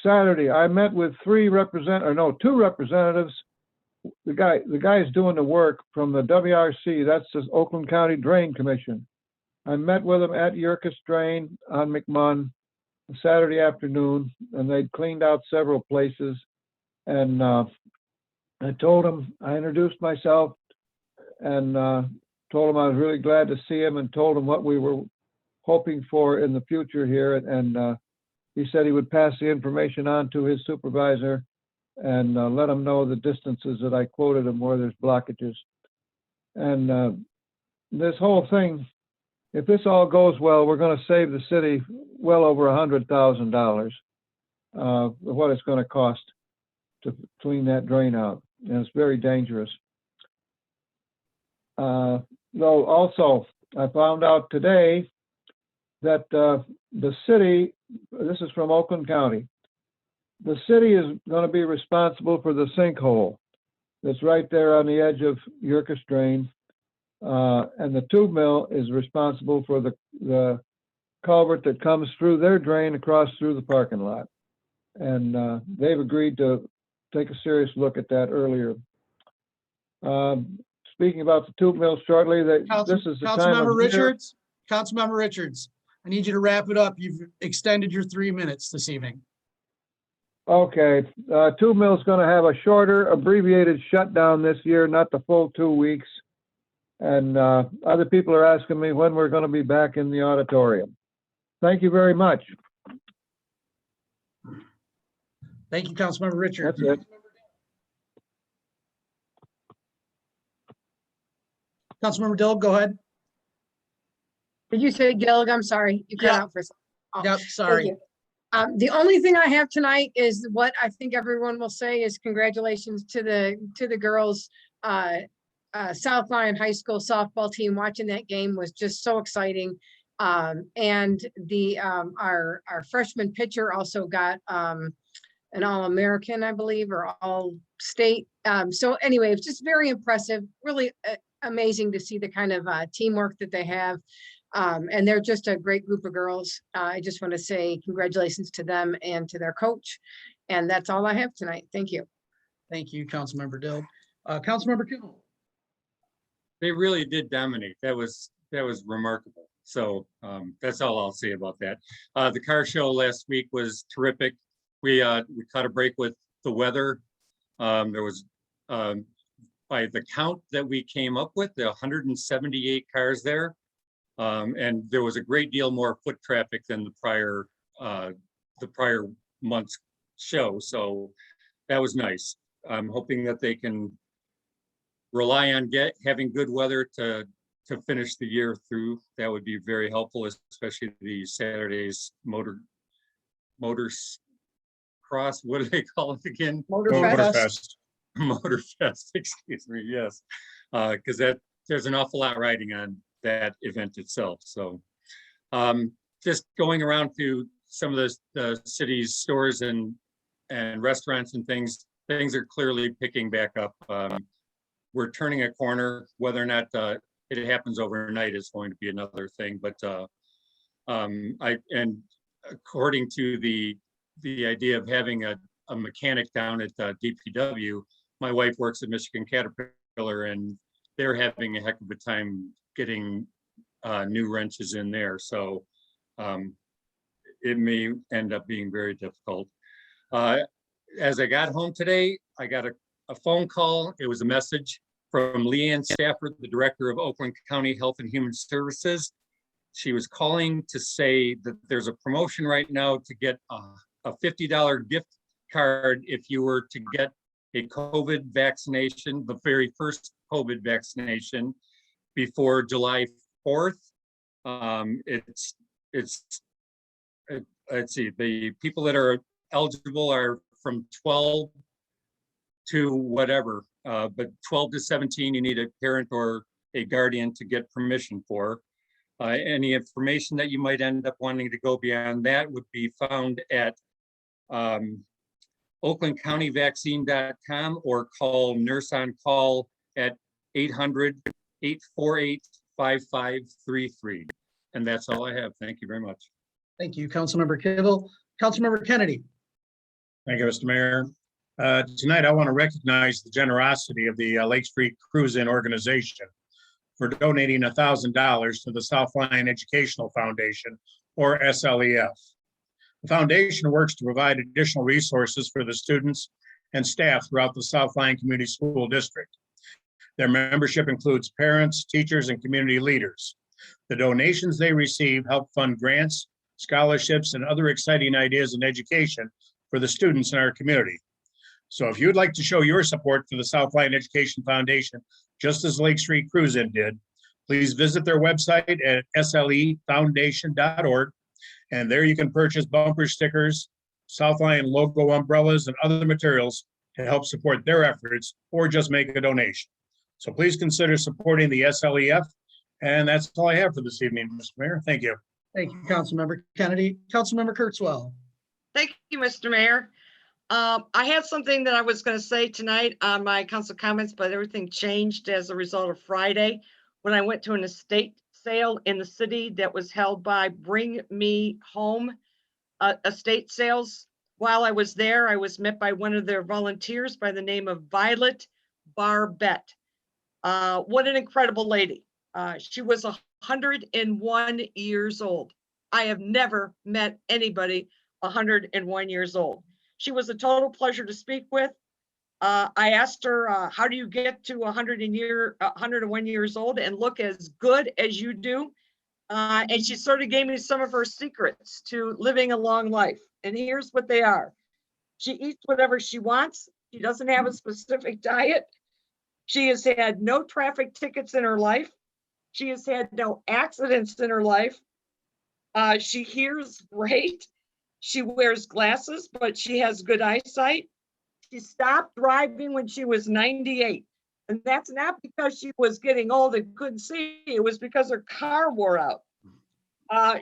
Saturday, I met with 2 representatives. The guy's doing the work from the WRC, that's the Oakland County Drain Commission. I met with him at Yerkes Drain on McMunn Saturday afternoon, and they'd cleaned out several places. And I told him, I introduced myself and told him I was really glad to see him, and told him what we were hoping for in the future here. And he said he would pass the information on to his supervisor and let him know the distances that I quoted him where there's blockages. And this whole thing, if this all goes well, we're going to save the city well over $100,000 of what it's going to cost to clean that drain out. And it's very dangerous. Though also, I found out today that the city, this is from Oakland County, the city is going to be responsible for the sinkhole that's right there on the edge of Yerkes Drain. And the tube mill is responsible for the culvert that comes through their drain across through the parking lot. And they've agreed to take a serious look at that earlier. Speaking about the tube mill shortly, this is the time of year. Councilmember Richards, I need you to wrap it up. You've extended your 3 minutes this evening. Okay, tube mill's going to have a shorter, abbreviated shutdown this year, not the full 2 weeks. And other people are asking me when we're going to be back in the auditorium. Thank you very much. Thank you, Councilmember Richards. That's it. Councilmember Dill, go ahead. Did you say Gilg? I'm sorry. You cut Yeah. out for a second. Oh, Yep, thank sorry. you. The only thing I have tonight is what I think everyone will say is congratulations to the girls. South Lyon High School softball team, watching that game was just so exciting. And our freshman pitcher also got an All-American, I believe, or All-State. So anyway, it's just very impressive, really amazing to see the kind of teamwork that they have. And they're just a great group of girls. I just want to say congratulations to them and to their coach. And that's all I have tonight. Thank you. Thank you, Councilmember Dill. Councilmember Kimmel. They really did dominate. That was remarkable. So that's all I'll say about that. The car show last week was terrific. We caught a break with the weather. There was, by the count that we came up with, there 178 cars there. And there was a great deal more foot traffic than the prior month's show. So that was nice. I'm hoping that they can rely on having good weather to finish the year through. That would be very helpful, especially the Saturday's motor Motors Cross, what do they call it again? Motorfest. Motorfest, excuse me, yes. Because there's an awful lot riding on that event itself. So just going around to some of the city's stores and restaurants and things are clearly picking back up. We're turning a corner. Whether or not it happens overnight is going to be another thing. But according to the idea of having a mechanic down at DPW, my wife works at Michigan Caterpillar, and they're having a heck of a time getting new wrenches in there. So it may end up being very difficult. As I got home today, I got a phone call. It was a message from Lyon Stafford, the director of Oakland County Health and Human Services. She was calling to say that there's a promotion right now to get a $50 gift card if you were to get a COVID vaccination, the very first COVID vaccination, before July 4th. Let's see, the people that are eligible are from 12 to whatever, but 12 to 17, you need a parent or a guardian to get permission for. Any information that you might end up wanting to go beyond that would be found at oaklandcountyvaccine.com or call Nurse on Call at 800-848-5533. And that's all I have. Thank you very much. Thank you, Councilmember Kittle. Councilmember Kennedy. Thank you, Mr. Mayor. Tonight, I want to recognize the generosity of the Lake Street Cruise-In organization for donating $1,000 to the South Lyon Educational Foundation, or SLEF. The foundation works to provide additional resources for the students and staff throughout the South Lyon Community School District. Their membership includes parents, teachers, and community leaders. The donations they receive help fund grants, scholarships, and other exciting ideas in education for the students in our community. So if you'd like to show your support for the South Lyon Education Foundation, just as Lake Street Cruise-In did, please visit their website at slefoundation.org. And there you can purchase bumper stickers, South Lyon logo umbrellas, and other materials to help support their efforts, or just make a donation. So please consider supporting the SLEF. And that's all I have for this evening, Mr. Mayor. Thank you. Thank you, Councilmember Kennedy. Councilmember Kurtzwell. Thank you, Mr. Mayor. I had something that I was going to say tonight on my council comments, but everything changed as a result of Friday when I went to an estate sale in the city that was held by Bring Me Home Estate Sales. While I was there, I was met by one of their volunteers by the name of Violet Barbette. What an incredible lady. She was 101 years old. I have never met anybody 101 years old. She was a total pleasure to speak with. I asked her, how do you get to 101 years old and look as good as you do? And she sort of gave me some of her secrets to living a long life. And here's what they are. She eats whatever she wants. She doesn't have a specific diet. She has had no traffic tickets in her life. She has had no accidents in her life. She hears great. She wears glasses, but she has good eyesight. She stopped driving when she was 98. And that's not because she was getting old and couldn't see. It was because her car wore out.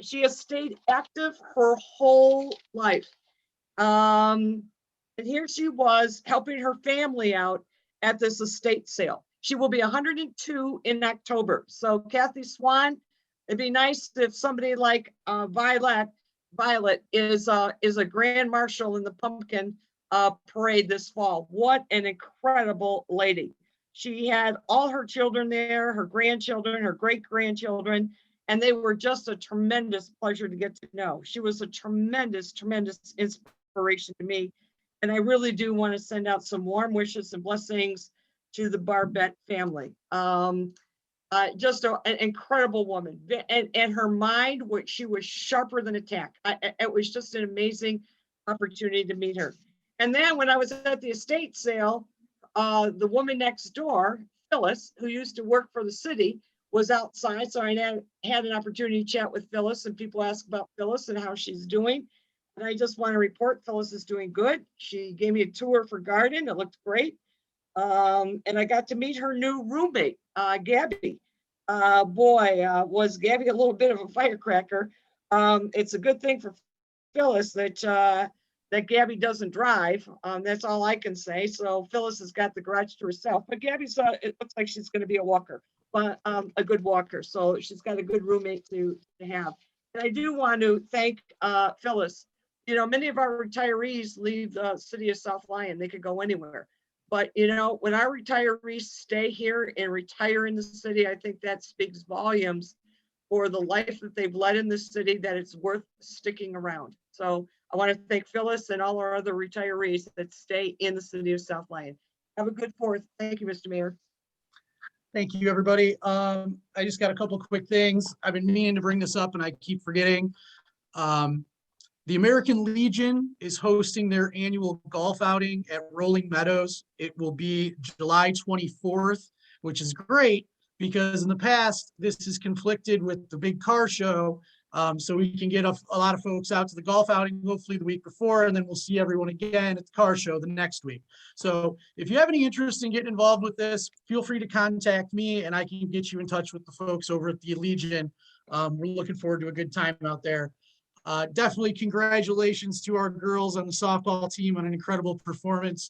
She has stayed active her whole life. And here she was helping her family out at this estate sale. She will be 102 in October. So Kathy Swan, it'd be nice if somebody like Violet is a grand marshal in the pumpkin parade this fall. What an incredible lady. She had all her children there, her grandchildren, her great-grandchildren, and they were just a tremendous pleasure to get to know. She was a tremendous, tremendous inspiration to me. And I really do want to send out some warm wishes and blessings to the Barbette family. Just an incredible woman, and her mind, which she was sharper than a tack. It was just an amazing opportunity to meet her. And then when I was at the estate sale, the woman next door, Phyllis, who used to work for the city, was outside. So I had an opportunity to chat with Phyllis, and people ask about Phyllis and how she's doing. And I just want to report Phyllis is doing good. She gave me a tour for garden. It looked great. And I got to meet her new roommate, Gabby. Was Gabby a little bit of a firecracker. It's a good thing for Phyllis that Gabby doesn't drive. That's all I can say. So Phyllis has got the garage to herself, but Gabby's, it looks like she's going to be a walker, but a good walker. So she's got a good roommate to have. And I do want to thank Phyllis. You know, many of our retirees leave the city of South Lyon. They could go anywhere. But, you know, when our retirees stay here and retire in the city, I think that speaks volumes for the life that they've led in the city, that it's worth sticking around. So I want to thank Phyllis and all our other retirees that stay in the city of South Lyon. Have a good 4th. Thank you, Mr. Mayor. Thank you, everybody. I just got a couple quick things. I've been meaning to bring this up and I keep forgetting. The American Legion is hosting their annual golf outing at Rolling Meadows. It will be July 24th, which is great because in the past, this has conflicted with the big car show. So we can get a lot of folks out to the golf outing, hopefully the week before, and then we'll see everyone again at the car show the next week. So if you have any interest in getting involved with this, feel free to contact me and I can get you in touch with the folks over at the Legion. We're looking forward to a good time out there. Definitely congratulations to our girls on the softball team on an incredible performance.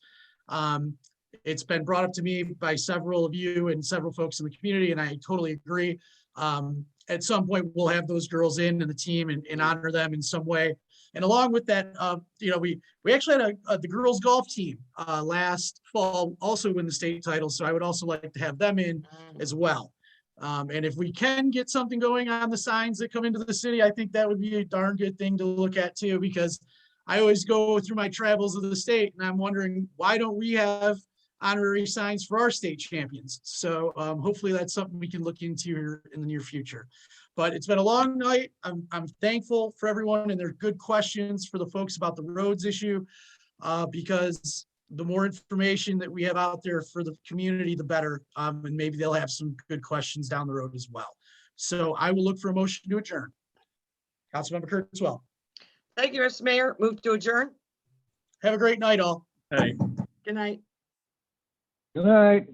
It's been brought up to me by several of you and several folks in the community, and I totally agree. At some point, we'll have those girls in the team and honor them in some way. And along with that, you know, we actually had the girls golf team last fall also win the state title. So I would also like to have them in as well. And if we can get something going on the signs that come into the city, I think that would be a darn good thing to look at too, because I always go through my travels of the state and I'm wondering, why don't we have honorary signs for our state champions? So hopefully that's something we can look into here in the near future. But it's been a long night. I'm thankful for everyone and their good questions for the folks about the roads issue, because the more information that we have out there for the community, the better. And maybe they'll have some good questions down the road as well. So I will look for a motion to adjourn. Councilmember Kurtzwell. Thank you, Mr. Mayor. Move to adjourn. Have a great night, all. Hey. Good night. Good night.